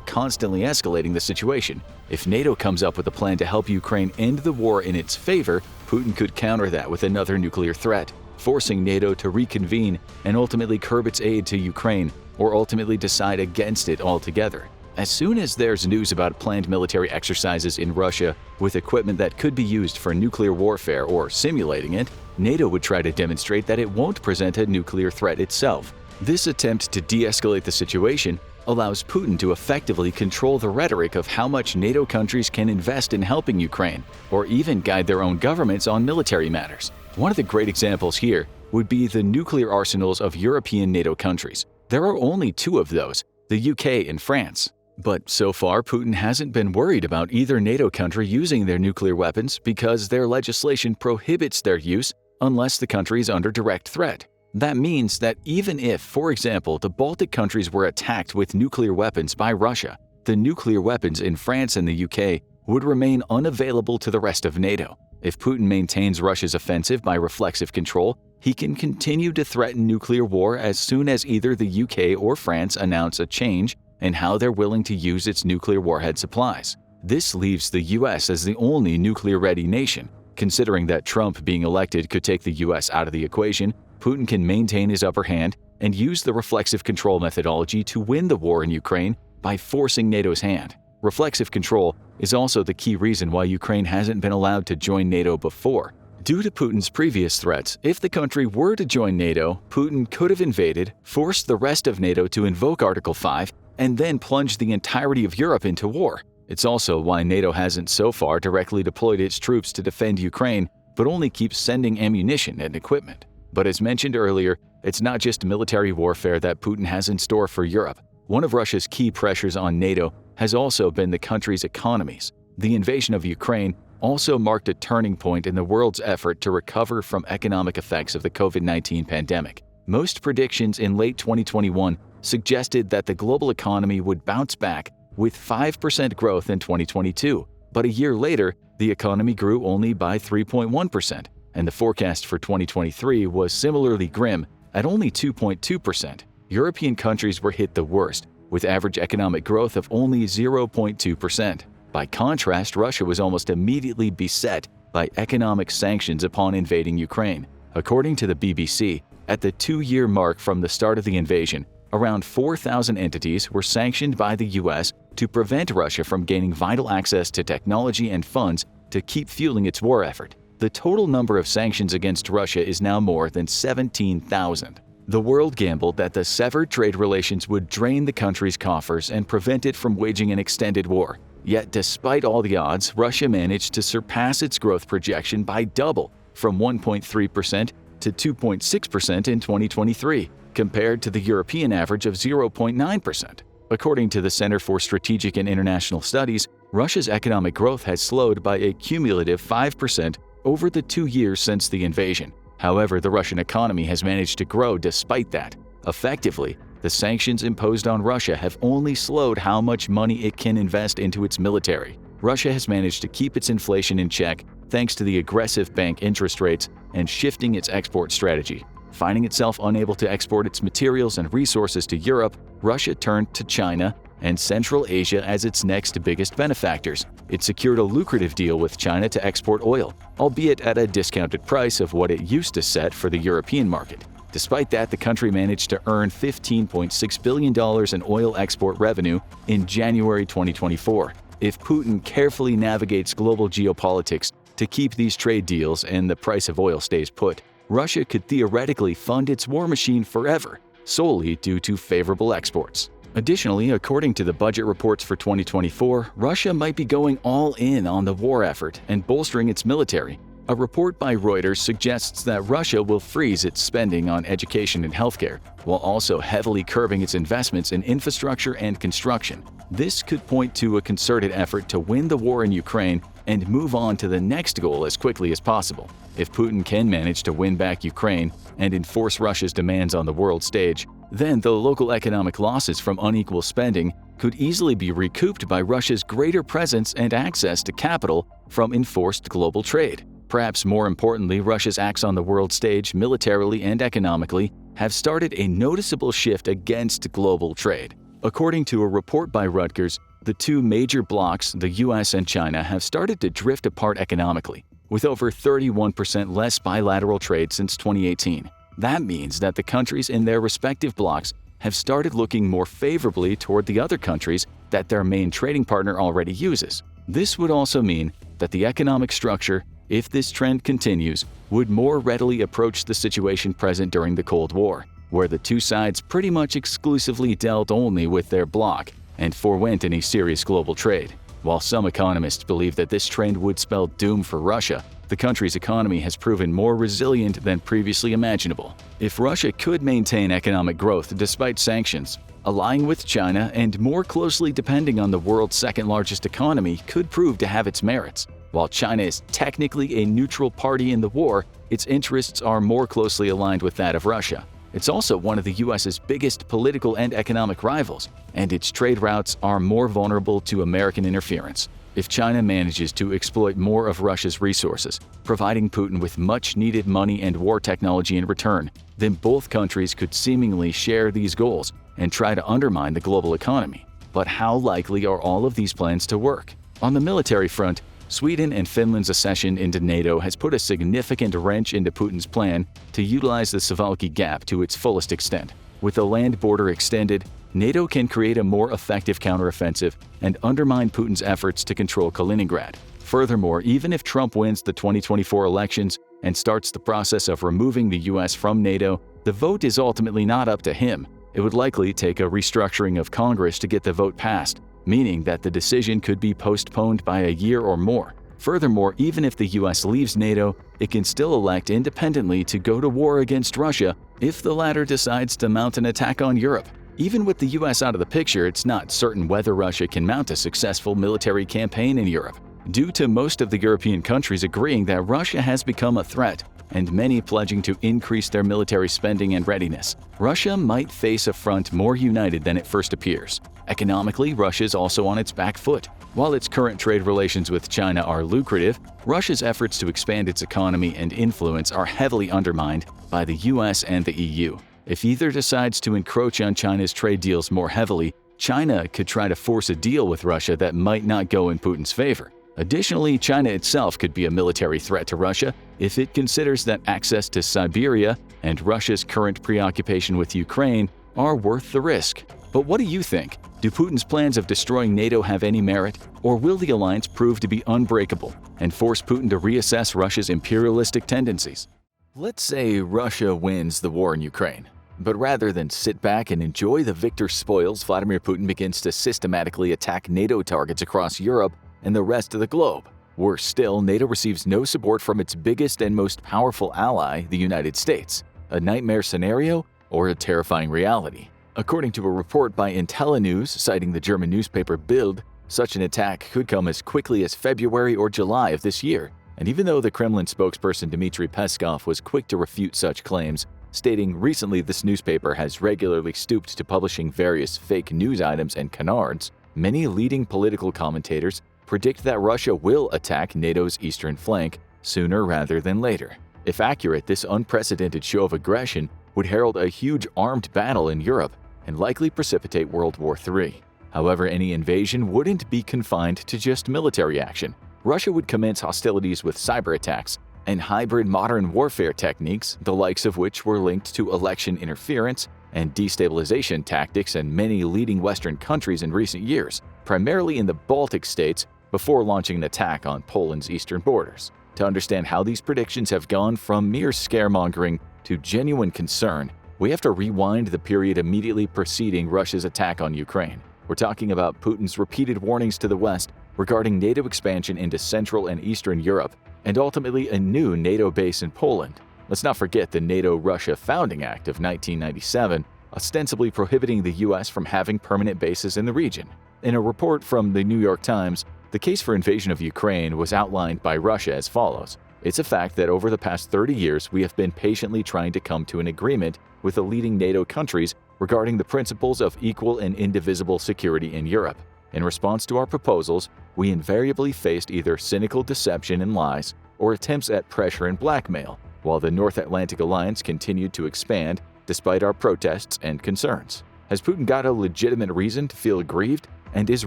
constantly escalating the situation. If NATO comes up with a plan to help Ukraine end the war in its favor, Putin could counter that with another nuclear threat, forcing NATO to reconvene and ultimately curb its aid to Ukraine, or ultimately decide against it altogether. As soon as there's news about planned military exercises in Russia with equipment that could be used for nuclear warfare or simulating it, NATO would try to demonstrate that it won't present a nuclear threat itself. This attempt to de-escalate the situation allows Putin to effectively control the rhetoric of how much NATO countries can invest in helping Ukraine, or even guide their own governments on military matters. One of the great examples here would be the nuclear arsenals of European NATO countries. There are only two of those, the UK and France. But so far, Putin hasn't been worried about either NATO country using their nuclear weapons because their legislation prohibits their use unless the country is under direct threat. That means that even if, for example, the Baltic countries were attacked with nuclear weapons by Russia, the nuclear weapons in France and the UK would remain unavailable to the rest of NATO. If Putin maintains Russia's offensive by reflexive control, he can continue to threaten nuclear war as soon as either the UK or France announce a change in how they're willing to use its nuclear warhead supplies. This leaves the US as the only nuclear-ready nation. Considering that Trump being elected could take the US out of the equation, Putin can maintain his upper hand and use the reflexive control methodology to win the war in Ukraine by forcing NATO's hand. Reflexive control is also the key reason why Ukraine hasn't been allowed to join NATO before. Due to Putin's previous threats, if the country were to join NATO, Putin could have invaded, forced the rest of NATO to invoke Article 5, and then plunged the entirety of Europe into war. It's also why NATO hasn't so far directly deployed its troops to defend Ukraine, but only keeps sending ammunition and equipment. But as mentioned earlier, it's not just military warfare that Putin has in store for Europe. One of Russia's key pressures on NATO has also been the country's economies. The invasion of Ukraine also marked a turning point in the world's effort to recover from economic effects of the COVID-19 pandemic. Most predictions in late 2021 suggested that the global economy would bounce back with 5% growth in 2022, but a year later, the economy grew only by 3.1%, and the forecast for 2023 was similarly grim at only 2.2%. European countries were hit the worst, with average economic growth of only 0.2%. By contrast, Russia was almost immediately beset by economic sanctions upon invading Ukraine. According to the BBC, at the 2-year mark from the start of the invasion, around 4,000 entities were sanctioned by the US to prevent Russia from gaining vital access to technology and funds to keep fueling its war effort. The total number of sanctions against Russia is now more than 17,000. The world gambled that the severed trade relations would drain the country's coffers and prevent it from waging an extended war. Yet despite all the odds, Russia managed to surpass its growth projection by double, from 1.3% to 2.6% in 2023, compared to the European average of 0.9%. According to the Center for Strategic and International Studies, Russia's economic growth has slowed by a cumulative 5% over the 2 years since the invasion. However, the Russian economy has managed to grow despite that. Effectively, the sanctions imposed on Russia have only slowed how much money it can invest into its military. Russia has managed to keep its inflation in check thanks to the aggressive bank interest rates and shifting its export strategy. Finding itself unable to export its materials and resources to Europe, Russia turned to China and Central Asia as its next biggest benefactors. It secured a lucrative deal with China to export oil, albeit at a discounted price of what it used to set for the European market. Despite that, the country managed to earn $15.6 billion in oil export revenue in January 2024. If Putin carefully navigates global geopolitics to keep these trade deals and the price of oil stays put, Russia could theoretically fund its war machine forever, solely due to favorable exports. Additionally, according to the budget reports for 2024, Russia might be going all in on the war effort and bolstering its military. A report by Reuters suggests that Russia will freeze its spending on education and healthcare, while also heavily curbing its investments in infrastructure and construction. This could point to a concerted effort to win the war in Ukraine and move on to the next goal as quickly as possible. If Putin can manage to win back Ukraine and enforce Russia's demands on the world stage, then the local economic losses from unequal spending could easily be recouped by Russia's greater presence and access to capital from enforced global trade. Perhaps more importantly, Russia's acts on the world stage, militarily and economically, have started a noticeable shift against global trade. According to a report by Rutgers, the two major blocs, the US and China, have started to drift apart economically, with over 31% less bilateral trade since 2018. That means that the countries in their respective blocs have started looking more favorably toward the other countries that their main trading partner already uses. This would also mean that the economic structure, if this trend continues, would more readily approach the situation present during the Cold War, where the two sides pretty much exclusively dealt only with their bloc and forewent any serious global trade. While some economists believe that this trend would spell doom for Russia, the country's economy has proven more resilient than previously imaginable. If Russia could maintain economic growth despite sanctions, allying with China and more closely depending on the world's second-largest economy could prove to have its merits. While China is technically a neutral party in the war, its interests are more closely aligned with that of Russia. It's also one of the US's biggest political and economic rivals, and its trade routes are more vulnerable to American interference. If China manages to exploit more of Russia's resources, providing Putin with much-needed money and war technology in return, then both countries could seemingly share these goals and try to undermine the global economy. But how likely are all of these plans to work? On the military front, Sweden and Finland's accession into NATO has put a significant wrench into Putin's plan to utilize the Suwalki Gap to its fullest extent. With the land border extended, NATO can create a more effective counteroffensive and undermine Putin's efforts to control Kaliningrad. Furthermore, even if Trump wins the 2024 elections and starts the process of removing the US from NATO, the vote is ultimately not up to him. It would likely take a restructuring of Congress to get the vote passed, meaning that the decision could be postponed by a year or more. Furthermore, even if the US leaves NATO, it can still elect independently to go to war against Russia if the latter decides to mount an attack on Europe. Even with the US out of the picture, it's not certain whether Russia can mount a successful military campaign in Europe, due to most of the European countries agreeing that Russia has become a threat and many pledging to increase their military spending and readiness. Russia might face a front more united than it first appears. Economically, Russia is also on its back foot. While its current trade relations with China are lucrative, Russia's efforts to expand its economy and influence are heavily undermined by the US and the EU. If either decides to encroach on China's trade deals more heavily, China could try to force a deal with Russia that might not go in Putin's favor. Additionally, China itself could be a military threat to Russia if it considers that access to Siberia and Russia's current preoccupation with Ukraine are worth the risk. But what do you think? Do Putin's plans of destroying NATO have any merit, or will the alliance prove to be unbreakable and force Putin to reassess Russia's imperialistic tendencies? Let's say Russia wins the war in Ukraine, but rather than sit back and enjoy the victor's spoils, Vladimir Putin begins to systematically attack NATO targets across Europe and the rest of the globe. Worse still, NATO receives no support from its biggest and most powerful ally, the United States. A nightmare scenario or a terrifying reality? According to a report by IntelliNews citing the German newspaper Bild, such an attack could come as quickly as February or July of this year. And even though the Kremlin spokesperson Dmitry Peskov was quick to refute such claims, stating recently this newspaper has regularly stooped to publishing various fake news items and canards, many leading political commentators predict that Russia will attack NATO's eastern flank sooner rather than later. If accurate, this unprecedented show of aggression would herald a huge armed battle in Europe and likely precipitate World War III. However, any invasion wouldn't be confined to just military action. Russia would commence hostilities with cyber attacks and hybrid modern warfare techniques, the likes of which were linked to election interference and destabilization tactics in many leading Western countries in recent years, primarily in the Baltic states, before launching an attack on Poland's eastern borders. To understand how these predictions have gone from mere scaremongering to genuine concern, we have to rewind the period immediately preceding Russia's attack on Ukraine. We're talking about Putin's repeated warnings to the West regarding NATO expansion into Central and Eastern Europe, and ultimately a new NATO base in Poland. Let's not forget the NATO-Russia Founding Act of 1997, ostensibly prohibiting the US from having permanent bases in the region. In a report from the New York Times, the case for invasion of Ukraine was outlined by Russia as follows. It's a fact that over the past 30 years, we have been patiently trying to come to an agreement with the leading NATO countries regarding the principles of equal and indivisible security in Europe. In response to our proposals, we invariably faced either cynical deception and lies or attempts at pressure and blackmail, while the North Atlantic Alliance continued to expand despite our protests and concerns. Has Putin got a legitimate reason to feel aggrieved? And is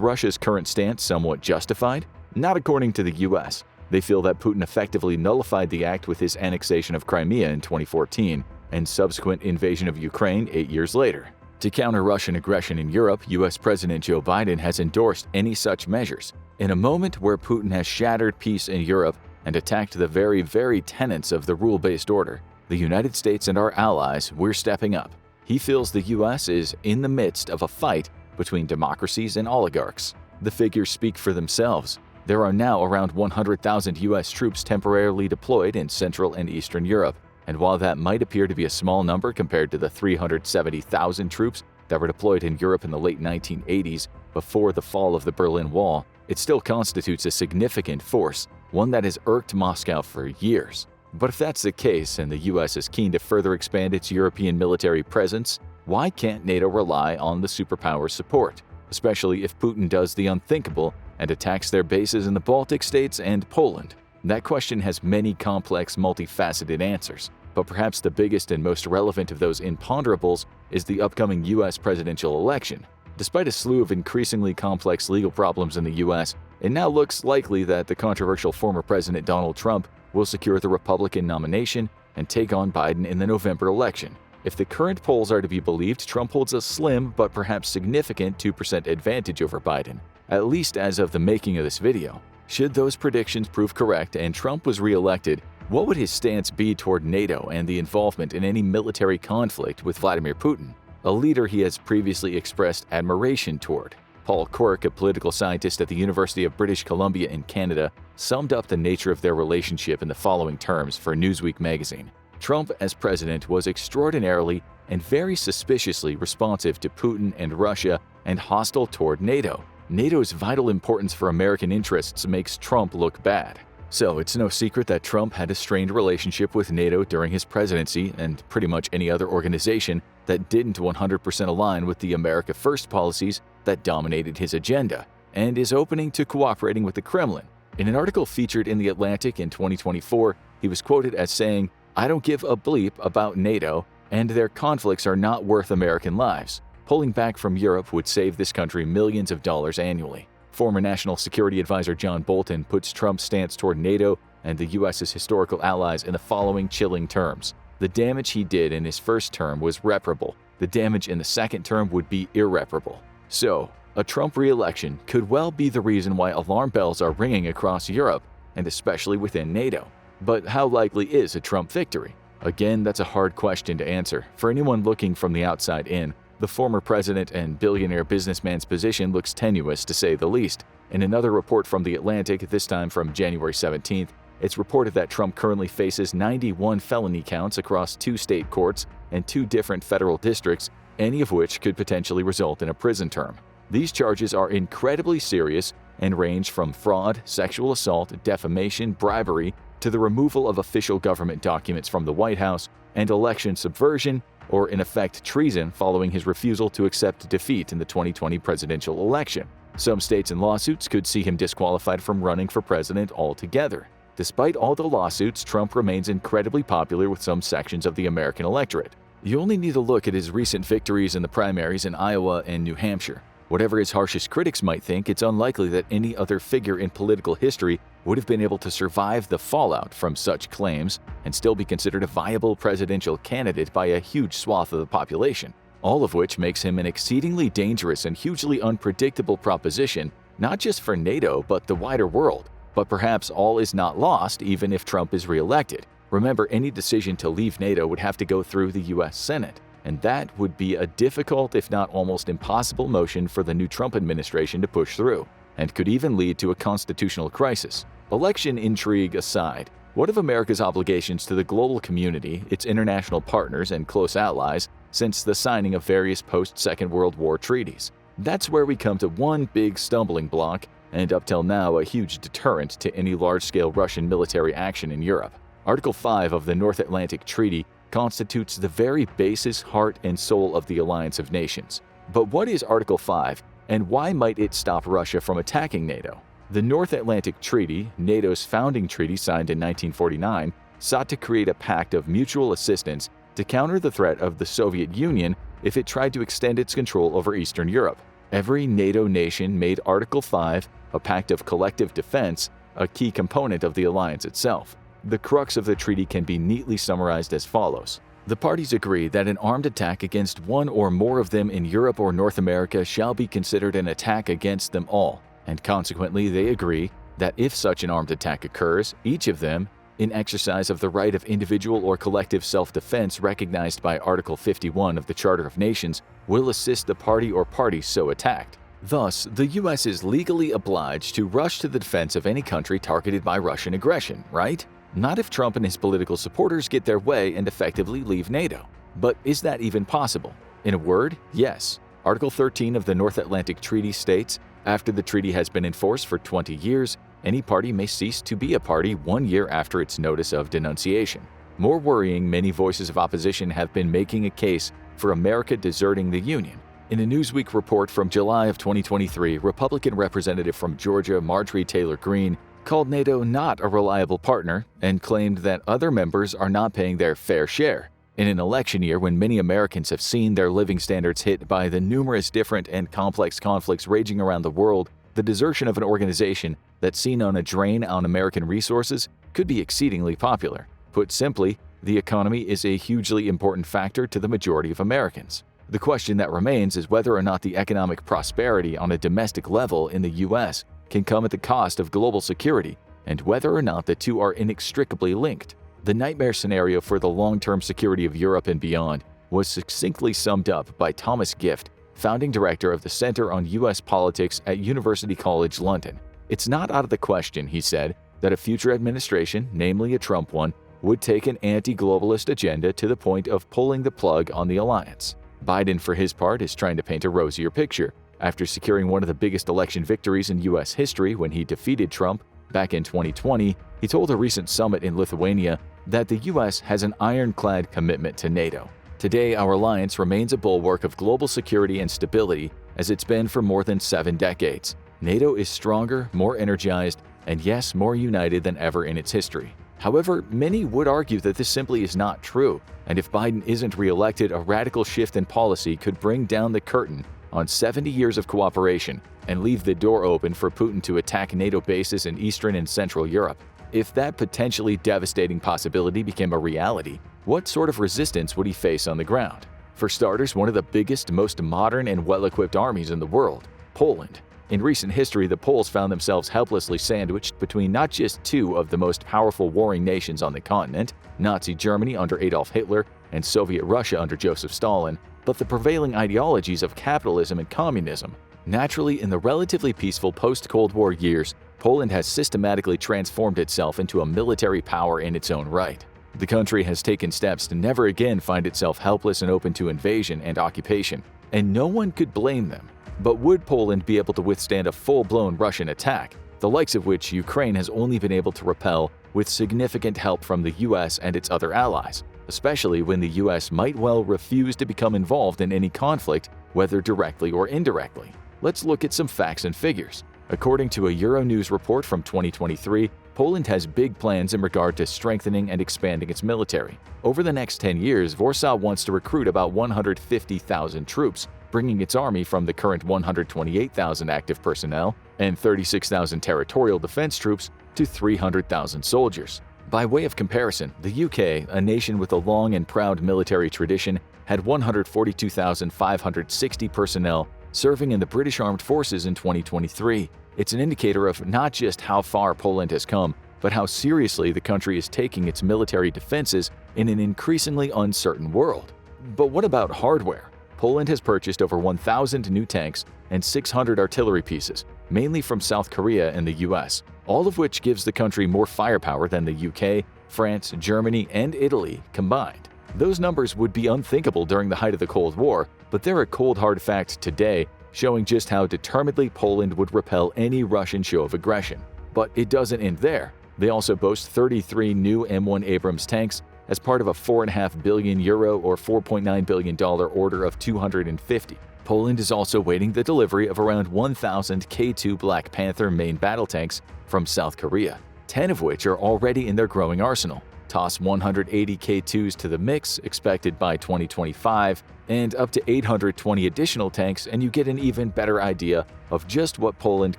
Russia's current stance somewhat justified? Not according to the US. They feel that Putin effectively nullified the act with his annexation of Crimea in 2014 and subsequent invasion of Ukraine 8 years later. To counter Russian aggression in Europe, US President Joe Biden has endorsed any such measures. In a moment where Putin has shattered peace in Europe and attacked the very tenets of the rule-based order, the United States and our allies, we're stepping up. He feels the US is in the midst of a fight between democracies and oligarchs. The figures speak for themselves. There are now around 100,000 US troops temporarily deployed in Central and Eastern Europe, and while that might appear to be a small number compared to the 370,000 troops that were deployed in Europe in the late 1980s before the fall of the Berlin Wall, it still constitutes a significant force, one that has irked Moscow for years. But if that's the case and the US is keen to further expand its European military presence, why can't NATO rely on the superpower's support, especially if Putin does the unthinkable and attacks their bases in the Baltic states and Poland? That question has many complex, multifaceted answers, but perhaps the biggest and most relevant of those imponderables is the upcoming US presidential election. Despite a slew of increasingly complex legal problems in the US, it now looks likely that the controversial former President Donald Trump will secure the Republican nomination and take on Biden in the November election. If the current polls are to be believed, Trump holds a slim but perhaps significant 2% advantage over Biden, at least as of the making of this video. Should those predictions prove correct and Trump was re-elected, What would his stance be toward NATO and the involvement in any military conflict with Vladimir Putin, a leader he has previously expressed admiration toward? Paul Quirk, a political scientist at the University of British Columbia in Canada, summed up the nature of their relationship in the following terms for Newsweek magazine. Trump, as president, was extraordinarily and very suspiciously responsive to Putin and Russia and hostile toward NATO. NATO's vital importance for American interests makes Trump look bad. So it's no secret that Trump had a strained relationship with NATO during his presidency and pretty much any other organization that didn't 100% align with the America First policies that dominated his agenda, and is opening to cooperating with the Kremlin. In an article featured in The Atlantic in 2024, he was quoted as saying, "I don't give a bleep about NATO, and their conflicts are not worth American lives. Pulling back from Europe would save this country millions of dollars annually." Former National Security Advisor John Bolton puts Trump's stance toward NATO and the U.S.'s historical allies in the following chilling terms. The damage he did in his first term was reparable. The damage in the second term would be irreparable. So, a Trump re-election could well be the reason why alarm bells are ringing across Europe, and especially within NATO. But how likely is a Trump victory? Again, that's a hard question to answer. For anyone looking from the outside in, the former president and billionaire businessman's position looks tenuous to say the least. In another report from The Atlantic, this time from January 17th, it's reported that Trump currently faces 91 felony counts across 2 state courts and 2 different federal districts, any of which could potentially result in a prison term. These charges are incredibly serious and range from fraud, sexual assault, defamation, bribery, to the removal of official government documents from the White House and election subversion, or in effect treason following his refusal to accept defeat in the 2020 presidential election. Some states and lawsuits could see him disqualified from running for president altogether. Despite all the lawsuits, Trump remains incredibly popular with some sections of the American electorate. You only need to look at his recent victories in the primaries in Iowa and New Hampshire. Whatever his harshest critics might think, it's unlikely that any other figure in political history would have been able to survive the fallout from such claims and still be considered a viable presidential candidate by a huge swath of the population, all of which makes him an exceedingly dangerous and hugely unpredictable proposition, not just for NATO but the wider world. But perhaps all is not lost even if Trump is re-elected. Remember, any decision to leave NATO would have to go through the US Senate, and that would be a difficult, if not almost impossible, motion for the new Trump administration to push through, and could even lead to a constitutional crisis. Election intrigue aside, what of America's obligations to the global community, its international partners and close allies, since the signing of various post-Second World War treaties? That's where we come to one big stumbling block, and up till now a huge deterrent to any large-scale Russian military action in Europe. Article 5 of the North Atlantic Treaty constitutes the very basis, heart, and soul of the Alliance of Nations. But what is Article 5, and why might it stop Russia from attacking NATO? The North Atlantic Treaty, NATO's founding treaty signed in 1949, sought to create a pact of mutual assistance to counter the threat of the Soviet Union if it tried to extend its control over Eastern Europe. Every NATO nation made Article 5, a pact of collective defense, a key component of the alliance itself. The crux of the treaty can be neatly summarized as follows. The parties agree that an armed attack against one or more of them in Europe or North America shall be considered an attack against them all, and consequently they agree that if such an armed attack occurs, each of them, in exercise of the right of individual or collective self-defense recognized by Article 51 of the Charter of Nations, will assist the party or parties so attacked. Thus, the U.S. is legally obliged to rush to the defense of any country targeted by Russian aggression, right? Not if Trump and his political supporters get their way and effectively leave NATO. But is that even possible? In a word, yes. Article 13 of the North Atlantic Treaty states, after the treaty has been in force for 20 years, any party may cease to be a party 1 year after its notice of denunciation. More worrying, many voices of opposition have been making a case for America deserting the Union. In a Newsweek report from July of 2023, Republican Representative from Georgia Marjorie Taylor Greene called NATO not a reliable partner and claimed that other members are not paying their fair share. In an election year when many Americans have seen their living standards hit by the numerous different and complex conflicts raging around the world, the desertion of an organization that's seen on a drain on American resources could be exceedingly popular. Put simply, the economy is a hugely important factor to the majority of Americans. The question that remains is whether or not the economic prosperity on a domestic level in the U.S. can come at the cost of global security, and whether or not the two are inextricably linked. The nightmare scenario for the long-term security of Europe and beyond was succinctly summed up by Thomas Gift, founding director of the Center on U.S. Politics at University College London. "It's not out of the question," he said, "that a future administration, namely a Trump one, would take an anti-globalist agenda to the point of pulling the plug on the alliance." Biden, for his part, is trying to paint a rosier picture. After securing one of the biggest election victories in U.S. history when he defeated Trump back in 2020, he told a recent summit in Lithuania that the U.S. has an ironclad commitment to NATO. "Today, our alliance remains a bulwark of global security and stability as it's been for more than 7 decades. NATO is stronger, more energized, and yes, more united than ever in its history." However, many would argue that this simply is not true, and if Biden isn't re-elected, a radical shift in policy could bring down the curtain on 70 years of cooperation and leave the door open for Putin to attack NATO bases in Eastern and Central Europe. If that potentially devastating possibility became a reality, what sort of resistance would he face on the ground? For starters, one of the biggest, most modern and well-equipped armies in the world, Poland. In recent history, the Poles found themselves helplessly sandwiched between not just two of the most powerful warring nations on the continent, Nazi Germany under Adolf Hitler and Soviet Russia under Joseph Stalin, but the prevailing ideologies of capitalism and communism. Naturally, in the relatively peaceful post-Cold War years, Poland has systematically transformed itself into a military power in its own right. The country has taken steps to never again find itself helpless and open to invasion and occupation, and no one could blame them. But would Poland be able to withstand a full-blown Russian attack, the likes of which Ukraine has only been able to repel with significant help from the US and its other allies, especially when the US might well refuse to become involved in any conflict, whether directly or indirectly? Let's look at some facts and figures. According to a Euronews report from 2023, Poland has big plans in regard to strengthening and expanding its military. Over the next 10 years, Warsaw wants to recruit about 150,000 troops, bringing its army from the current 128,000 active personnel and 36,000 territorial defense troops to 300,000 soldiers. By way of comparison, the UK, a nation with a long and proud military tradition, had 142,560 personnel serving in the British Armed Forces in 2023. It's an indicator of not just how far Poland has come, but how seriously the country is taking its military defenses in an increasingly uncertain world. But what about hardware? Poland has purchased over 1,000 new tanks and 600 artillery pieces, mainly from South Korea and the US, all of which gives the country more firepower than the UK, France, Germany, and Italy combined. Those numbers would be unthinkable during the height of the Cold War, but they're a cold hard fact today, showing just how determinedly Poland would repel any Russian show of aggression. But it doesn't end there. They also boast 33 new M1 Abrams tanks as part of a €4.5 billion or $4.9 billion order of 250. Poland is also waiting the delivery of around 1,000 K2 Black Panther main battle tanks from South Korea, 10 of which are already in their growing arsenal. Toss 180 K2s to the mix, expected by 2025, and up to 820 additional tanks, and you get an even better idea of just what Poland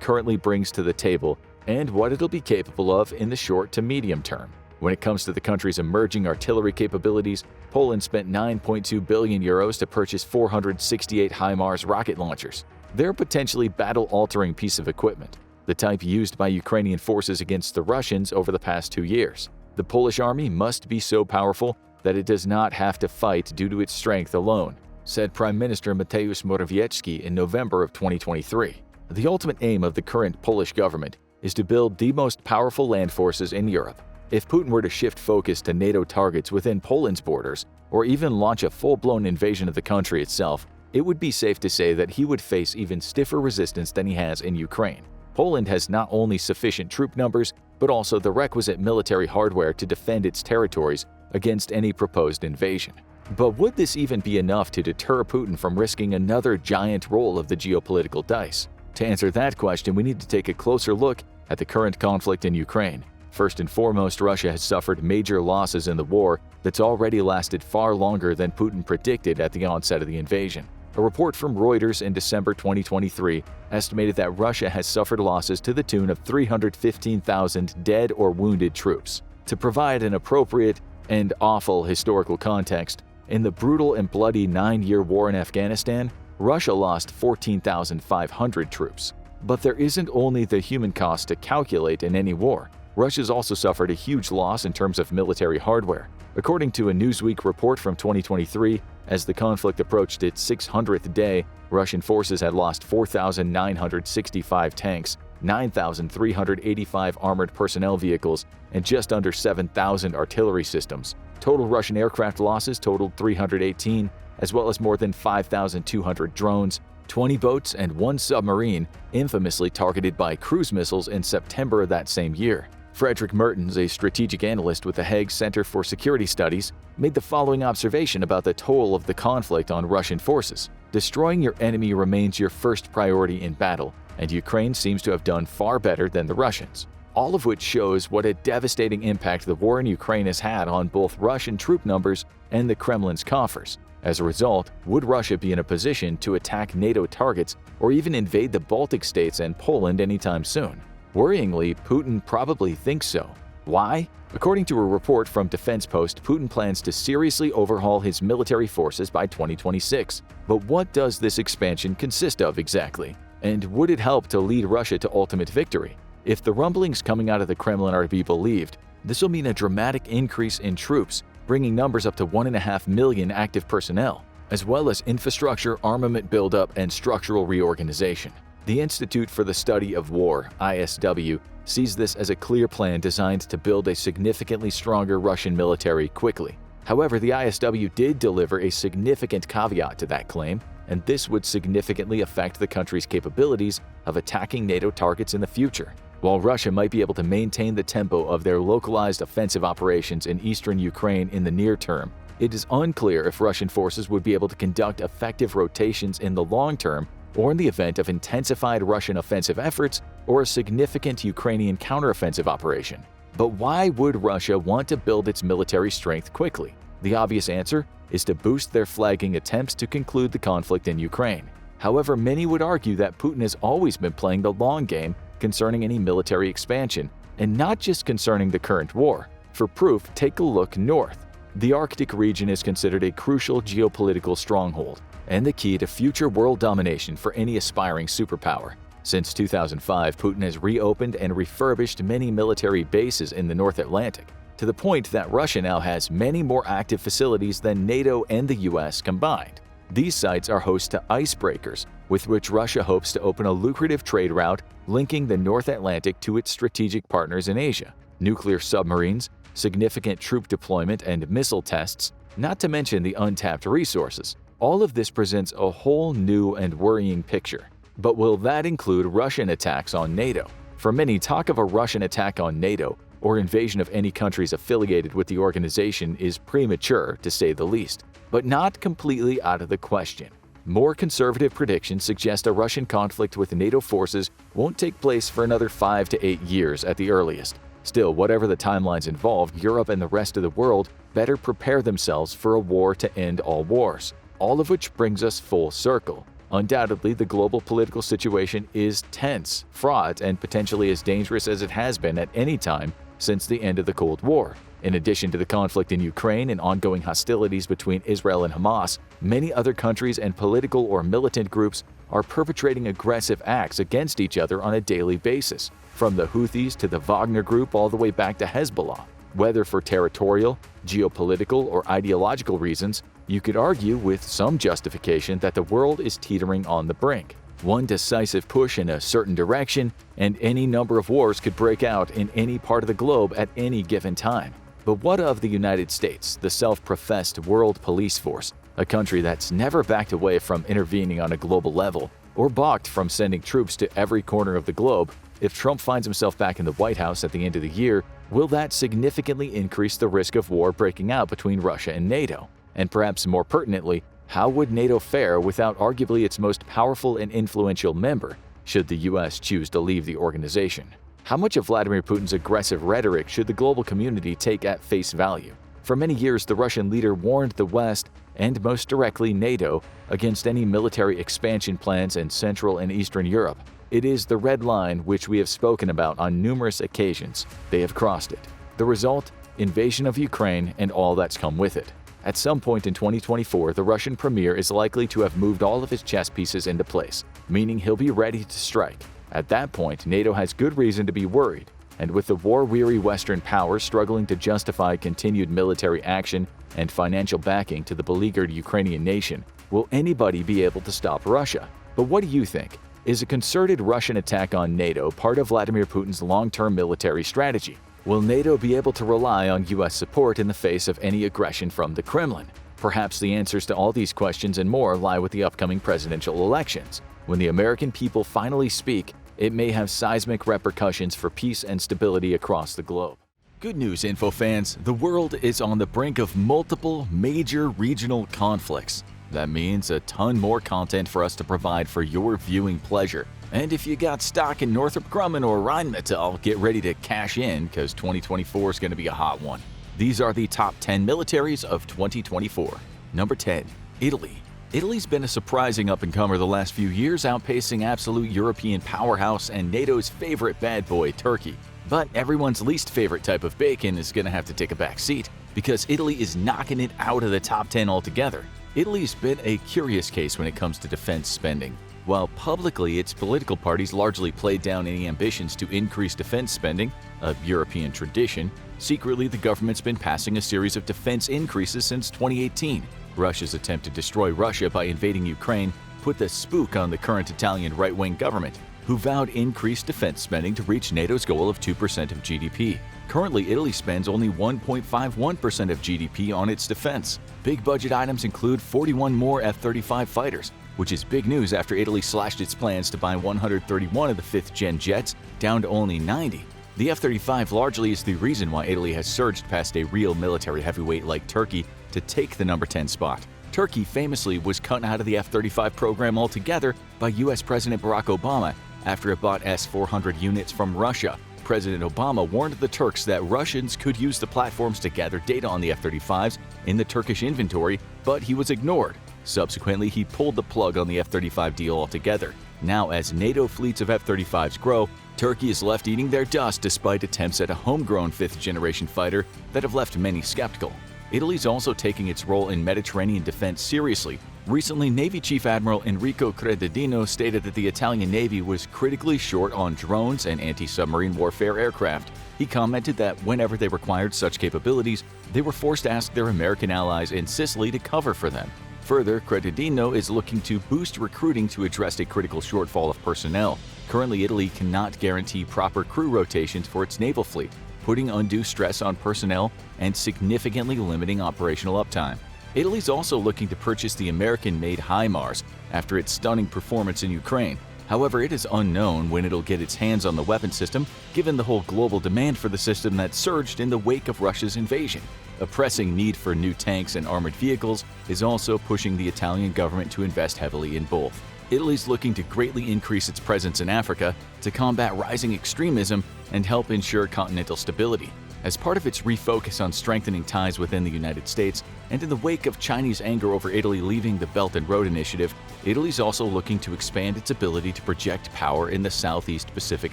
currently brings to the table and what it'll be capable of in the short to medium term. When it comes to the country's emerging artillery capabilities, Poland spent €9.2 billion to purchase 468 HIMARS rocket launchers. They're a potentially battle-altering piece of equipment, the type used by Ukrainian forces against the Russians over the past 2 years. The Polish army must be so powerful that it does not have to fight due to its strength alone, said Prime Minister Mateusz Morawiecki in November of 2023. The ultimate aim of the current Polish government is to build the most powerful land forces in Europe. If Putin were to shift focus to NATO targets within Poland's borders, or even launch a full-blown invasion of the country itself, it would be safe to say that he would face even stiffer resistance than he has in Ukraine. Poland has not only sufficient troop numbers, but also the requisite military hardware to defend its territories against any proposed invasion. But would this even be enough to deter Putin from risking another giant roll of the geopolitical dice? To answer that question, we need to take a closer look at the current conflict in Ukraine. First and foremost, Russia has suffered major losses in the war that's already lasted far longer than Putin predicted at the onset of the invasion. A report from Reuters in December 2023 estimated that Russia has suffered losses to the tune of 315,000 dead or wounded troops. To provide an appropriate and awful historical context, in the brutal and bloody 9-year war in Afghanistan, Russia lost 14,500 troops. But there isn't only the human cost to calculate in any war. Russia's also suffered a huge loss in terms of military hardware. According to a Newsweek report from 2023, as the conflict approached its 600th day, Russian forces had lost 4,965 tanks, 9,385 armored personnel vehicles, and just under 7,000 artillery systems. Total Russian aircraft losses totaled 318, as well as more than 5,200 drones, 20 boats, and 1 submarine, infamously targeted by cruise missiles in September of that same year. Frederick Mertens, a strategic analyst with the Hague Center for Security Studies, made the following observation about the toll of the conflict on Russian forces. Destroying your enemy remains your first priority in battle, and Ukraine seems to have done far better than the Russians. All of which shows what a devastating impact the war in Ukraine has had on both Russian troop numbers and the Kremlin's coffers. As a result, would Russia be in a position to attack NATO targets or even invade the Baltic states and Poland anytime soon? Worryingly, Putin probably thinks so. Why? According to a report from Defense Post, Putin plans to seriously overhaul his military forces by 2026. But what does this expansion consist of exactly? And would it help to lead Russia to ultimate victory? If the rumblings coming out of the Kremlin are to be believed, this will mean a dramatic increase in troops, bringing numbers up to 1.5 million active personnel, as well as infrastructure, armament buildup, and structural reorganization. The Institute for the Study of War, ISW, sees this as a clear plan designed to build a significantly stronger Russian military quickly. However, the ISW did deliver a significant caveat to that claim, and this would significantly affect the country's capabilities of attacking NATO targets in the future. While Russia might be able to maintain the tempo of their localized offensive operations in eastern Ukraine in the near term, it is unclear if Russian forces would be able to conduct effective rotations in the long term or in the event of intensified Russian offensive efforts or a significant Ukrainian counteroffensive operation. But why would Russia want to build its military strength quickly? The obvious answer is to boost their flagging attempts to conclude the conflict in Ukraine. However, many would argue that Putin has always been playing the long game concerning any military expansion, and not just concerning the current war. For proof, take a look north. The Arctic region is considered a crucial geopolitical stronghold and the key to future world domination for any aspiring superpower. Since 2005, Putin has reopened and refurbished many military bases in the North Atlantic, to the point that Russia now has many more active facilities than NATO and the US combined. These sites are host to icebreakers, with which Russia hopes to open a lucrative trade route linking the North Atlantic to its strategic partners in Asia. Nuclear submarines, significant troop deployment, and missile tests, not to mention the untapped resources. All of this presents a whole new and worrying picture. But will that include Russian attacks on NATO? For many, talk of a Russian attack on NATO or invasion of any countries affiliated with the organization is premature, to say the least, but not completely out of the question. More conservative predictions suggest a Russian conflict with NATO forces won't take place for another 5 to 8 years at the earliest. Still, whatever the timelines involved, Europe and the rest of the world better prepare themselves for a war to end all wars. All of which brings us full circle. Undoubtedly, the global political situation is tense, fraught, and potentially as dangerous as it has been at any time since the end of the Cold War. In addition to the conflict in Ukraine and ongoing hostilities between Israel and Hamas, many other countries and political or militant groups are perpetrating aggressive acts against each other on a daily basis, from the Houthis to the Wagner Group all the way back to Hezbollah. Whether for territorial, geopolitical, or ideological reasons, you could argue with some justification that the world is teetering on the brink. One decisive push in a certain direction, and any number of wars could break out in any part of the globe at any given time. But what of the United States, the self-professed world police force, a country that's never backed away from intervening on a global level or balked from sending troops to every corner of the globe? If Trump finds himself back in the White House at the end of the year, will that significantly increase the risk of war breaking out between Russia and NATO? And perhaps more pertinently, how would NATO fare without arguably its most powerful and influential member, should the US choose to leave the organization? How much of Vladimir Putin's aggressive rhetoric should the global community take at face value? For many years, the Russian leader warned the West, and most directly NATO, against any military expansion plans in Central and Eastern Europe. It is the red line which we have spoken about on numerous occasions. They have crossed it. The result? Invasion of Ukraine and all that's come with it. At some point in 2024, the Russian premier is likely to have moved all of his chess pieces into place, meaning he'll be ready to strike. At that point, NATO has good reason to be worried, And with the war-weary Western powers struggling to justify continued military action and financial backing to the beleaguered Ukrainian nation, will anybody be able to stop Russia? But what do you think? Is a concerted Russian attack on NATO part of Vladimir Putin's long-term military strategy? Will NATO be able to rely on U.S. support in the face of any aggression from the Kremlin? Perhaps the answers to all these questions and more lie with the upcoming presidential elections. When the American people finally speak, it may have seismic repercussions for peace and stability across the globe. Good news, info fans, the world is on the brink of multiple major regional conflicts. That means a ton more content for us to provide for your viewing pleasure. And if you got stock in Northrop Grumman or Rheinmetall, get ready to cash in because 2024 is going to be a hot one. These are the top 10 militaries of 2024. Number 10. Italy. Italy's been a surprising up-and-comer the last few years, outpacing absolute European powerhouse and NATO's favorite bad boy, Turkey. But everyone's least favorite type of bacon is going to have to take a back seat, because Italy is knocking it out of the top 10 altogether. Italy's been a curious case when it comes to defense spending. While publicly its political parties largely played down any ambitions to increase defense spending, a European tradition, secretly the government's been passing a series of defense increases since 2018. Russia's attempt to destroy Russia by invading Ukraine put the spook on the current Italian right-wing government, who vowed increased defense spending to reach NATO's goal of 2% of GDP. Currently, Italy spends only 1.51% of GDP on its defense. Big budget items include 41 more F-35 fighters, which is big news after Italy slashed its plans to buy 131 of the 5th-gen jets down to only 90. The F-35 largely is the reason why Italy has surged past a real military heavyweight like Turkey to take the number 10 spot. Turkey famously was cut out of the F-35 program altogether by U.S. President Barack Obama after it bought S-400 units from Russia. President Obama warned the Turks that Russians could use the platforms to gather data on the F-35s in the Turkish inventory, but he was ignored. Subsequently, he pulled the plug on the F-35 deal altogether. Now, as NATO fleets of F-35s grow, Turkey is left eating their dust despite attempts at a homegrown 5th-generation fighter that have left many skeptical. Italy's also taking its role in Mediterranean defense seriously. Recently, Navy Chief Admiral Enrico Credendino stated that the Italian Navy was critically short on drones and anti-submarine warfare aircraft. He commented that whenever they required such capabilities, they were forced to ask their American allies in Sicily to cover for them. Further, Credendino is looking to boost recruiting to address a critical shortfall of personnel. Currently, Italy cannot guarantee proper crew rotations for its naval fleet, putting undue stress on personnel and significantly limiting operational uptime. Italy's also looking to purchase the American-made HIMARS after its stunning performance in Ukraine. However, it is unknown when it'll get its hands on the weapon system, given the whole global demand for the system that surged in the wake of Russia's invasion. A pressing need for new tanks and armored vehicles is also pushing the Italian government to invest heavily in both. Italy's looking to greatly increase its presence in Africa to combat rising extremism and help ensure continental stability. As part of its refocus on strengthening ties within the United States, and in the wake of Chinese anger over Italy leaving the Belt and Road Initiative, Italy's also looking to expand its ability to project power in the Southeast Pacific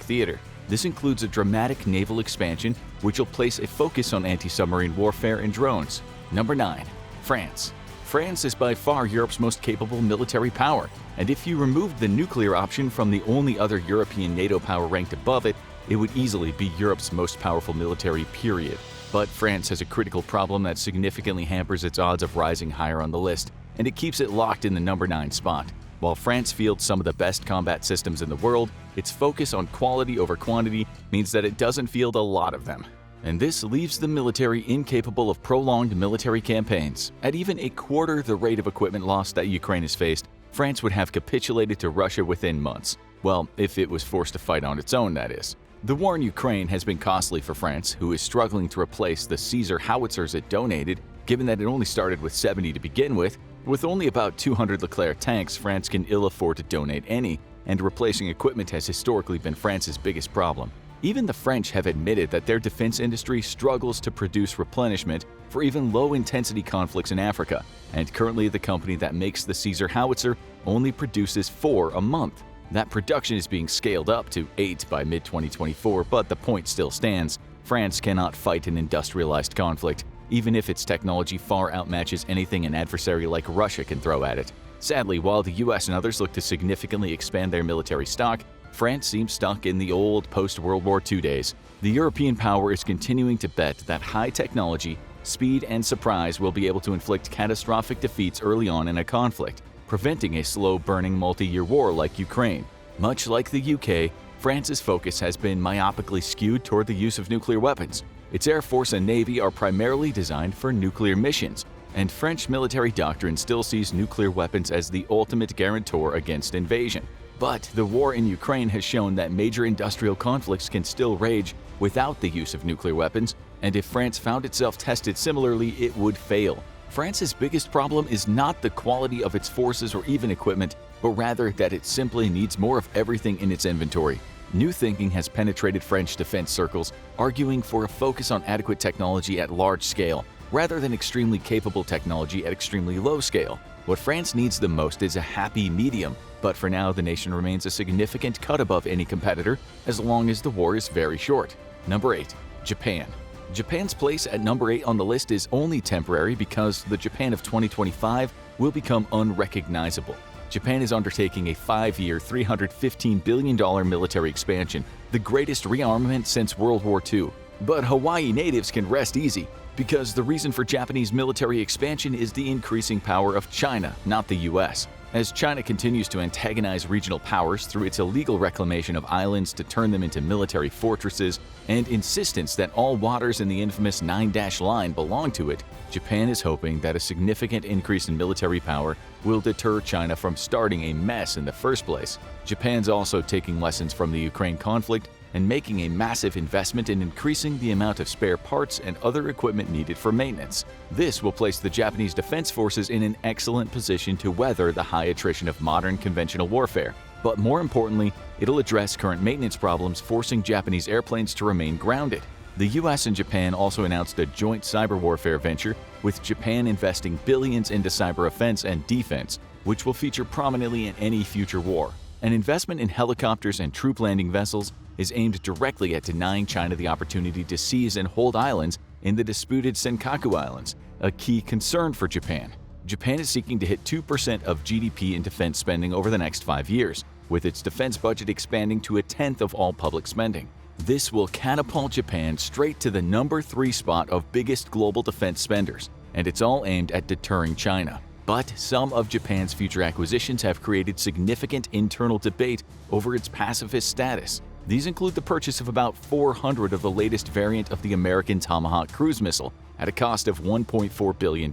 theater. This includes a dramatic naval expansion, which will place a focus on anti-submarine warfare and drones. Number 9. France. France is by far Europe's most capable military power, and if you removed the nuclear option from the only other European NATO power ranked above it, it would easily be Europe's most powerful military, period. But France has a critical problem that significantly hampers its odds of rising higher on the list, and it keeps it locked in the number 9 spot. While France fields some of the best combat systems in the world, its focus on quality over quantity means that it doesn't field a lot of them. And this leaves the military incapable of prolonged military campaigns. At even a quarter the rate of equipment loss that Ukraine has faced, France would have capitulated to Russia within months. Well, if it was forced to fight on its own, that is. The war in Ukraine has been costly for France, who is struggling to replace the Caesar howitzers it donated, given that it only started with 70 to begin with. With only about 200 Leclerc tanks, France can ill afford to donate any, and replacing equipment has historically been France's biggest problem. Even the French have admitted that their defense industry struggles to produce replenishment for even low-intensity conflicts in Africa, and currently the company that makes the Caesar howitzer only produces 4 a month. That production is being scaled up to 8 by mid-2024, but the point still stands. France cannot fight an industrialized conflict, even if its technology far outmatches anything an adversary like Russia can throw at it. Sadly, while the US and others look to significantly expand their military stock, France seems stuck in the old post-World War II days. The European power is continuing to bet that high technology, speed, and surprise will be able to inflict catastrophic defeats early on in a conflict, preventing a slow-burning multi-year war like Ukraine. Much like the UK, France's focus has been myopically skewed toward the use of nuclear weapons. Its Air Force and Navy are primarily designed for nuclear missions, and French military doctrine still sees nuclear weapons as the ultimate guarantor against invasion. But the war in Ukraine has shown that major industrial conflicts can still rage without the use of nuclear weapons, and if France found itself tested similarly, it would fail. France's biggest problem is not the quality of its forces or even equipment, but rather that it simply needs more of everything in its inventory. New thinking has penetrated French defense circles, arguing for a focus on adequate technology at large scale, rather than extremely capable technology at extremely low scale. What France needs the most is a happy medium, but for now the nation remains a significant cut above any competitor as long as the war is very short. Number 8. Japan. Japan's place at number 8 on the list is only temporary because the Japan of 2025 will become unrecognizable. Japan is undertaking a 5-year, $315 billion military expansion, the greatest rearmament since World War II. But Hawaii natives can rest easy, because the reason for Japanese military expansion is the increasing power of China, not the US. As China continues to antagonize regional powers through its illegal reclamation of islands to turn them into military fortresses and insistence that all waters in the infamous 9-dash line belong to it, Japan is hoping that a significant increase in military power will deter China from starting a mess in the first place. Japan's also taking lessons from the Ukraine conflict and making a massive investment in increasing the amount of spare parts and other equipment needed for maintenance. This will place the Japanese Defense Forces in an excellent position to weather the high attrition of modern conventional warfare. But more importantly, it'll address current maintenance problems forcing Japanese airplanes to remain grounded. The US and Japan also announced a joint cyber warfare venture, with Japan investing billions into cyber offense and defense, which will feature prominently in any future war. An investment in helicopters and troop landing vessels is aimed directly at denying China the opportunity to seize and hold islands in the disputed Senkaku Islands, a key concern for Japan. Japan is seeking to hit 2% of GDP in defense spending over the next 5 years, with its defense budget expanding to 1/10 of all public spending. This will catapult Japan straight to the number 3 spot of biggest global defense spenders, and it's all aimed at deterring China. But some of Japan's future acquisitions have created significant internal debate over its pacifist status. These include the purchase of about 400 of the latest variant of the American Tomahawk cruise missile at a cost of $1.4 billion.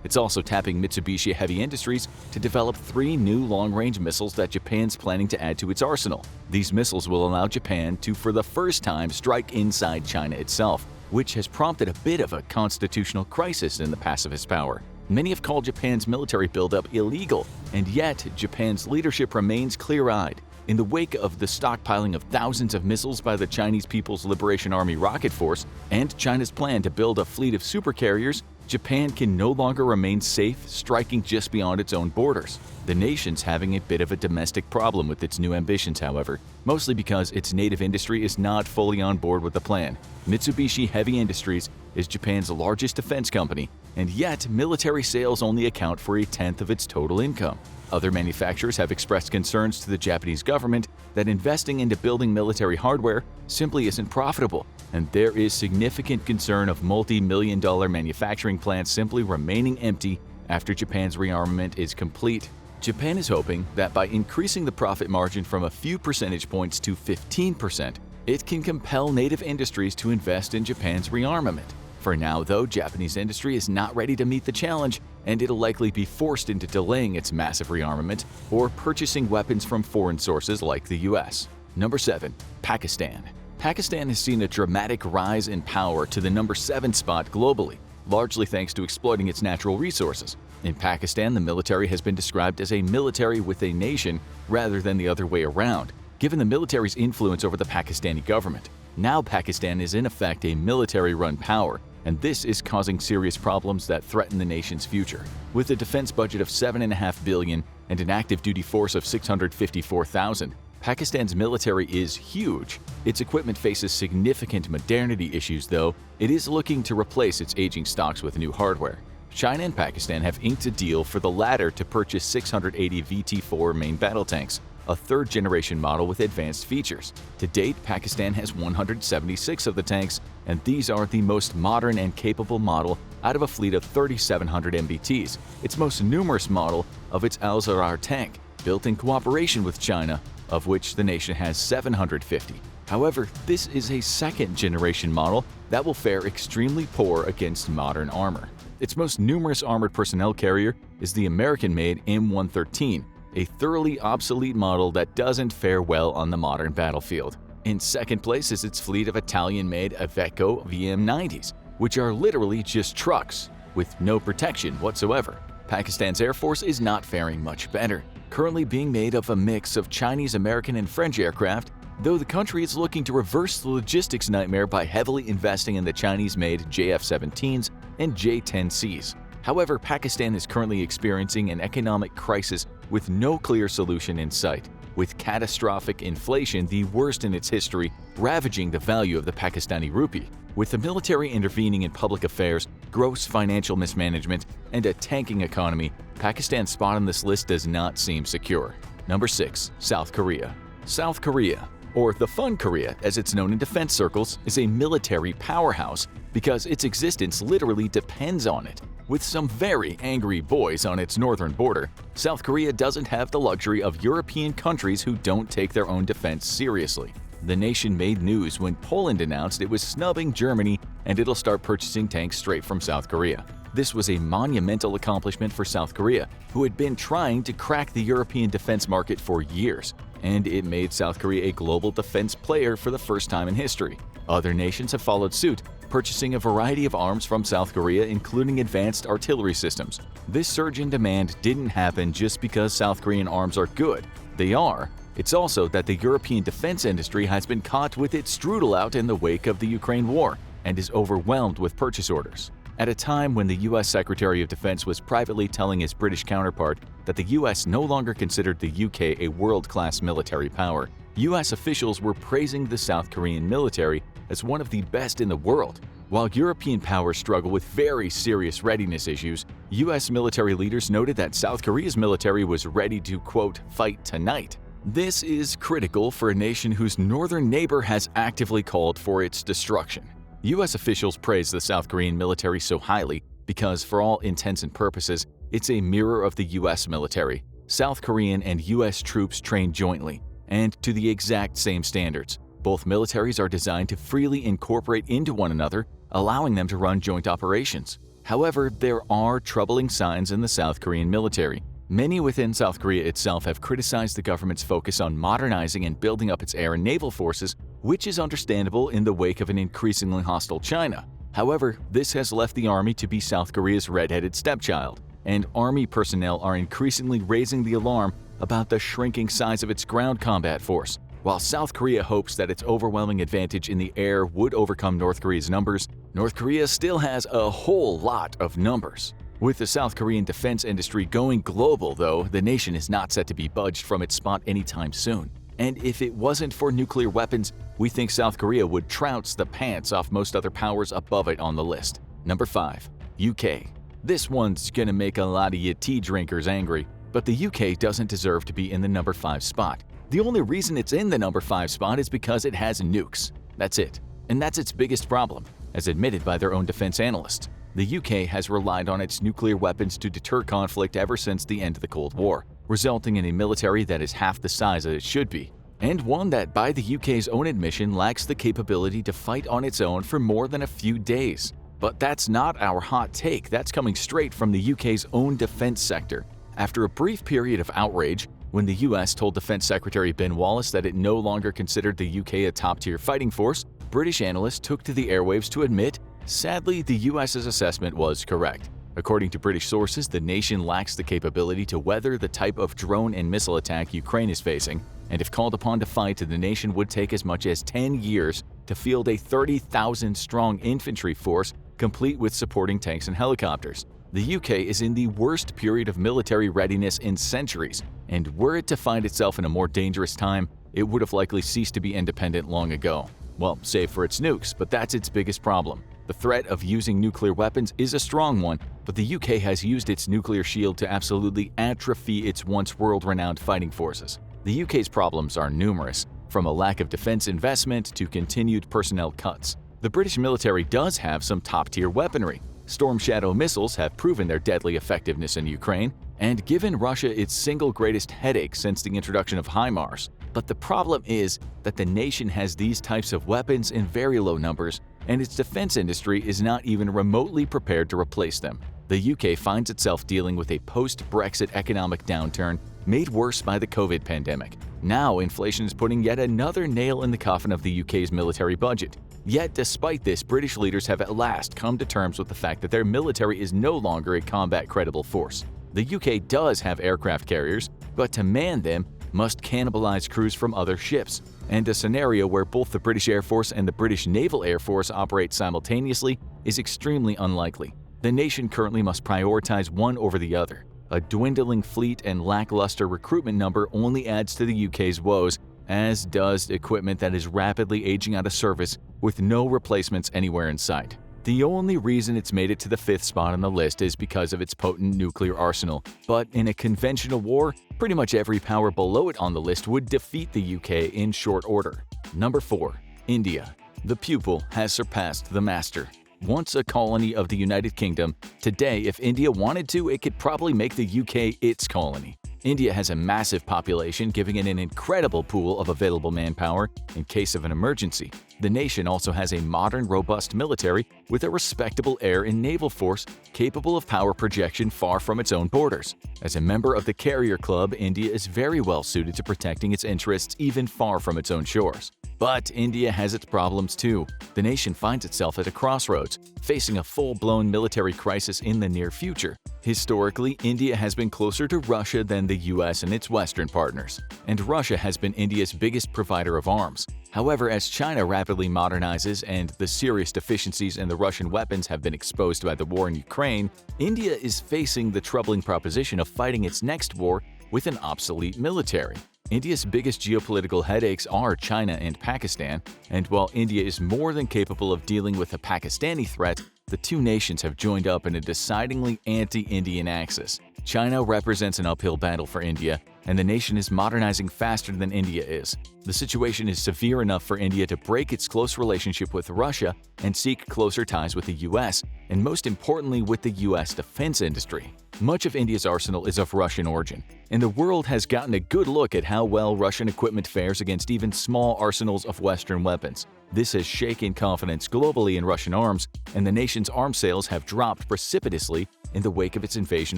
It's also tapping Mitsubishi Heavy Industries to develop 3 new long-range missiles that Japan's planning to add to its arsenal. These missiles will allow Japan to, for the first time, strike inside China itself, which has prompted a bit of a constitutional crisis in the pacifist power. Many have called Japan's military buildup illegal, and yet Japan's leadership remains clear-eyed. In the wake of the stockpiling of thousands of missiles by the Chinese People's Liberation Army Rocket Force and China's plan to build a fleet of supercarriers, Japan can no longer remain safe, striking just beyond its own borders. The nation's having a bit of a domestic problem with its new ambitions, however, mostly because its native industry is not fully on board with the plan. Mitsubishi Heavy Industries is Japan's largest defense company, and yet military sales only account for 1/10 of its total income. Other manufacturers have expressed concerns to the Japanese government that investing into building military hardware simply isn't profitable, and there is significant concern of multi-million-dollar manufacturing plants simply remaining empty after Japan's rearmament is complete. Japan is hoping that by increasing the profit margin from a few percentage points to 15%, it can compel native industries to invest in Japan's rearmament. For now, though, Japanese industry is not ready to meet the challenge, and it'll likely be forced into delaying its massive rearmament or purchasing weapons from foreign sources like the US. Number 7. Pakistan. Pakistan has seen a dramatic rise in power to the number 7 spot globally, largely thanks to exploiting its natural resources. In Pakistan, the military has been described as a military with a nation rather than the other way around, given the military's influence over the Pakistani government. Now Pakistan is in effect a military-run power, and this is causing serious problems that threaten the nation's future. With a defense budget of $7.5 billion and an active duty force of 654,000, Pakistan's military is huge. Its equipment faces significant modernity issues, though. It is looking to replace its aging stocks with new hardware. China and Pakistan have inked a deal for the latter to purchase 680 VT-4 main battle tanks, a third-generation model with advanced features. To date, Pakistan has 176 of the tanks, and these are the most modern and capable model out of a fleet of 3,700 MBTs, its most numerous model of its Al-Zarar tank, built in cooperation with China, of which the nation has 750. However, this is a second-generation model that will fare extremely poor against modern armor. Its most numerous armored personnel carrier is the American-made M113, a thoroughly obsolete model that doesn't fare well on the modern battlefield. In second place is its fleet of Italian-made Iveco VM90s, which are literally just trucks, with no protection whatsoever. Pakistan's Air Force is not faring much better, currently being made of a mix of Chinese, American, and French aircraft, though the country is looking to reverse the logistics nightmare by heavily investing in the Chinese-made JF-17s and J-10Cs. However, Pakistan is currently experiencing an economic crisis with no clear solution in sight, with catastrophic inflation, the worst in its history, ravaging the value of the Pakistani rupee. With the military intervening in public affairs, gross financial mismanagement, and a tanking economy, Pakistan's spot on this list does not seem secure. Number 6. South Korea. South Korea, or the Fun Korea as it's known in defense circles, is a military powerhouse because its existence literally depends on it. With some very angry boys on its northern border, South Korea doesn't have the luxury of European countries who don't take their own defense seriously. The nation made news when Poland announced it was snubbing Germany and it'll start purchasing tanks straight from South Korea. This was a monumental accomplishment for South Korea, who had been trying to crack the European defense market for years, and it made South Korea a global defense player for the first time in history. Other nations have followed suit, purchasing a variety of arms from South Korea, including advanced artillery systems. This surge in demand didn't happen just because South Korean arms are good. They are. It's also that the European defense industry has been caught with its strudel out in the wake of the Ukraine war and is overwhelmed with purchase orders. At a time when the U.S. Secretary of Defense was privately telling his British counterpart that the U.S. no longer considered the UK a world-class military power, U.S. officials were praising the South Korean military as one of the best in the world. While European powers struggle with very serious readiness issues, U.S. military leaders noted that South Korea's military was ready to, quote, fight tonight. This is critical for a nation whose northern neighbor has actively called for its destruction. U.S. officials praise the South Korean military so highly because, for all intents and purposes, it's a mirror of the U.S. military. South Korean and U.S. troops train jointly, and to the exact same standards. Both militaries are designed to freely incorporate into one another, allowing them to run joint operations. However, there are troubling signs in the South Korean military. Many within South Korea itself have criticized the government's focus on modernizing and building up its air and naval forces, which is understandable in the wake of an increasingly hostile China. However, this has left the army to be South Korea's red-headed stepchild, and army personnel are increasingly raising the alarm about the shrinking size of its ground combat force. While South Korea hopes that its overwhelming advantage in the air would overcome North Korea's numbers, North Korea still has a whole lot of numbers. With the South Korean defense industry going global, though, the nation is not set to be budged from its spot anytime soon. And if it wasn't for nuclear weapons, we think South Korea would trounce the pants off most other powers above it on the list. Number 5. UK. This one's gonna make a lot of you tea drinkers angry, but the UK doesn't deserve to be in the number 5 spot. The only reason it's in the number 5 spot is because it has nukes. That's it. And that's its biggest problem, as admitted by their own defense analysts. The UK has relied on its nuclear weapons to deter conflict ever since the end of the Cold War, resulting in a military that is half the size that it should be, and one that, by the UK's own admission, lacks the capability to fight on its own for more than a few days. But that's not our hot take, that's coming straight from the UK's own defense sector. After a brief period of outrage, when the US told Defense Secretary Ben Wallace that it no longer considered the UK a top-tier fighting force, British analysts took to the airwaves to admit, sadly, the US's assessment was correct. According to British sources, the nation lacks the capability to weather the type of drone and missile attack Ukraine is facing, and if called upon to fight, the nation would take as much as 10 years to field a 30,000-strong infantry force complete with supporting tanks and helicopters. The UK is in the worst period of military readiness in centuries, and were it to find itself in a more dangerous time, it would have likely ceased to be independent long ago. Well, save for its nukes, but that's its biggest problem. The threat of using nuclear weapons is a strong one, but the UK has used its nuclear shield to absolutely atrophy its once world-renowned fighting forces. The UK's problems are numerous, from a lack of defense investment to continued personnel cuts. The British military does have some top-tier weaponry. Storm Shadow missiles have proven their deadly effectiveness in Ukraine and given Russia its single greatest headache since the introduction of HIMARS. But the problem is that the nation has these types of weapons in very low numbers, and its defense industry is not even remotely prepared to replace them. The UK finds itself dealing with a post-Brexit economic downturn made worse by the COVID pandemic. Now inflation is putting yet another nail in the coffin of the UK's military budget. Yet despite this, British leaders have at last come to terms with the fact that their military is no longer a combat-credible force. The UK does have aircraft carriers, but to man them must cannibalize crews from other ships, and a scenario where both the British Air Force and the British Naval Air Force operate simultaneously is extremely unlikely. The nation currently must prioritize one over the other. A dwindling fleet and lackluster recruitment number only adds to the UK's woes, as does equipment that is rapidly aging out of service with no replacements anywhere in sight. The only reason it's made it to the 5th spot on the list is because of its potent nuclear arsenal, but in a conventional war, pretty much every power below it on the list would defeat the UK in short order. Number 4. India. The pupil has surpassed the master. Once a colony of the United Kingdom, today if India wanted to, it could probably make the UK its colony. India has a massive population, giving it an incredible pool of available manpower in case of an emergency. The nation also has a modern, robust military with a respectable air and naval force capable of power projection far from its own borders. As a member of the Carrier Club, India is very well suited to protecting its interests even far from its own shores. But India has its problems too. The nation finds itself at a crossroads, facing a full-blown military crisis in the near future. Historically, India has been closer to Russia than the US and its Western partners, and Russia has been India's biggest provider of arms. However, as China rapidly modernizes and the serious deficiencies in the Russian weapons have been exposed by the war in Ukraine, India is facing the troubling proposition of fighting its next war with an obsolete military. India's biggest geopolitical headaches are China and Pakistan, and while India is more than capable of dealing with the Pakistani threat, the two nations have joined up in a decidedly anti-Indian axis. China represents an uphill battle for India, and the nation is modernizing faster than India is. The situation is severe enough for India to break its close relationship with Russia and seek closer ties with the US, and most importantly with the US defense industry. Much of India's arsenal is of Russian origin, and the world has gotten a good look at how well Russian equipment fares against even small arsenals of Western weapons. This has shaken confidence globally in Russian arms, and the nation's arms sales have dropped precipitously in the wake of its invasion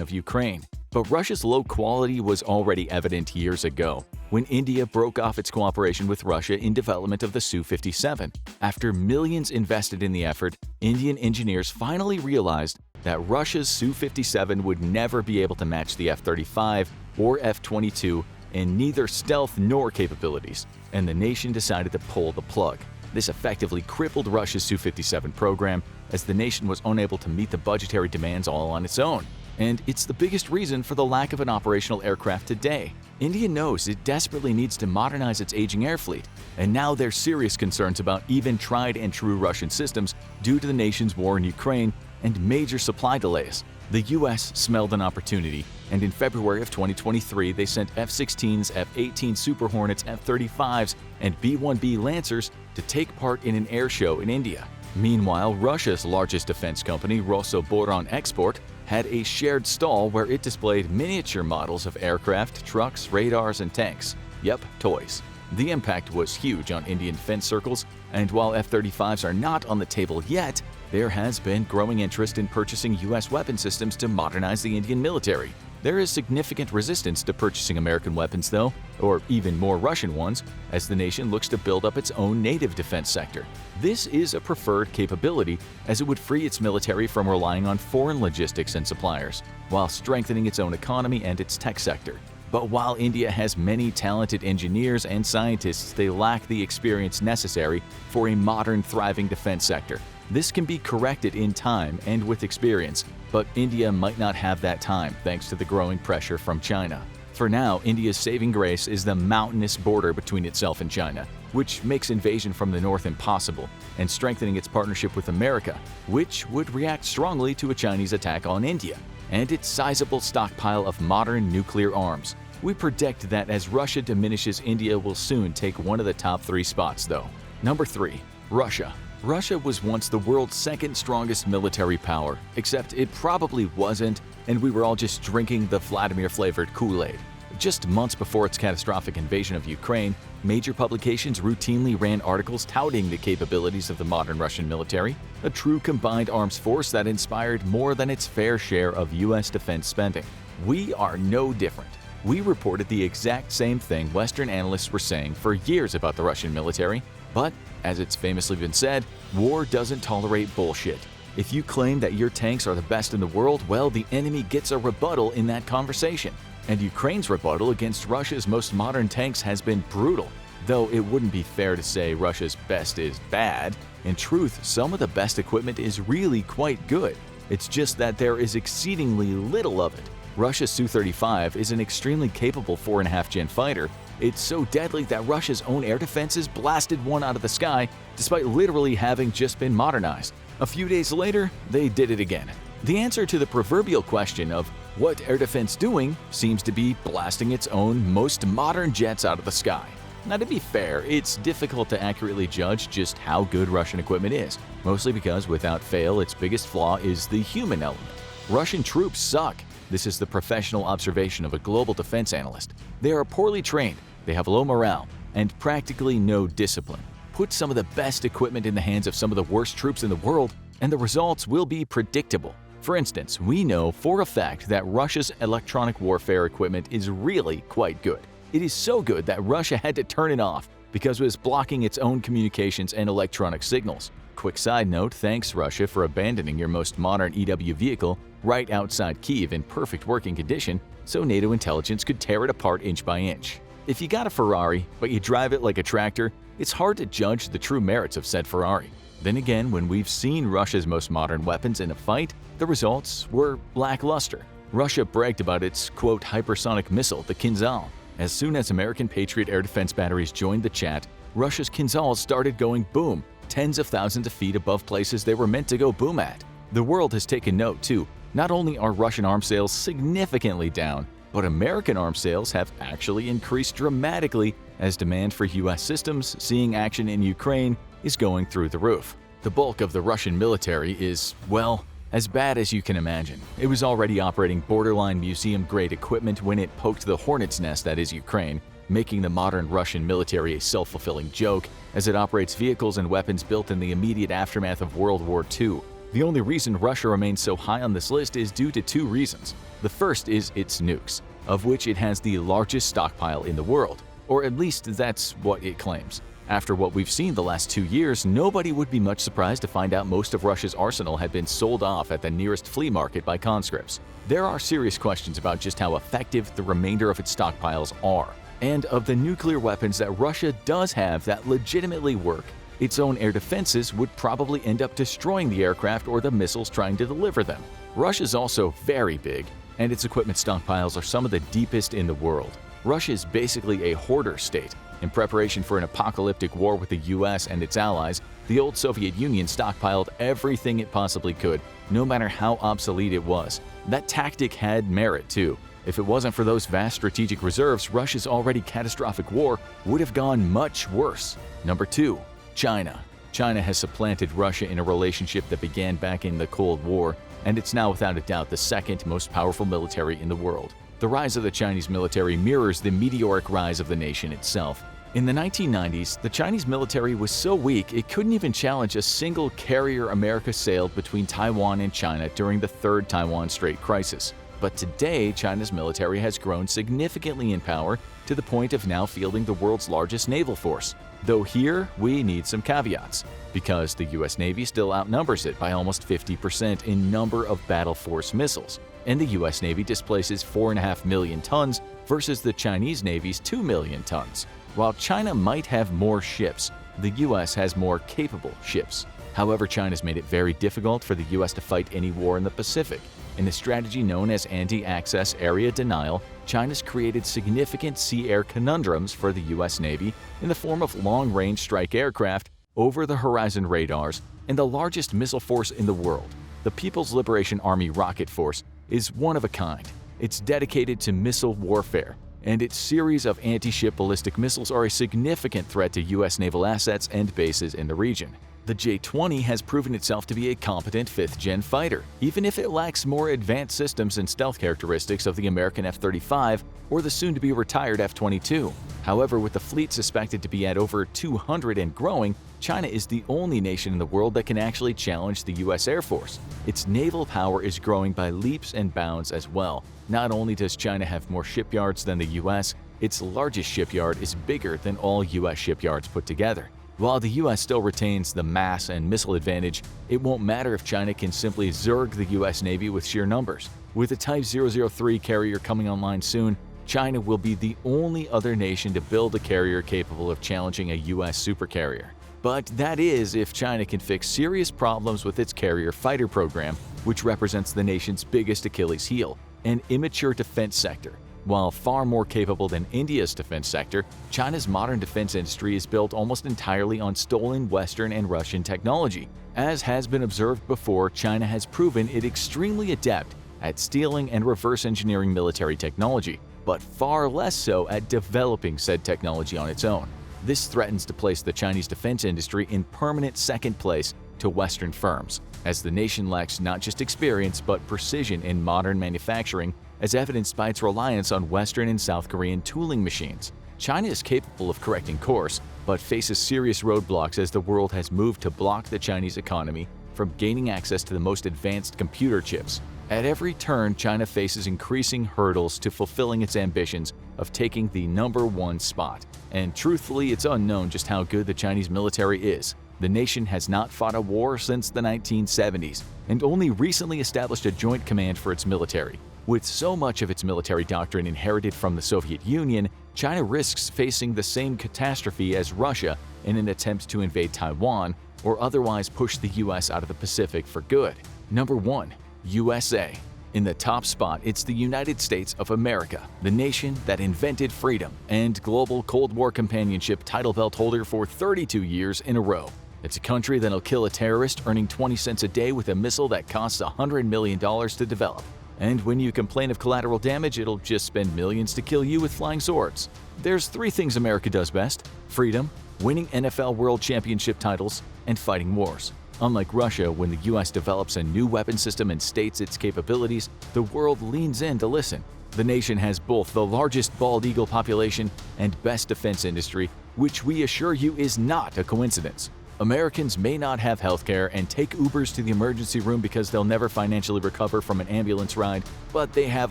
of Ukraine. But Russia's low quality was already evident years ago, when India broke off its cooperation with Russia in development of the Su-57. After millions invested in the effort, Indian engineers finally realized that Russia's Su-57 would never be able to match the F-35 or F-22 in neither stealth nor capabilities, and the nation decided to pull the plug. This effectively crippled Russia's Su-57 program, as the nation was unable to meet the budgetary demands all on its own. And it's the biggest reason for the lack of an operational aircraft today. India knows it desperately needs to modernize its aging air fleet, and now there's serious concerns about even tried-and-true Russian systems due to the nation's war in Ukraine and major supply delays. The US smelled an opportunity, and in February of 2023 they sent F-16s, F-18 Super Hornets, F-35s, and B-1B Lancers to take part in an air show in India. Meanwhile, Russia's largest defense company, Rosoboronexport, had a shared stall where it displayed miniature models of aircraft, trucks, radars, and tanks. Yep, toys. The impact was huge on Indian defense circles, and while F-35s are not on the table yet, there has been growing interest in purchasing US weapon systems to modernize the Indian military. There is significant resistance to purchasing American weapons though, or even more Russian ones, as the nation looks to build up its own native defense sector. This is a preferred capability, as it would free its military from relying on foreign logistics and suppliers, while strengthening its own economy and its tech sector. But while India has many talented engineers and scientists, they lack the experience necessary for a modern, thriving defense sector. This can be corrected in time and with experience, but India might not have that time thanks to the growing pressure from China. For now, India's saving grace is the mountainous border between itself and China, which makes invasion from the north impossible, and strengthening its partnership with America, which would react strongly to a Chinese attack on India, and its sizable stockpile of modern nuclear arms. We predict that as Russia diminishes, India will soon take one of the top 3 spots though. Number 3. Russia. Russia was once the world's second strongest military power, except it probably wasn't, and we were all just drinking the Vladimir-flavored Kool-Aid. Just months before its catastrophic invasion of Ukraine, major publications routinely ran articles touting the capabilities of the modern Russian military, a true combined arms force that inspired more than its fair share of U.S. defense spending. We are no different. We reported the exact same thing Western analysts were saying for years about the Russian military, but, as it's famously been said, war doesn't tolerate bullshit. If you claim that your tanks are the best in the world, well, the enemy gets a rebuttal in that conversation. And Ukraine's rebuttal against Russia's most modern tanks has been brutal. Though it wouldn't be fair to say Russia's best is bad. In truth, some of the best equipment is really quite good. It's just that there is exceedingly little of it. Russia's Su-35 is an extremely capable 4.5-gen fighter. It's so deadly that Russia's own air defenses blasted one out of the sky, despite literally having just been modernized. A few days later, they did it again. The answer to the proverbial question of what air defense doing seems to be blasting its own most modern jets out of the sky. Now, to be fair, it's difficult to accurately judge just how good Russian equipment is, mostly because without fail, its biggest flaw is the human element. Russian troops suck. This is the professional observation of a global defense analyst. They are poorly trained, they have low morale, and practically no discipline. Put some of the best equipment in the hands of some of the worst troops in the world, and the results will be predictable. For instance, we know for a fact that Russia's electronic warfare equipment is really quite good. It is so good that Russia had to turn it off because it was blocking its own communications and electronic signals. Quick side note, thanks Russia for abandoning your most modern EW vehicle right outside Kyiv in perfect working condition so NATO intelligence could tear it apart inch by inch. If you got a Ferrari, but you drive it like a tractor, it's hard to judge the true merits of said Ferrari. Then again, when we've seen Russia's most modern weapons in a fight, the results were lackluster. Russia bragged about its, quote, hypersonic missile, the Kinzhal. As soon as American Patriot air defense batteries joined the chat, Russia's Kinzhals started going boom, tens of thousands of feet above places they were meant to go boom at. The world has taken note, too. Not only are Russian arms sales significantly down, but American arms sales have actually increased dramatically as demand for U.S. systems seeing action in Ukraine is going through the roof. The bulk of the Russian military is, well, as bad as you can imagine. It was already operating borderline museum-grade equipment when it poked the hornet's nest that is Ukraine, making the modern Russian military a self-fulfilling joke as it operates vehicles and weapons built in the immediate aftermath of World War II. The only reason Russia remains so high on this list is due to 2 reasons. The first is its nukes, of which it has the largest stockpile in the world, or at least that's what it claims. After what we've seen the last 2 years, nobody would be much surprised to find out most of Russia's arsenal had been sold off at the nearest flea market by conscripts. There are serious questions about just how effective the remainder of its stockpiles are. And of the nuclear weapons that Russia does have that legitimately work, its own air defenses would probably end up destroying the aircraft or the missiles trying to deliver them. Russia's also very big, and its equipment stockpiles are some of the deepest in the world. Russia is basically a hoarder state. In preparation for an apocalyptic war with the US and its allies, the old Soviet Union stockpiled everything it possibly could, no matter how obsolete it was. That tactic had merit too. If it wasn't for those vast strategic reserves, Russia's already catastrophic war would have gone much worse. Number 2. China. China has supplanted Russia in a relationship that began back in the Cold War, and it's now without a doubt the second most powerful military in the world. The rise of the Chinese military mirrors the meteoric rise of the nation itself. In the 1990s, the Chinese military was so weak it couldn't even challenge a single carrier America sailed between Taiwan and China during the Third Taiwan Strait crisis. But today, China's military has grown significantly in power to the point of now fielding the world's largest naval force. Though here, we need some caveats, because the US Navy still outnumbers it by almost 50% in number of battle force missiles, and the US Navy displaces 4.5 million tons versus the Chinese Navy's 2 million tons. While China might have more ships, the US has more capable ships. However, China's made it very difficult for the US to fight any war in the Pacific. In a strategy known as anti-access area denial, China's created significant sea-air conundrums for the US Navy in the form of long-range strike aircraft, over-the-horizon radars, and the largest missile force in the world. The People's Liberation Army Rocket Force is one of a kind. It's dedicated to missile warfare, and its series of anti-ship ballistic missiles are a significant threat to U.S. naval assets and bases in the region. The J-20 has proven itself to be a competent 5th-gen fighter, even if it lacks more advanced systems and stealth characteristics of the American F-35 or the soon-to-be-retired F-22. However, with the fleet suspected to be at over 200 and growing, China is the only nation in the world that can actually challenge the U.S. Air Force. Its naval power is growing by leaps and bounds as well. Not only does China have more shipyards than the U.S., its largest shipyard is bigger than all U.S. shipyards put together. While the U.S. still retains the mass and missile advantage, it won't matter if China can simply zerg the U.S. Navy with sheer numbers. With the Type 003 carrier coming online soon, China will be the only other nation to build a carrier capable of challenging a U.S. supercarrier. But that is if China can fix serious problems with its carrier fighter program, which represents the nation's biggest Achilles heel, an immature defense sector. While far more capable than India's defense sector, China's modern defense industry is built almost entirely on stolen Western and Russian technology. As has been observed before, China has proven it extremely adept at stealing and reverse engineering military technology, but far less so at developing said technology on its own. This threatens to place the Chinese defense industry in permanent second place to Western firms, as the nation lacks not just experience but precision in modern manufacturing, as evidenced by its reliance on Western and South Korean tooling machines. China is capable of correcting course, but faces serious roadblocks as the world has moved to block the Chinese economy from gaining access to the most advanced computer chips. At every turn, China faces increasing hurdles to fulfilling its ambitions of taking the #1 spot. And truthfully, it's unknown just how good the Chinese military is. The nation has not fought a war since the 1970s, and only recently established a joint command for its military. With so much of its military doctrine inherited from the Soviet Union, China risks facing the same catastrophe as Russia in an attempt to invade Taiwan or otherwise push the US out of the Pacific for good. Number 1. USA. In the top spot, it's the United States of America, the nation that invented freedom and global Cold War companionship title belt holder for 32 years in a row. It's a country that'll kill a terrorist earning 20 cents a day with a missile that costs $100 million to develop. And when you complain of collateral damage, it'll just spend millions to kill you with flying swords. There's 3 things America does best: freedom, winning NFL World Championship titles, and fighting wars. Unlike Russia, when the US develops a new weapon system and states its capabilities, the world leans in to listen. The nation has both the largest bald eagle population and best defense industry, which we assure you is not a coincidence. Americans may not have healthcare and take Ubers to the emergency room because they'll never financially recover from an ambulance ride, but they have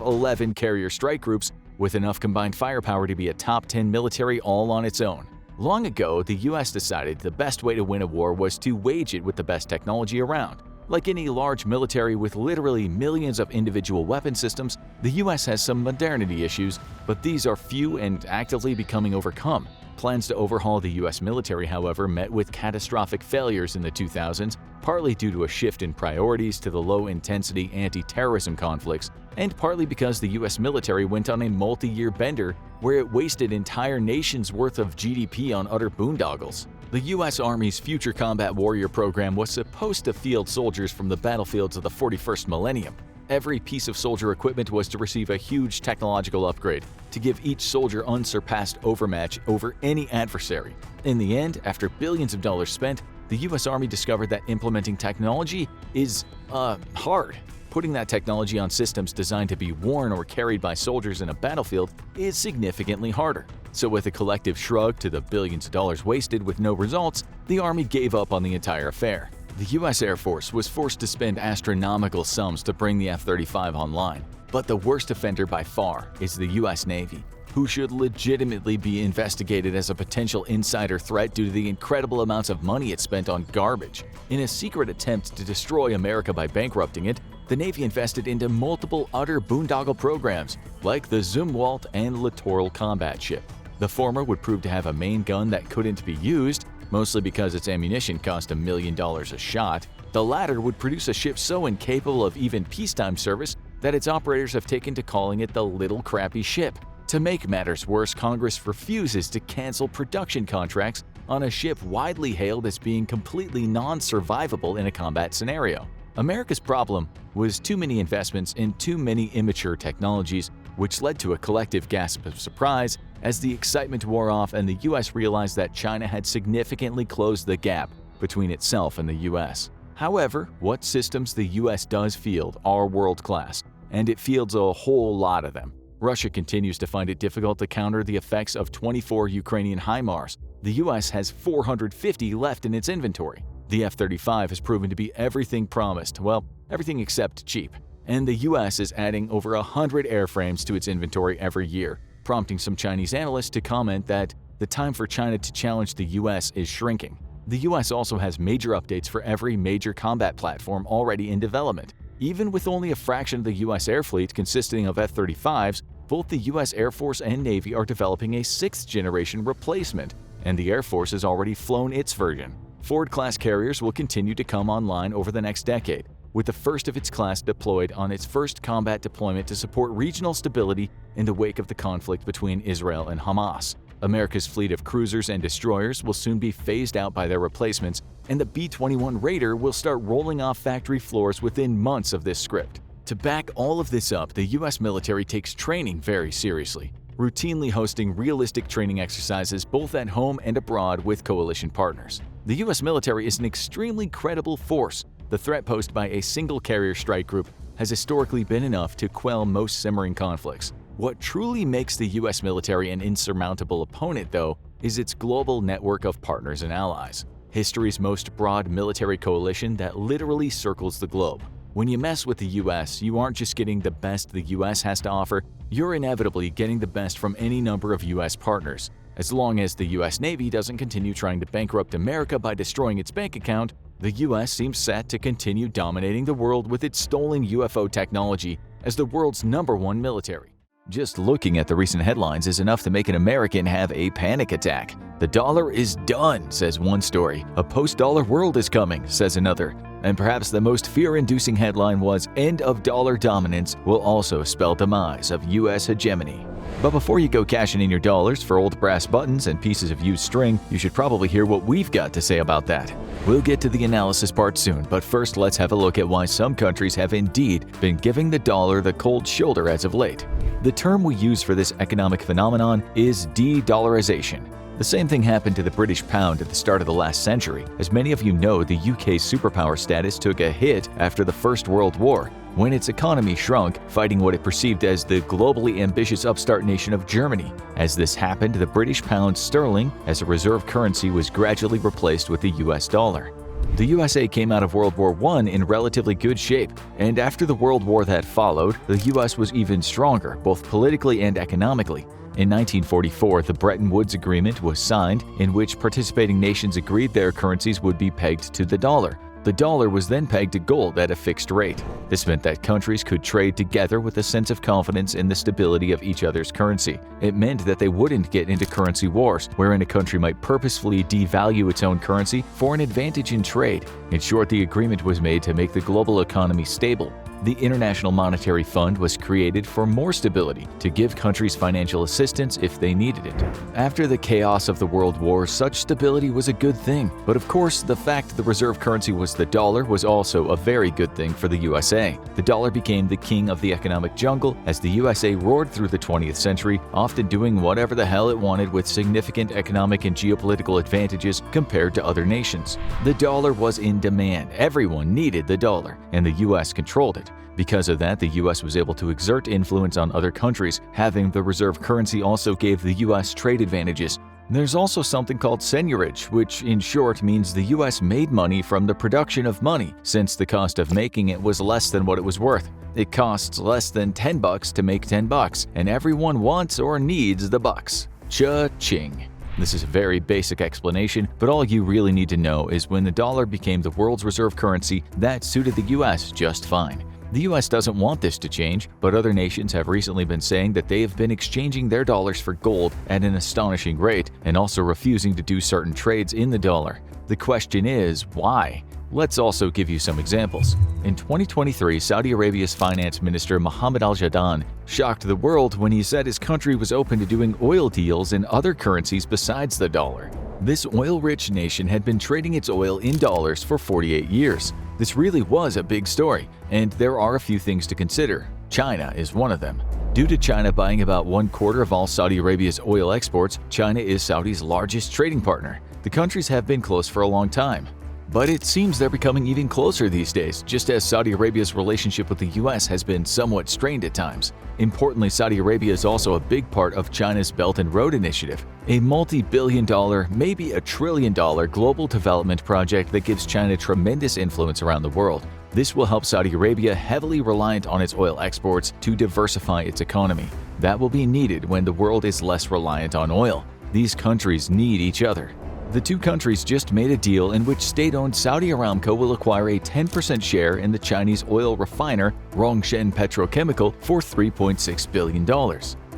11 carrier strike groups with enough combined firepower to be a top 10 military all on its own. Long ago, the US decided the best way to win a war was to wage it with the best technology around. Like any large military with literally millions of individual weapon systems, the US has some modernity issues, but these are few and actively becoming overcome. Plans to overhaul the US military, however, met with catastrophic failures in the 2000s, partly due to a shift in priorities to the low-intensity anti-terrorism conflicts, and partly because the US military went on a multi-year bender where it wasted entire nations' worth of GDP on utter boondoggles. The US Army's Future Combat Warrior program was supposed to field soldiers from the battlefields of the 41st millennium. Every piece of soldier equipment was to receive a huge technological upgrade to give each soldier unsurpassed overmatch over any adversary. In the end, after billions of dollars spent, the US Army discovered that implementing technology is, hard. Putting that technology on systems designed to be worn or carried by soldiers in a battlefield is significantly harder. So with a collective shrug to the billions of dollars wasted with no results, the Army gave up on the entire affair. The US Air Force was forced to spend astronomical sums to bring the F-35 online. But the worst offender by far is the US Navy, who should legitimately be investigated as a potential insider threat due to the incredible amounts of money it spent on garbage. In a secret attempt to destroy America by bankrupting it, the Navy invested into multiple utter boondoggle programs, like the Zumwalt and Littoral combat ship. The former would prove to have a main gun that couldn't be used, mostly because its ammunition cost $1 million a shot. The latter would produce a ship so incapable of even peacetime service that its operators have taken to calling it the Little Crappy Ship. To make matters worse, Congress refuses to cancel production contracts on a ship widely hailed as being completely non-survivable in a combat scenario. America's problem was too many investments in too many immature technologies which led to a collective gasp of surprise as the excitement wore off and the US realized that China had significantly closed the gap between itself and the US. However, what systems the US does field are world-class, and it fields a whole lot of them. Russia continues to find it difficult to counter the effects of 24 Ukrainian HIMARS. The US has 450 left in its inventory. The F-35 has proven to be everything promised, well, everything except cheap. And the US is adding over 100 airframes to its inventory every year, prompting some Chinese analysts to comment that the time for China to challenge the US is shrinking. The US also has major updates for every major combat platform already in development. Even with only a fraction of the US air fleet consisting of F-35s, both the US Air Force and Navy are developing a 6th-generation replacement, and the Air Force has already flown its version. Ford-class carriers will continue to come online over the next decade, with the first of its class deployed on its first combat deployment to support regional stability in the wake of the conflict between Israel and Hamas. America's fleet of cruisers and destroyers will soon be phased out by their replacements, and the B-21 Raider will start rolling off factory floors within months of this script. To back all of this up, the US military takes training very seriously, routinely hosting realistic training exercises both at home and abroad with coalition partners. The US military is an extremely credible force. The threat posed by a single carrier strike group has historically been enough to quell most simmering conflicts. What truly makes the US military an insurmountable opponent, though, is its global network of partners and allies. History's most broad military coalition that literally circles the globe. When you mess with the US, you aren't just getting the best the US has to offer, you're inevitably getting the best from any number of US partners. As long as the US Navy doesn't continue trying to bankrupt America by destroying its bank account, the US seems set to continue dominating the world with its stolen UFO technology as the world's #1 military. Just looking at the recent headlines is enough to make an American have a panic attack. The dollar is done, says one story. A post-dollar world is coming, says another. And perhaps the most fear-inducing headline was "End of dollar dominance will also spell demise of US hegemony." But before you go cashing in your dollars for old brass buttons and pieces of used string, you should probably hear what we've got to say about that. We'll get to the analysis part soon, but first let's have a look at why some countries have indeed been giving the dollar the cold shoulder as of late. The term we use for this economic phenomenon is de-dollarization. The same thing happened to the British pound at the start of the last century. As many of you know, the UK's superpower status took a hit after the First World War, when its economy shrunk, fighting what it perceived as the globally ambitious upstart nation of Germany. As this happened, the British pound sterling as a reserve currency was gradually replaced with the US dollar. The USA came out of World War I in relatively good shape, and after the World War that followed, the US was even stronger, both politically and economically. In 1944, the Bretton Woods Agreement was signed, in which participating nations agreed their currencies would be pegged to the dollar. The dollar was then pegged to gold at a fixed rate. This meant that countries could trade together with a sense of confidence in the stability of each other's currency. It meant that they wouldn't get into currency wars, wherein a country might purposefully devalue its own currency for an advantage in trade. In short, the agreement was made to make the global economy stable. The International Monetary Fund was created for more stability, to give countries financial assistance if they needed it. After the chaos of the World War, such stability was a good thing. But of course, the fact the reserve currency was the dollar was also a very good thing for the USA. The dollar became the king of the economic jungle as the USA roared through the 20th century, often doing whatever the hell it wanted with significant economic and geopolitical advantages compared to other nations. The dollar was in demand. Everyone needed the dollar, and the US controlled it. Because of that, the US was able to exert influence on other countries. Having the reserve currency also gave the US trade advantages. There's also something called seigniorage, which in short means the US made money from the production of money, since the cost of making it was less than what it was worth. It costs less than $10 to make $10, and everyone wants or needs the bucks. Cha-ching. This is a very basic explanation, but all you really need to know is when the dollar became the world's reserve currency, that suited the US just fine. The US doesn't want this to change, but other nations have recently been saying that they have been exchanging their dollars for gold at an astonishing rate and also refusing to do certain trades in the dollar. The question is, why? Let's also give you some examples. In 2023, Saudi Arabia's finance minister Mohammed Al-Jadaan shocked the world when he said his country was open to doing oil deals in other currencies besides the dollar. This oil-rich nation had been trading its oil in dollars for 48 years. This really was a big story, and there are a few things to consider. China is one of them. Due to China buying about 1/4 of all Saudi Arabia's oil exports, China is Saudi's largest trading partner. The countries have been close for a long time. But it seems they're becoming even closer these days, just as Saudi Arabia's relationship with the US has been somewhat strained at times. Importantly, Saudi Arabia is also a big part of China's Belt and Road Initiative, a multi-billion-dollar, maybe $1 trillion global development project that gives China tremendous influence around the world. This will help Saudi Arabia, heavily reliant on its oil exports, to diversify its economy. That will be needed when the world is less reliant on oil. These countries need each other. The two countries just made a deal in which state-owned Saudi Aramco will acquire a 10% share in the Chinese oil refiner Rongsheng Petrochemical for $3.6 billion.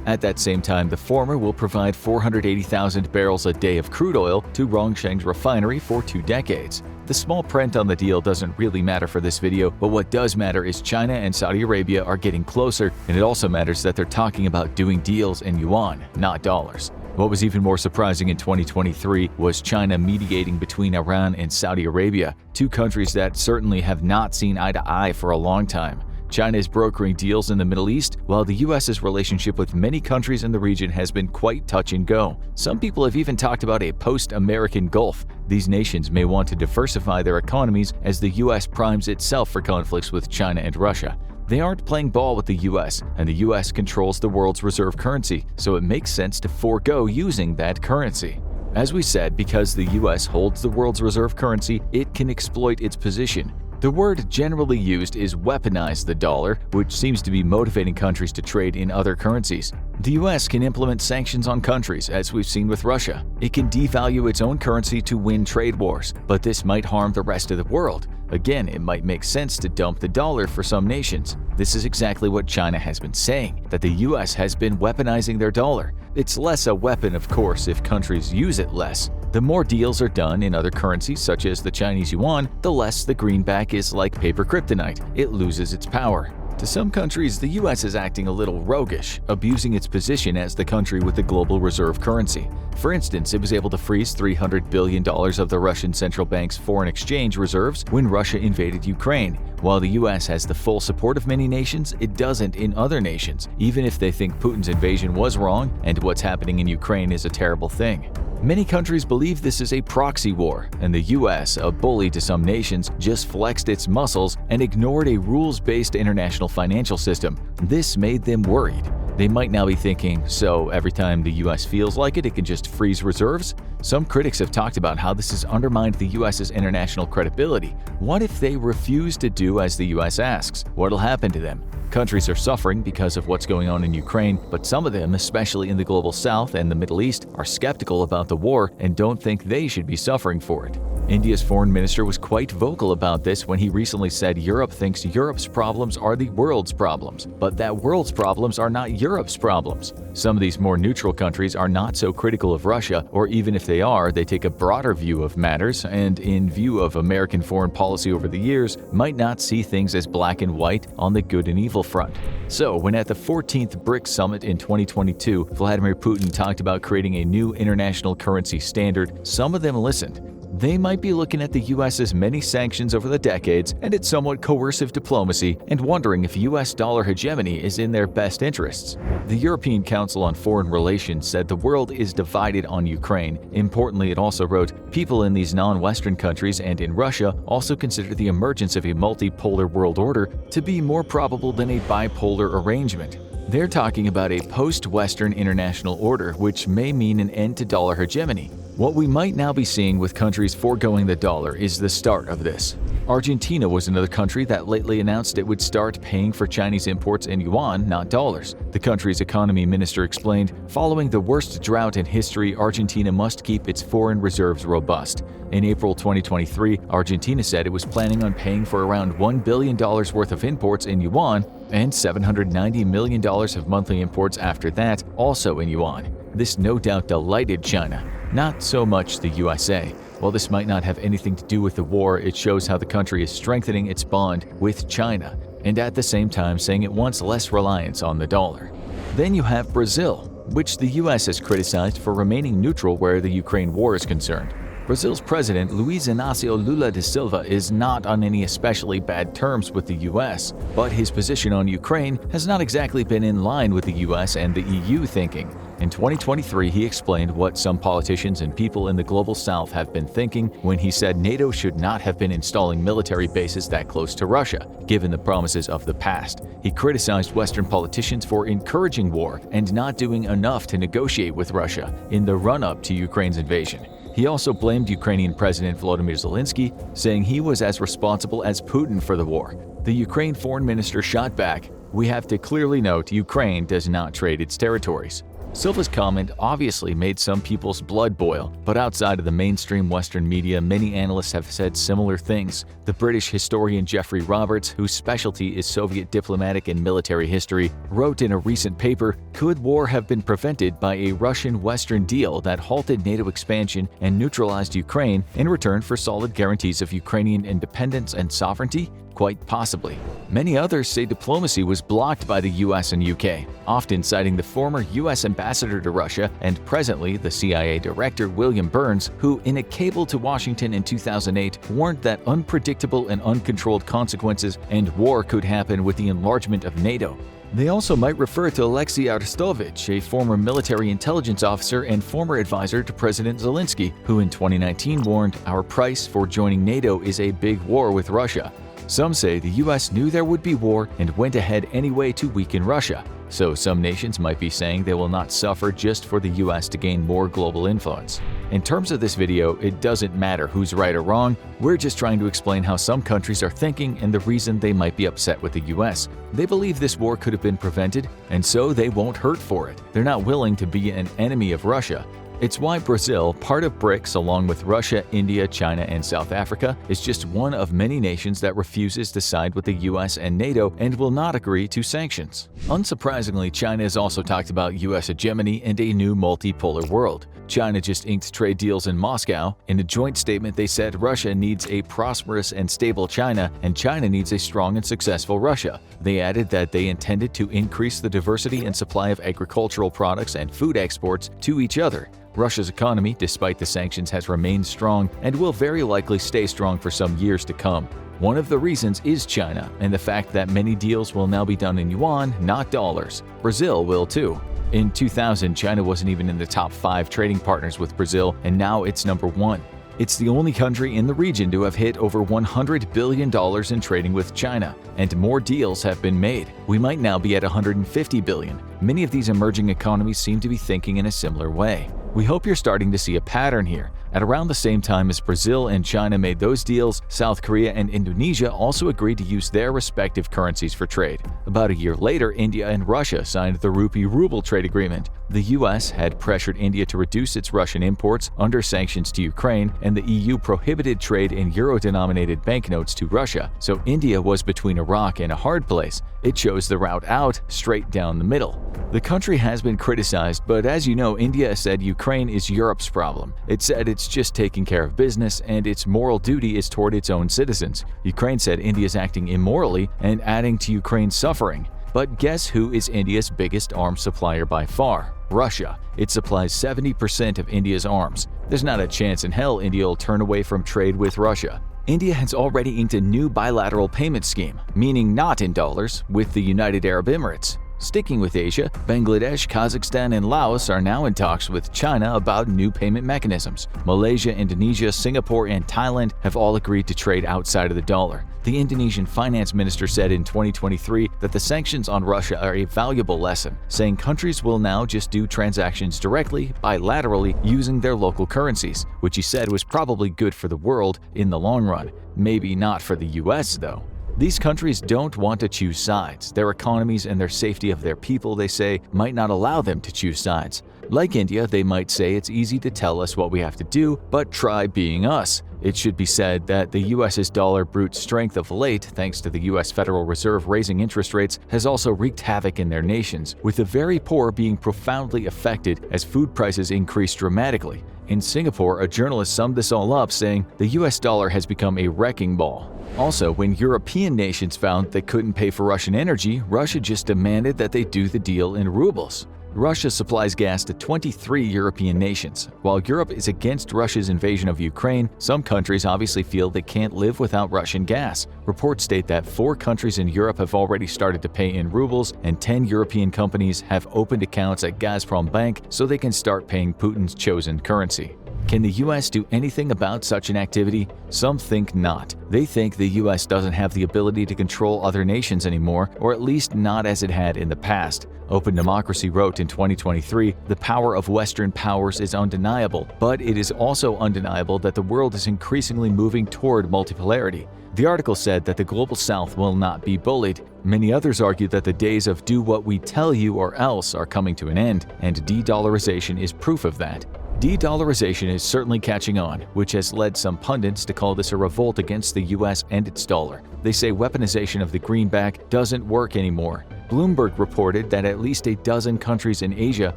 At that same time, the former will provide 480,000 barrels a day of crude oil to Rongsheng's refinery for 2 decades. The small print on the deal doesn't really matter for this video, but what does matter is China and Saudi Arabia are getting closer, and it also matters that they're talking about doing deals in yuan, not dollars. What was even more surprising in 2023 was China mediating between Iran and Saudi Arabia, two countries that certainly have not seen eye to eye for a long time. China is brokering deals in the Middle East, while the US's relationship with many countries in the region has been quite touch and go. Some people have even talked about a post-American Gulf. These nations may want to diversify their economies as the US primes itself for conflicts with China and Russia. They aren't playing ball with the US, and the US controls the world's reserve currency, so it makes sense to forego using that currency. As we said, because the US holds the world's reserve currency, it can exploit its position. The word generally used is weaponize the dollar, which seems to be motivating countries to trade in other currencies. The US can implement sanctions on countries, as we've seen with Russia. It can devalue its own currency to win trade wars, but this might harm the rest of the world. Again, it might make sense to dump the dollar for some nations. This is exactly what China has been saying, that the US has been weaponizing their dollar. It's less a weapon, of course, if countries use it less. The more deals are done in other currencies, such as the Chinese yuan, the less the greenback is like paper kryptonite. It loses its power. To some countries, the US is acting a little roguish, abusing its position as the country with the global reserve currency. For instance, it was able to freeze $300 billion of the Russian central bank's foreign exchange reserves when Russia invaded Ukraine. While the US has the full support of many nations, it doesn't in other nations, even if they think Putin's invasion was wrong and what's happening in Ukraine is a terrible thing. Many countries believe this is a proxy war, and the US, a bully to some nations, just flexed its muscles and ignored a rules-based international financial system. This made them worried. They might now be thinking, so every time the US feels like it can just freeze reserves? Some critics have talked about how this has undermined the US's international credibility. What if they refuse to do as the US asks? What'll happen to them? Countries are suffering because of what's going on in Ukraine, but some of them, especially in the global south and the Middle East, are skeptical about the war and don't think they should be suffering for it. India's foreign minister was quite vocal about this when he recently said Europe thinks Europe's problems are the world's problems, but that world's problems are not Europe's problems. Some of these more neutral countries are not so critical of Russia, or even if they are, they take a broader view of matters and, in view of American foreign policy over the years, might not see things as black and white on the good and evil front. So, when at the 14th BRICS Summit in 2022, Vladimir Putin talked about creating a new international currency standard, some of them listened. They might be looking at the US's many sanctions over the decades and its somewhat coercive diplomacy and wondering if US dollar hegemony is in their best interests. The European Council on Foreign Relations said the world is divided on Ukraine. Importantly, it also wrote, people in these non-Western countries and in Russia also consider the emergence of a multipolar world order to be more probable than a bipolar arrangement. They're talking about a post-Western international order, which may mean an end to dollar hegemony. What we might now be seeing with countries foregoing the dollar is the start of this. Argentina was another country that lately announced it would start paying for Chinese imports in yuan, not dollars. The country's economy minister explained, following the worst drought in history, Argentina must keep its foreign reserves robust. In April 2023, Argentina said it was planning on paying for around $1 billion worth of imports in yuan and $790 million of monthly imports after that, also in yuan. This no doubt delighted China, not so much the USA. While this might not have anything to do with the war, it shows how the country is strengthening its bond with China, and at the same time saying it wants less reliance on the dollar. Then you have Brazil, which the US has criticized for remaining neutral where the Ukraine war is concerned. Brazil's president Luiz Inácio Lula da Silva is not on any especially bad terms with the US, but his position on Ukraine has not exactly been in line with the US and the EU thinking. In 2023, he explained what some politicians and people in the global south have been thinking when he said NATO should not have been installing military bases that close to Russia, given the promises of the past. He criticized Western politicians for encouraging war and not doing enough to negotiate with Russia in the run-up to Ukraine's invasion. He also blamed Ukrainian President Volodymyr Zelensky, saying he was as responsible as Putin for the war. The Ukraine foreign minister shot back, "We have to clearly note Ukraine does not trade its territories." Silva's comment obviously made some people's blood boil, but outside of the mainstream Western media, many analysts have said similar things. The British historian Geoffrey Roberts, whose specialty is Soviet diplomatic and military history, wrote in a recent paper, "Could war have been prevented by a Russian-Western deal that halted NATO expansion and neutralized Ukraine in return for solid guarantees of Ukrainian independence and sovereignty? Quite possibly." Many others say diplomacy was blocked by the US and UK, often citing the former US ambassador to Russia and presently the CIA director William Burns, who in a cable to Washington in 2008 warned that unpredictable and uncontrolled consequences and war could happen with the enlargement of NATO. They also might refer to Alexei Arestovich, a former military intelligence officer and former advisor to President Zelensky, who in 2019 warned, "Our price for joining NATO is a big war with Russia." Some say the US knew there would be war and went ahead anyway to weaken Russia. So some nations might be saying they will not suffer just for the US to gain more global influence. In terms of this video, it doesn't matter who's right or wrong, we're just trying to explain how some countries are thinking and the reason they might be upset with the US. They believe this war could have been prevented, and so they won't hurt for it. They're not willing to be an enemy of Russia. It's why Brazil, part of BRICS along with Russia, India, China, and South Africa, is just one of many nations that refuses to side with the US and NATO and will not agree to sanctions. Unsurprisingly, China has also talked about US hegemony and a new multipolar world. China just inked trade deals in Moscow. In a joint statement, they said Russia needs a prosperous and stable China, and China needs a strong and successful Russia. They added that they intended to increase the diversity and supply of agricultural products and food exports to each other. Russia's economy, despite the sanctions, has remained strong and will very likely stay strong for some years to come. One of the reasons is China and the fact that many deals will now be done in yuan, not dollars. Brazil will too. In 2000, China wasn't even in the top 5 trading partners with Brazil, and now it's number 1. It's the only country in the region to have hit over $100 billion in trading with China, and more deals have been made. We might now be at $150 billion. Many of these emerging economies seem to be thinking in a similar way. We hope you're starting to see a pattern here. At around the same time as Brazil and China made those deals, South Korea and Indonesia also agreed to use their respective currencies for trade. About a year later, India and Russia signed the rupee-ruble trade agreement. The US had pressured India to reduce its Russian imports under sanctions to Ukraine, and the EU prohibited trade in euro-denominated banknotes to Russia, so India was between a rock and a hard place. It chose the route out, straight down the middle. The country has been criticized, but as you know, India said Ukraine is Europe's problem. It said it's just taking care of business, and its moral duty is toward its own citizens. Ukraine said India is acting immorally and adding to Ukraine's suffering. But guess who is India's biggest arms supplier by far? Russia. It supplies 70% of India's arms. There's not a chance in hell India will turn away from trade with Russia. India has already inked a new bilateral payment scheme, meaning not in dollars, with the United Arab Emirates. Sticking with Asia, Bangladesh, Kazakhstan, and Laos are now in talks with China about new payment mechanisms. Malaysia, Indonesia, Singapore, and Thailand have all agreed to trade outside of the dollar. The Indonesian finance minister said in 2023 that the sanctions on Russia are a valuable lesson, saying countries will now just do transactions directly, bilaterally, using their local currencies, which he said was probably good for the world in the long run. Maybe not for the US, though. These countries don't want to choose sides. Their economies and their safety of their people, they say, might not allow them to choose sides. Like India, they might say it's easy to tell us what we have to do, but try being us. It should be said that the US's dollar brute strength of late, thanks to the US Federal Reserve raising interest rates, has also wreaked havoc in their nations, with the very poor being profoundly affected as food prices increase dramatically. In Singapore, a journalist summed this all up, saying the US dollar has become a wrecking ball. Also, when European nations found they couldn't pay for Russian energy, Russia just demanded that they do the deal in rubles. Russia supplies gas to 23 European nations. While Europe is against Russia's invasion of Ukraine, some countries obviously feel they can't live without Russian gas. Reports state that 4 countries in Europe have already started to pay in rubles, and 10 European companies have opened accounts at Gazprom Bank so they can start paying Putin's chosen currency. Can the US do anything about such an activity? Some think not. They think the US doesn't have the ability to control other nations anymore, or at least not as it had in the past. Open Democracy wrote in 2023, "The power of Western powers is undeniable, but it is also undeniable that the world is increasingly moving toward multipolarity." The article said that the global south will not be bullied. Many others argue that the days of "do what we tell you or else" are coming to an end, and de-dollarization is proof of that. De-dollarization is certainly catching on, which has led some pundits to call this a revolt against the US and its dollar. They say weaponization of the greenback doesn't work anymore. Bloomberg reported that at least a dozen countries in Asia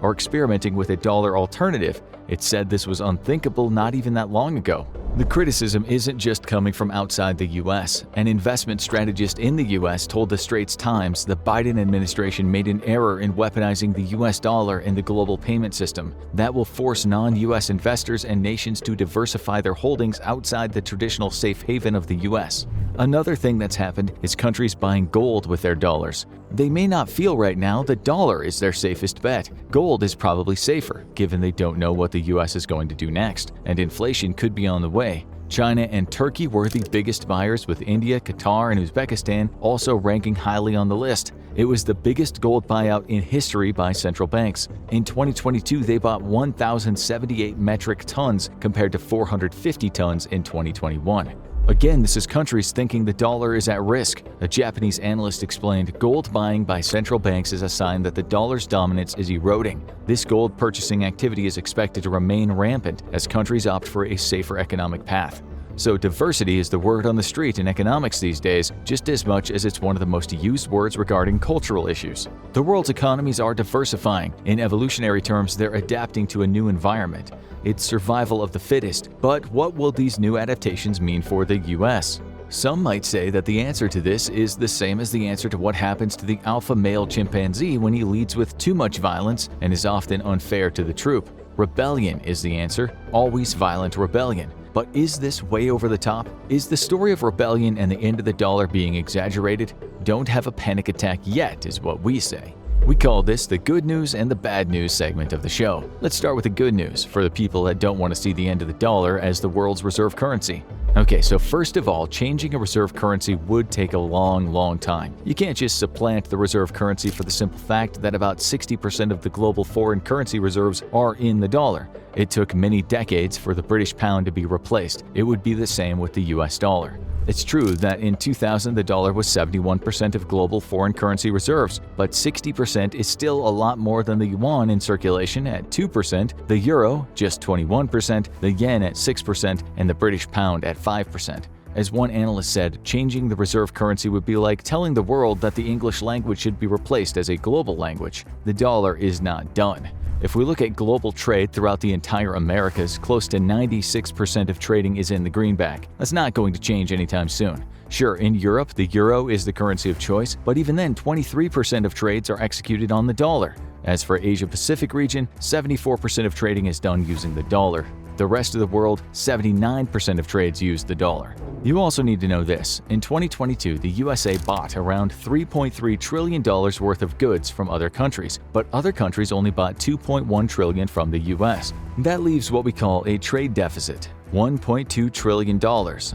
are experimenting with a dollar alternative. It said this was unthinkable not even that long ago. The criticism isn't just coming from outside the US. An investment strategist in the US told the Straits Times the Biden administration made an error in weaponizing the US dollar in the global payment system. That will force non-US investors and nations to diversify their holdings outside the traditional safe haven of the US. Another thing that's happened is countries buying gold with their dollars. They may not feel right now the dollar is their safest bet. Gold is probably safer, given they don't know what the US is going to do next, and inflation could be on the way. China and Turkey were the biggest buyers, with India, Qatar, and Uzbekistan also ranking highly on the list. It was the biggest gold buyout in history by central banks. In 2022, they bought 1,078 metric tons compared to 450 tons in 2021. Again, this is countries thinking the dollar is at risk. A Japanese analyst explained, "Gold buying by central banks is a sign that the dollar's dominance is eroding. This gold purchasing activity is expected to remain rampant as countries opt for a safer economic path." So diversity is the word on the street in economics these days, just as much as it's one of the most used words regarding cultural issues. The world's economies are diversifying. In evolutionary terms, they're adapting to a new environment. It's survival of the fittest. But what will these new adaptations mean for the US? Some might say that the answer to this is the same as the answer to what happens to the alpha male chimpanzee when he leads with too much violence and is often unfair to the troop. Rebellion is the answer, always violent rebellion. But is this way over the top? Is the story of rebellion and the end of the dollar being exaggerated? Don't have a panic attack yet, is what we say. We call this the good news and the bad news segment of the show. Let's start with the good news for the people that don't want to see the end of the dollar as the world's reserve currency. Okay, so first of all, changing a reserve currency would take a long time. You can't just supplant the reserve currency for the simple fact that about 60% of the global foreign currency reserves are in the dollar. It took many decades for the British pound to be replaced. It would be the same with the US dollar. It's true that in 2000 the dollar was 71% of global foreign currency reserves, but 60% is still a lot more than the yuan in circulation at 2%, the euro just 21%, the yen at 6%, and the British pound at 5%. As one analyst said, changing the reserve currency would be like telling the world that the English language should be replaced as a global language. The dollar is not done. If we look at global trade throughout the entire Americas, close to 96% of trading is in the greenback. That's not going to change anytime soon. Sure, in Europe, the euro is the currency of choice, but even then, 23% of trades are executed on the dollar. As for Asia-Pacific region, 74% of trading is done using the dollar. The rest of the world, 79% of trades use the dollar. You also need to know this. In 2022, the USA bought around $3.3 trillion worth of goods from other countries, but other countries only bought $2.1 trillion from the US. That leaves what we call a trade deficit. $1.2 trillion,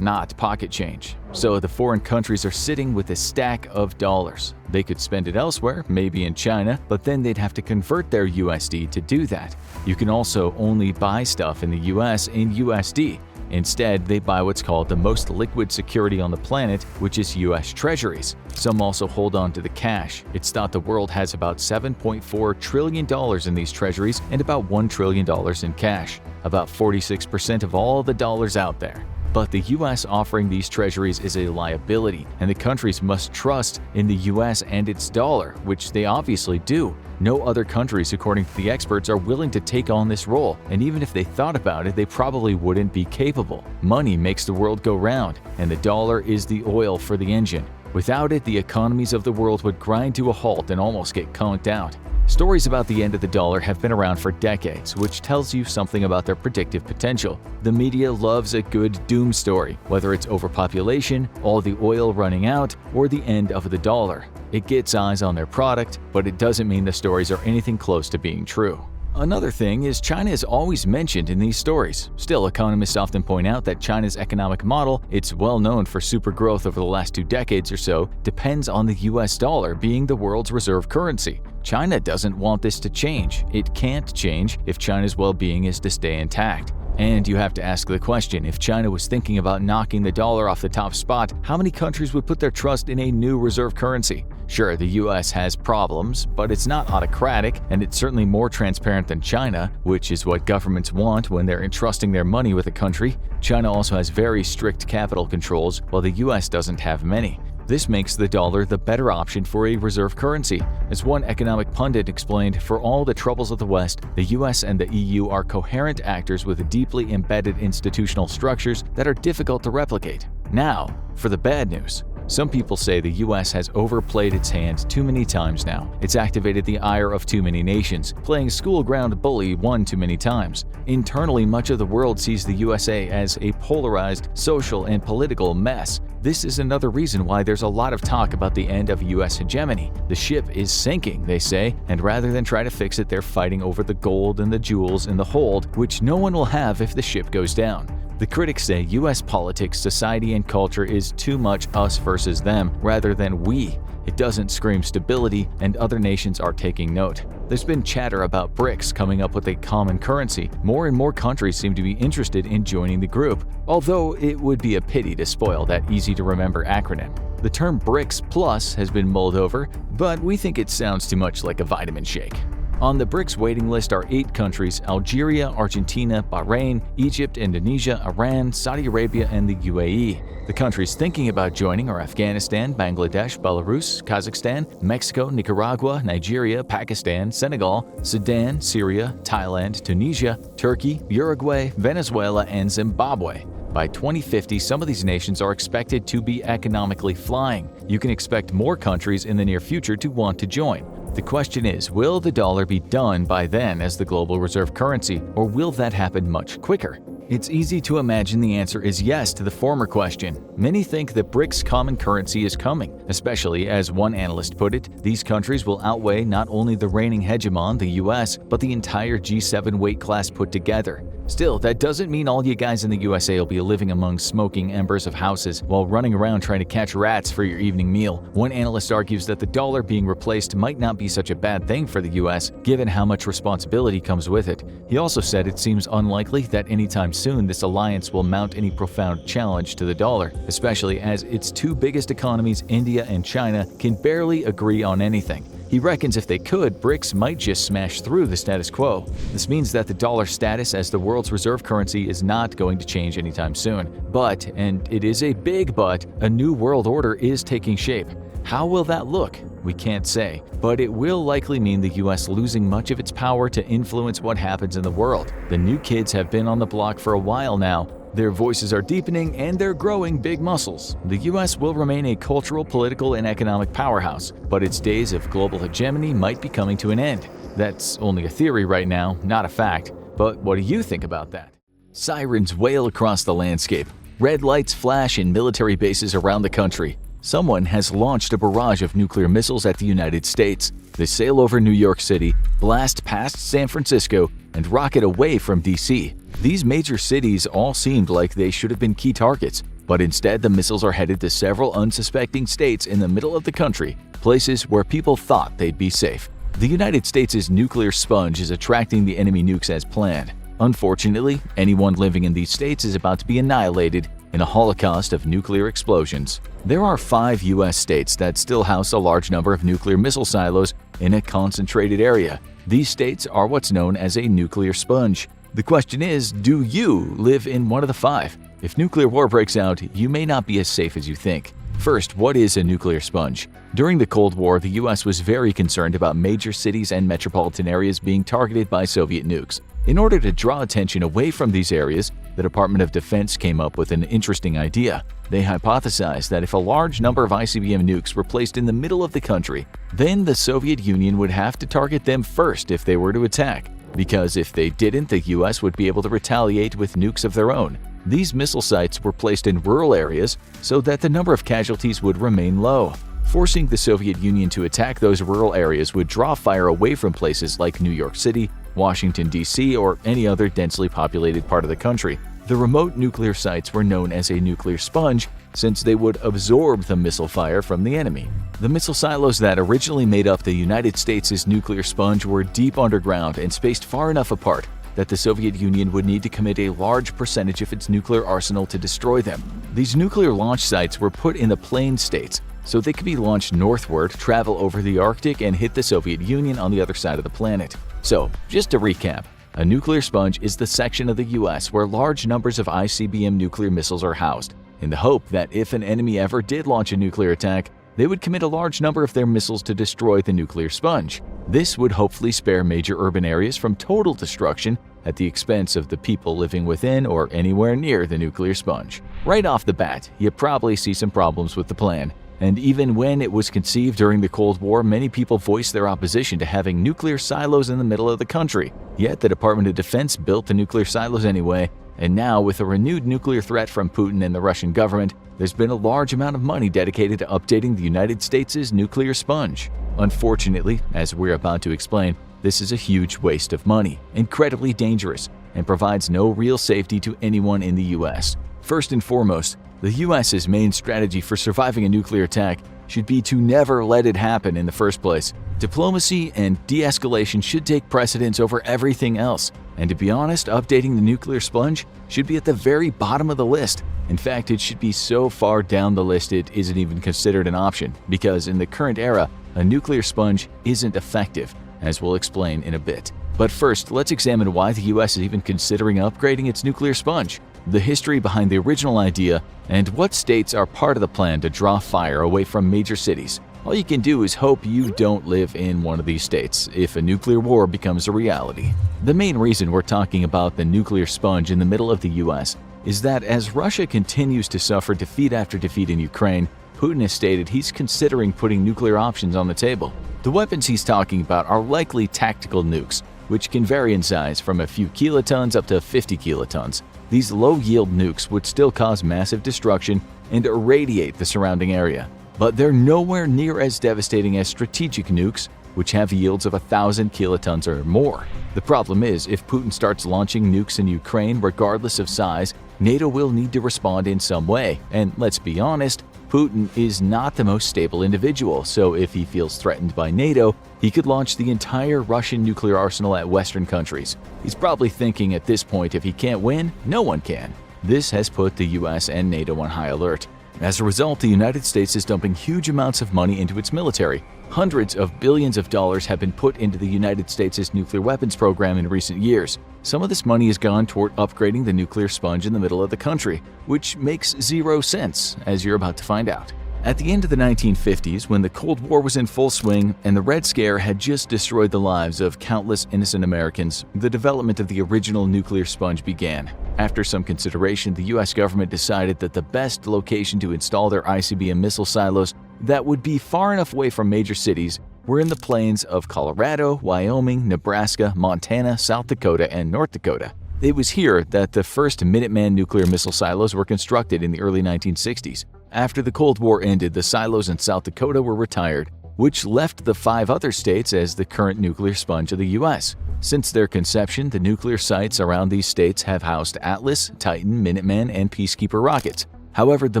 not pocket change. So the foreign countries are sitting with a stack of dollars. They could spend it elsewhere, maybe in China, but then they'd have to convert their USD to do that. You can also only buy stuff in the US in USD. Instead, they buy what's called the most liquid security on the planet, which is US Treasuries. Some also hold on to the cash. It's thought the world has about $7.4 trillion in these treasuries and about $1 trillion in cash, about 46% of all the dollars out there. But the US offering these treasuries is a liability, and the countries must trust in the US and its dollar, which they obviously do. No other countries, according to the experts, are willing to take on this role, and even if they thought about it, they probably wouldn't be capable. Money makes the world go round, and the dollar is the oil for the engine. Without it, the economies of the world would grind to a halt and almost get conked out. Stories about the end of the dollar have been around for decades, which tells you something about their predictive potential. The media loves a good doom story, whether it's overpopulation, all the oil running out, or the end of the dollar. It gets eyes on their product, but it doesn't mean the stories are anything close to being true. Another thing is China is always mentioned in these stories. Still, economists often point out that China's economic model, it's well known for super growth over the last 2 decades or so, depends on the US dollar being the world's reserve currency. China doesn't want this to change. It can't change if China's well-being is to stay intact. And you have to ask the question, if China was thinking about knocking the dollar off the top spot, how many countries would put their trust in a new reserve currency? Sure, the US has problems, but it's not autocratic, and it's certainly more transparent than China, which is what governments want when they're entrusting their money with a country. China also has very strict capital controls, while the US doesn't have many. This makes the dollar the better option for a reserve currency. As one economic pundit explained, for all the troubles of the West, the US and the EU are coherent actors with deeply embedded institutional structures that are difficult to replicate. Now, for the bad news. Some people say the US has overplayed its hand too many times now. It's activated the ire of too many nations, playing school ground bully one too many times. Internally, much of the world sees the USA as a polarized social and political mess. This is another reason why there's a lot of talk about the end of US hegemony. The ship is sinking, they say, and rather than try to fix it, they're fighting over the gold and the jewels in the hold, which no one will have if the ship goes down. The critics say US politics, society, and culture is too much us versus them rather than we. It doesn't scream stability, and other nations are taking note. There's been chatter about BRICS coming up with a common currency. More and more countries seem to be interested in joining the group, although it would be a pity to spoil that easy-to-remember acronym. The term BRICS Plus has been mulled over, but we think it sounds too much like a vitamin shake. On the BRICS waiting list are 8 countries: Algeria, Argentina, Bahrain, Egypt, Indonesia, Iran, Saudi Arabia, and the UAE. The countries thinking about joining are Afghanistan, Bangladesh, Belarus, Kazakhstan, Mexico, Nicaragua, Nigeria, Pakistan, Senegal, Sudan, Syria, Thailand, Tunisia, Turkey, Uruguay, Venezuela, and Zimbabwe. By 2050, some of these nations are expected to be economically flying. You can expect more countries in the near future to want to join. The question is, will the dollar be done by then as the global reserve currency, or will that happen much quicker? It's easy to imagine the answer is yes to the former question. Many think the BRICS common currency is coming, especially, as one analyst put it, these countries will outweigh not only the reigning hegemon, the US, but the entire G7 weight class put together. Still, that doesn't mean all you guys in the USA will be living among smoking embers of houses while running around trying to catch rats for your evening meal. One analyst argues that the dollar being replaced might not be such a bad thing for the US, given how much responsibility comes with it. He also said it seems unlikely that anytime soon this alliance will mount any profound challenge to the dollar, especially as its 2 biggest economies, India and China, can barely agree on anything. He reckons if they could, BRICS might just smash through the status quo. This means that the dollar status as the world's reserve currency is not going to change anytime soon. But, and it is a big but, a new world order is taking shape. How will that look? We can't say, but it will likely mean the US losing much of its power to influence what happens in the world. The new kids have been on the block for a while now. Their voices are deepening and they're growing big muscles. The US will remain a cultural, political, and economic powerhouse, but its days of global hegemony might be coming to an end. That's only a theory right now, not a fact. But what do you think about that? Sirens wail across the landscape. Red lights flash in military bases around the country. Someone has launched a barrage of nuclear missiles at the United States. They sail over New York City, blast past San Francisco, and rocket away from DC. These major cities all seemed like they should have been key targets, but instead the missiles are headed to several unsuspecting states in the middle of the country, places where people thought they'd be safe. The United States' nuclear sponge is attracting the enemy nukes as planned. Unfortunately, anyone living in these states is about to be annihilated in a holocaust of nuclear explosions. There are 5 U.S. states that still house a large number of nuclear missile silos in a concentrated area. These states are what's known as a nuclear sponge. The question is, do you live in one of the 5? If nuclear war breaks out, you may not be as safe as you think. First, what is a nuclear sponge? During the Cold War, the US was very concerned about major cities and metropolitan areas being targeted by Soviet nukes. In order to draw attention away from these areas, the Department of Defense came up with an interesting idea. They hypothesized that if a large number of ICBM nukes were placed in the middle of the country, then the Soviet Union would have to target them first if they were to attack, because if they didn't, the US would be able to retaliate with nukes of their own. These missile sites were placed in rural areas so that the number of casualties would remain low. Forcing the Soviet Union to attack those rural areas would draw fire away from places like New York City, Washington, D.C., or any other densely populated part of the country. The remote nuclear sites were known as a nuclear sponge since they would absorb the missile fire from the enemy. The missile silos that originally made up the United States' nuclear sponge were deep underground and spaced far enough apart that the Soviet Union would need to commit a large percentage of its nuclear arsenal to destroy them. These nuclear launch sites were put in the plain states, so they could be launched northward, travel over the Arctic, and hit the Soviet Union on the other side of the planet. So, just to recap, a nuclear sponge is the section of the US where large numbers of ICBM nuclear missiles are housed, in the hope that if an enemy ever did launch a nuclear attack, they would commit a large number of their missiles to destroy the nuclear sponge. This would hopefully spare major urban areas from total destruction at the expense of the people living within or anywhere near the nuclear sponge. Right off the bat, you probably see some problems with the plan. And even when it was conceived during the Cold War, many people voiced their opposition to having nuclear silos in the middle of the country. Yet the Department of Defense built the nuclear silos anyway, and now with a renewed nuclear threat from Putin and the Russian government, there's been a large amount of money dedicated to updating the United States' nuclear sponge. Unfortunately, as we're about to explain, this is a huge waste of money, incredibly dangerous, and provides no real safety to anyone in the US. First and foremost, the US's main strategy for surviving a nuclear attack should be to never let it happen in the first place. Diplomacy and de-escalation should take precedence over everything else, and to be honest, updating the nuclear sponge should be at the very bottom of the list. In fact, it should be so far down the list it isn't even considered an option, because in the current era, a nuclear sponge isn't effective, as we'll explain in a bit. But first, let's examine why the US is even considering upgrading its nuclear sponge, the history behind the original idea, and what states are part of the plan to draw fire away from major cities. All you can do is hope you don't live in one of these states if a nuclear war becomes a reality. The main reason we're talking about the nuclear sponge in the middle of the US is that as Russia continues to suffer defeat after defeat in Ukraine, Putin has stated he's considering putting nuclear options on the table. The weapons he's talking about are likely tactical nukes, which can vary in size from a few kilotons up to 50 kilotons. These low-yield nukes would still cause massive destruction and irradiate the surrounding area. But they're nowhere near as devastating as strategic nukes, which have yields of 1,000 kilotons or more. The problem is, if Putin starts launching nukes in Ukraine regardless of size, NATO will need to respond in some way. And let's be honest, Putin is not the most stable individual, so if he feels threatened by NATO, he could launch the entire Russian nuclear arsenal at Western countries. He's probably thinking at this point, if he can't win, no one can. This has put the US and NATO on high alert. As a result, the United States is dumping huge amounts of money into its military. Hundreds of billions of dollars have been put into the United States' nuclear weapons program in recent years. Some of this money has gone toward upgrading the nuclear sponge in the middle of the country, which makes zero sense, as you're about to find out. At the end of the 1950s, when the Cold War was in full swing and the Red Scare had just destroyed the lives of countless innocent Americans, the development of the original nuclear sponge began. After some consideration, the US government decided that the best location to install their ICBM missile silos that would be far enough away from major cities were in the plains of Colorado, Wyoming, Nebraska, Montana, South Dakota, and North Dakota. It was here that the first Minuteman nuclear missile silos were constructed in the early 1960s. After the Cold War ended, the silos in South Dakota were retired, which left the 5 other states as the current nuclear sponge of the US. Since their conception, the nuclear sites around these states have housed Atlas, Titan, Minuteman, and Peacekeeper rockets. However, the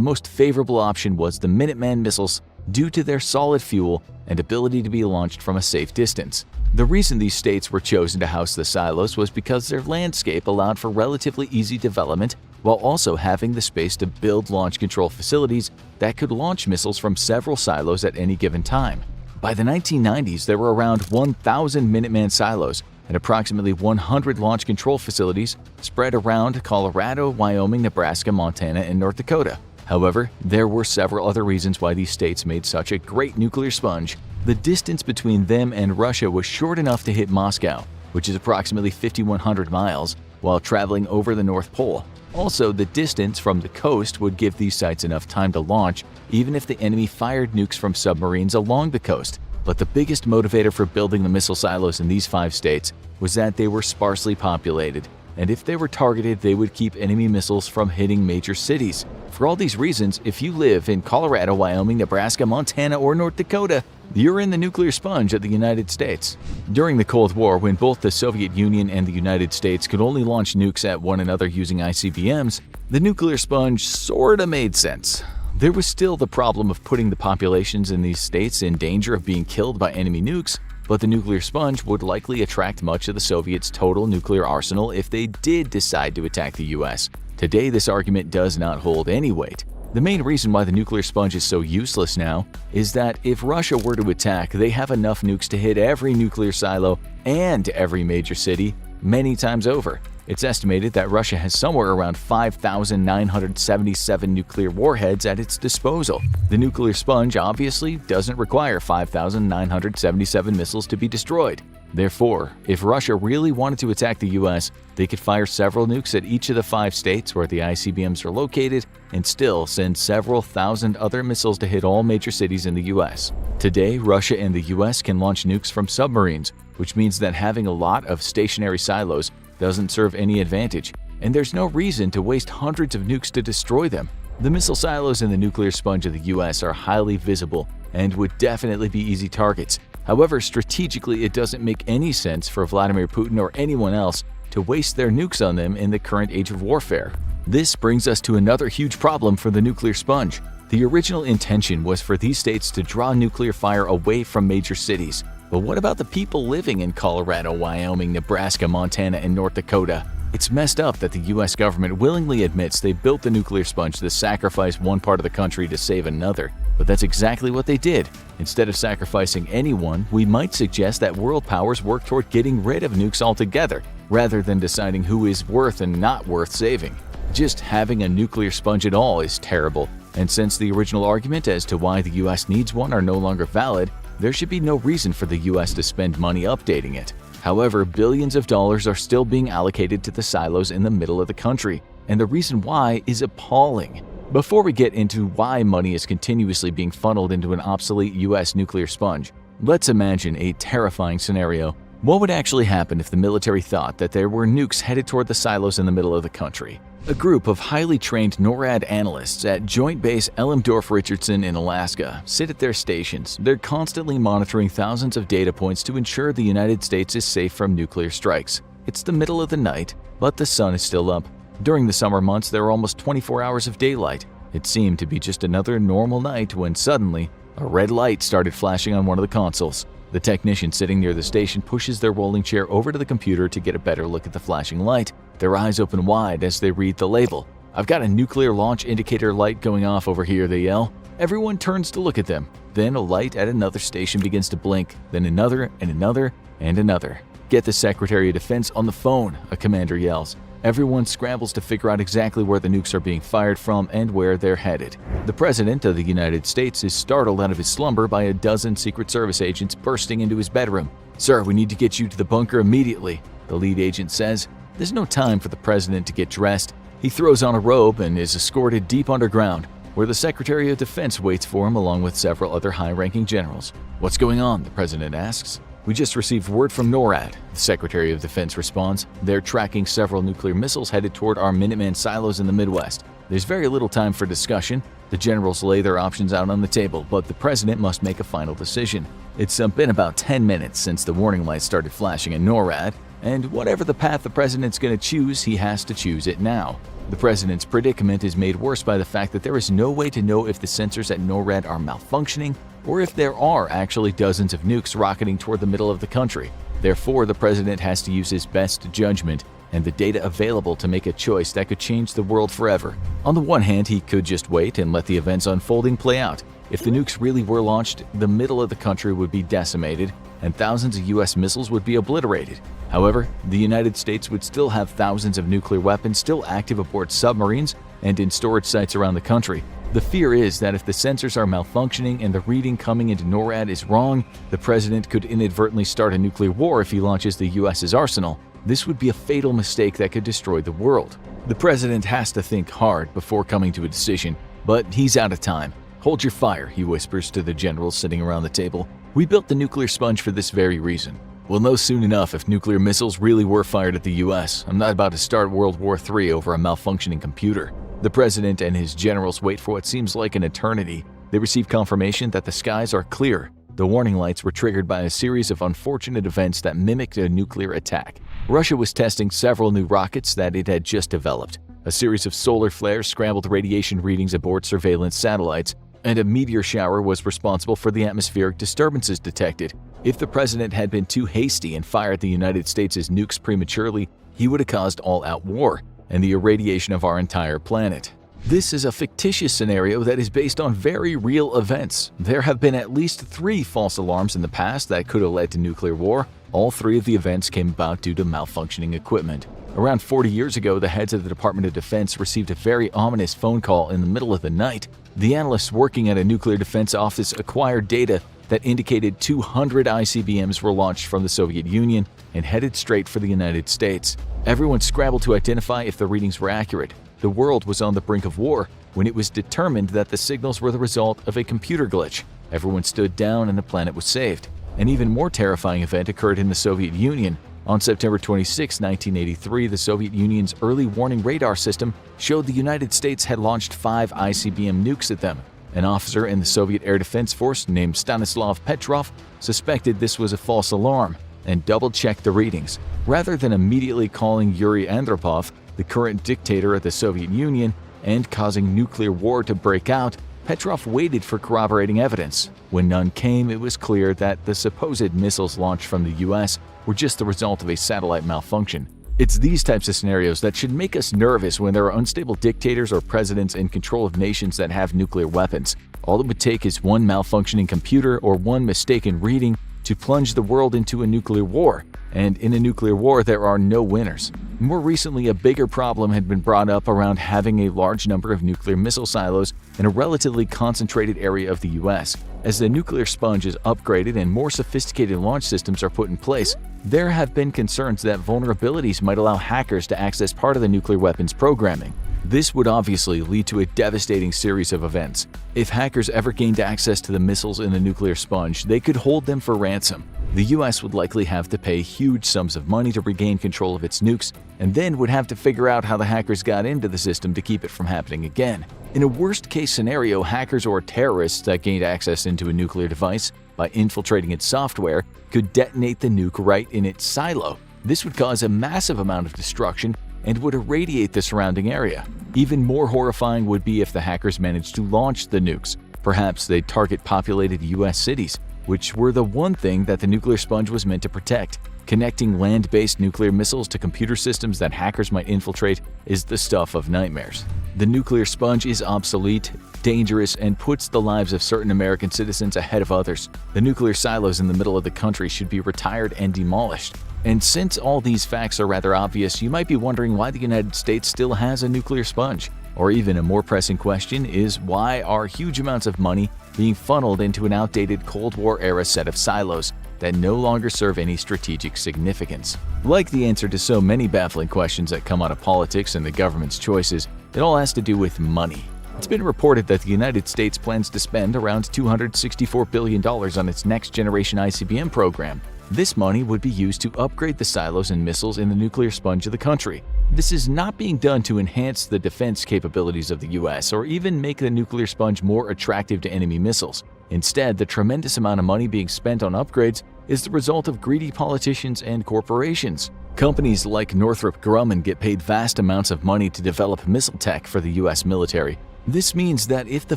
most favorable option was the Minuteman missiles due to their solid fuel and ability to be launched from a safe distance. The reason these states were chosen to house the silos was because their landscape allowed for relatively easy development while also having the space to build launch control facilities that could launch missiles from several silos at any given time. By the 1990s, there were around 1,000 Minuteman silos and approximately 100 launch control facilities spread around Colorado, Wyoming, Nebraska, Montana, and North Dakota. However, there were several other reasons why these states made such a great nuclear sponge. The distance between them and Russia was short enough to hit Moscow, which is approximately 5,100 miles, while traveling over the North Pole. Also, the distance from the coast would give these sites enough time to launch, even if the enemy fired nukes from submarines along the coast. But the biggest motivator for building the missile silos in these 5 states was that they were sparsely populated, and if they were targeted, they would keep enemy missiles from hitting major cities. For all these reasons, if you live in Colorado, Wyoming, Nebraska, Montana, or North Dakota, you're in the nuclear sponge of the United States. During the Cold War, when both the Soviet Union and the United States could only launch nukes at one another using ICBMs, the nuclear sponge sorta made sense. There was still the problem of putting the populations in these states in danger of being killed by enemy nukes, but the nuclear sponge would likely attract much of the Soviets' total nuclear arsenal if they did decide to attack the US. Today, this argument does not hold any weight. The main reason why the nuclear sponge is so useless now is that if Russia were to attack, they have enough nukes to hit every nuclear silo and every major city many times over. It's estimated that Russia has somewhere around 5,977 nuclear warheads at its disposal. The nuclear sponge obviously doesn't require 5,977 missiles to be destroyed. Therefore, if Russia really wanted to attack the US, they could fire several nukes at each of the 5 states where the ICBMs are located and still send several thousand other missiles to hit all major cities in the US. Today, Russia and the US can launch nukes from submarines, which means that having a lot of stationary silos doesn't serve any advantage, and there's no reason to waste hundreds of nukes to destroy them. The missile silos in the nuclear sponge of the US are highly visible and would definitely be easy targets. However, strategically, it doesn't make any sense for Vladimir Putin or anyone else to waste their nukes on them in the current age of warfare. This brings us to another huge problem for the nuclear sponge. The original intention was for these states to draw nuclear fire away from major cities. But what about the people living in Colorado, Wyoming, Nebraska, Montana, and North Dakota? It's messed up that the US government willingly admits they built the nuclear sponge to sacrifice one part of the country to save another. But that's exactly what they did. Instead of sacrificing anyone, we might suggest that world powers work toward getting rid of nukes altogether, rather than deciding who is worth and not worth saving. Just having a nuclear sponge at all is terrible, and since the original argument as to why the US needs one are no longer valid, there should be no reason for the US to spend money updating it. However, billions of dollars are still being allocated to the silos in the middle of the country, and the reason why is appalling. Before we get into why money is continuously being funneled into an obsolete US nuclear sponge, let's imagine a terrifying scenario. What would actually happen if the military thought that there were nukes headed toward the silos in the middle of the country? A group of highly trained NORAD analysts at Joint Base Elmendorf-Richardson in Alaska sit at their stations. They're constantly monitoring thousands of data points to ensure the United States is safe from nuclear strikes. It's the middle of the night, but the sun is still up. During the summer months, there are almost 24 hours of daylight. It seemed to be just another normal night when suddenly, a red light started flashing on one of the consoles. The technician sitting near the station pushes their rolling chair over to the computer to get a better look at the flashing light. Their eyes open wide as they read the label. "I've got a nuclear launch indicator light going off over here," they yell. Everyone turns to look at them. Then a light at another station begins to blink, then another and another and another. "Get the Secretary of Defense on the phone," a commander yells. Everyone scrambles to figure out exactly where the nukes are being fired from and where they're headed. The President of the United States is startled out of his slumber by a dozen Secret Service agents bursting into his bedroom. "Sir, we need to get you to the bunker immediately," the lead agent says. There's no time for the President to get dressed. He throws on a robe and is escorted deep underground, where the Secretary of Defense waits for him along with several other high-ranking generals. "What's going on?" the President asks. "We just received word from NORAD," the Secretary of Defense responds. "They're tracking several nuclear missiles headed toward our Minuteman silos in the Midwest. There's very little time for discussion. The generals lay their options out on the table, but the President must make a final decision. It's been about 10 minutes since the warning lights started flashing in NORAD, and whatever the path the President's going to choose, he has to choose it now." The President's predicament is made worse by the fact that there is no way to know if the sensors at NORAD are malfunctioning or if there are actually dozens of nukes rocketing toward the middle of the country. Therefore, the President has to use his best judgment and the data available to make a choice that could change the world forever. On the one hand, he could just wait and let the events unfolding play out. If the nukes really were launched, the middle of the country would be decimated and thousands of US missiles would be obliterated. However, the United States would still have thousands of nuclear weapons still active aboard submarines and in storage sites around the country. The fear is that if the sensors are malfunctioning and the reading coming into NORAD is wrong, the president could inadvertently start a nuclear war if he launches the US's arsenal. This would be a fatal mistake that could destroy the world. The president has to think hard before coming to a decision, but he's out of time. "Hold your fire," he whispers to the generals sitting around the table. "We built the nuclear sponge for this very reason. We'll know soon enough if nuclear missiles really were fired at the US. I'm not about to start World War III over a malfunctioning computer." The president and his generals wait for what seems like an eternity. They receive confirmation that the skies are clear. The warning lights were triggered by a series of unfortunate events that mimicked a nuclear attack. Russia was testing several new rockets that it had just developed. A series of solar flares scrambled radiation readings aboard surveillance satellites, and a meteor shower was responsible for the atmospheric disturbances detected. If the president had been too hasty and fired the United States' nukes prematurely, he would have caused all-out war and the irradiation of our entire planet. This is a fictitious scenario that is based on very real events. There have been at least 3 false alarms in the past that could have led to nuclear war. All 3 of the events came about due to malfunctioning equipment. Around 40 years ago, the heads of the Department of Defense received a very ominous phone call in the middle of the night. The analysts working at a nuclear defense office acquired data that indicated 200 ICBMs were launched from the Soviet Union and headed straight for the United States. Everyone scrambled to identify if the readings were accurate. The world was on the brink of war when it was determined that the signals were the result of a computer glitch. Everyone stood down and the planet was saved. An even more terrifying event occurred in the Soviet Union. On September 26, 1983, the Soviet Union's early warning radar system showed the United States had launched 5 ICBM nukes at them. An officer in the Soviet Air Defense Force named Stanislav Petrov suspected this was a false alarm and double-checked the readings. Rather than immediately calling Yuri Andropov, the current dictator of the Soviet Union, and causing nuclear war to break out, Petrov waited for corroborating evidence. When none came, it was clear that the supposed missiles launched from the US were just the result of a satellite malfunction. It's these types of scenarios that should make us nervous when there are unstable dictators or presidents in control of nations that have nuclear weapons. All it would take is one malfunctioning computer or one mistaken reading to plunge the world into a nuclear war. And in a nuclear war, there are no winners. More recently, a bigger problem had been brought up around having a large number of nuclear missile silos in a relatively concentrated area of the US. As the nuclear sponge is upgraded and more sophisticated launch systems are put in place, there have been concerns that vulnerabilities might allow hackers to access part of the nuclear weapons programming. This would obviously lead to a devastating series of events. If hackers ever gained access to the missiles in the nuclear sponge, they could hold them for ransom. The US would likely have to pay huge sums of money to regain control of its nukes, and then would have to figure out how the hackers got into the system to keep it from happening again. In a worst-case scenario, hackers or terrorists that gained access into a nuclear device by infiltrating its software could detonate the nuke right in its silo. This would cause a massive amount of destruction and would irradiate the surrounding area. Even more horrifying would be if the hackers managed to launch the nukes. Perhaps they'd target populated US cities, which were the one thing that the nuclear sponge was meant to protect. Connecting land-based nuclear missiles to computer systems that hackers might infiltrate is the stuff of nightmares. The nuclear sponge is obsolete, dangerous, and puts the lives of certain American citizens ahead of others. The nuclear silos in the middle of the country should be retired and demolished. And since all these facts are rather obvious, you might be wondering why the United States still has a nuclear sponge. Or even a more pressing question is, why are huge amounts of money being funneled into an outdated Cold War-era set of silos that no longer serve any strategic significance? Like the answer to so many baffling questions that come out of politics and the government's choices, it all has to do with money. It's been reported that the United States plans to spend around $264 billion on its next-generation ICBM program. This money would be used to upgrade the silos and missiles in the nuclear sponge of the country. This is not being done to enhance the defense capabilities of the US or even make the nuclear sponge more attractive to enemy missiles. Instead, the tremendous amount of money being spent on upgrades is the result of greedy politicians and corporations. Companies like Northrop Grumman get paid vast amounts of money to develop missile tech for the US military. This means that if the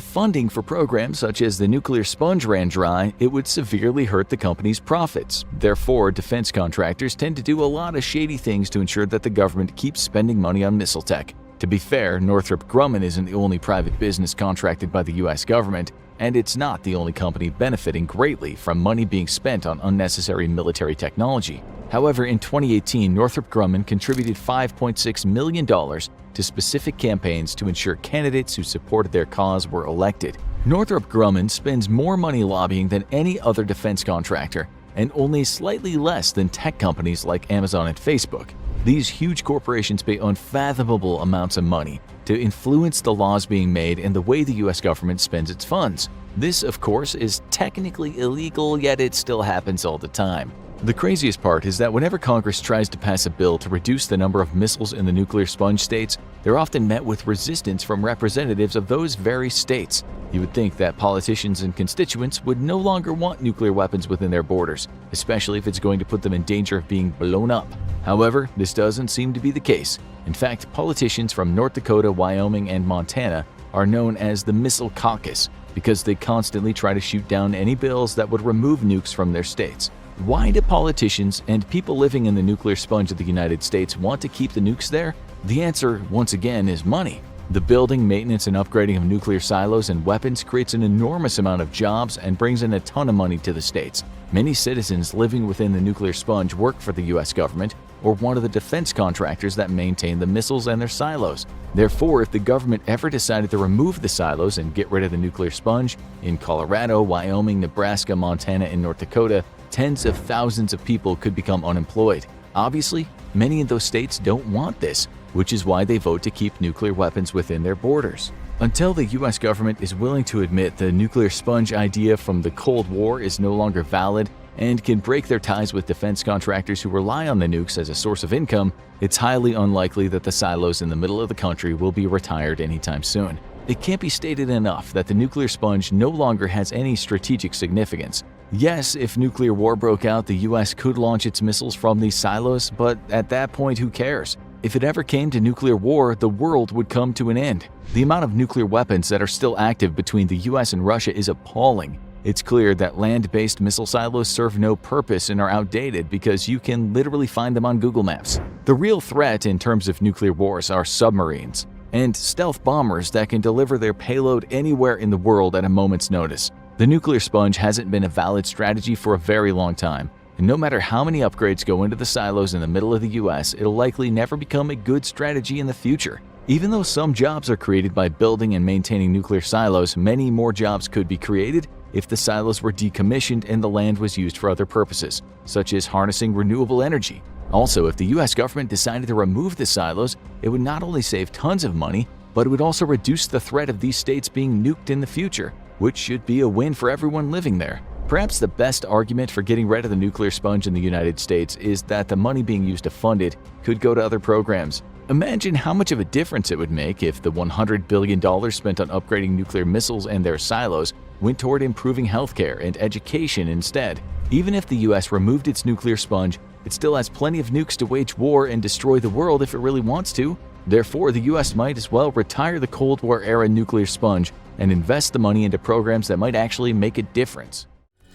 funding for programs such as the nuclear sponge ran dry, it would severely hurt the company's profits. Therefore, defense contractors tend to do a lot of shady things to ensure that the government keeps spending money on missile tech. To be fair, Northrop Grumman isn't the only private business contracted by the US government, and it's not the only company benefiting greatly from money being spent on unnecessary military technology. However, in 2018, Northrop Grumman contributed $5.6 million to to specific campaigns to ensure candidates who supported their cause were elected. Northrop Grumman spends more money lobbying than any other defense contractor, and only slightly less than tech companies like Amazon and Facebook. These huge corporations pay unfathomable amounts of money to influence the laws being made and the way the US government spends its funds. This, of course, is technically illegal, yet it still happens all the time. The craziest part is that whenever Congress tries to pass a bill to reduce the number of missiles in the nuclear sponge states, they're often met with resistance from representatives of those very states. You would think that politicians and constituents would no longer want nuclear weapons within their borders, especially if it's going to put them in danger of being blown up. However, this doesn't seem to be the case. In fact, politicians from North Dakota, Wyoming, and Montana are known as the Missile Caucus because they constantly try to shoot down any bills that would remove nukes from their states. Why do politicians and people living in the nuclear sponge of the United States want to keep the nukes there? The answer, once again, is money. The building, maintenance, and upgrading of nuclear silos and weapons creates an enormous amount of jobs and brings in a ton of money to the states. Many citizens living within the nuclear sponge work for the US government or one of the defense contractors that maintain the missiles and their silos. Therefore, if the government ever decided to remove the silos and get rid of the nuclear sponge in Colorado, Wyoming, Nebraska, Montana, and North Dakota, tens of thousands of people could become unemployed. Obviously, many of those states don't want this, which is why they vote to keep nuclear weapons within their borders. Until the US government is willing to admit the nuclear sponge idea from the Cold War is no longer valid and can break their ties with defense contractors who rely on the nukes as a source of income, it's highly unlikely that the silos in the middle of the country will be retired anytime soon. It can't be stated enough that the nuclear sponge no longer has any strategic significance. Yes, if nuclear war broke out, the US could launch its missiles from these silos, but at that point, who cares? If it ever came to nuclear war, the world would come to an end. The amount of nuclear weapons that are still active between the US and Russia is appalling. It's clear that land-based missile silos serve no purpose and are outdated because you can literally find them on Google Maps. The real threat in terms of nuclear wars are submarines and stealth bombers that can deliver their payload anywhere in the world at a moment's notice. The nuclear sponge hasn't been a valid strategy for a very long time, and no matter how many upgrades go into the silos in the middle of the US, it'll likely never become a good strategy in the future. Even though some jobs are created by building and maintaining nuclear silos, many more jobs could be created if the silos were decommissioned and the land was used for other purposes, such as harnessing renewable energy. Also, if the US government decided to remove the silos, it would not only save tons of money, but it would also reduce the threat of these states being nuked in the future, which should be a win for everyone living there. Perhaps the best argument for getting rid of the nuclear sponge in the United States is that the money being used to fund it could go to other programs. Imagine how much of a difference it would make if the $100 billion spent on upgrading nuclear missiles and their silos went toward improving healthcare and education instead. Even if the US removed its nuclear sponge, it still has plenty of nukes to wage war and destroy the world if it really wants to. Therefore, the US might as well retire the Cold War-era nuclear sponge and invest the money into programs that might actually make a difference.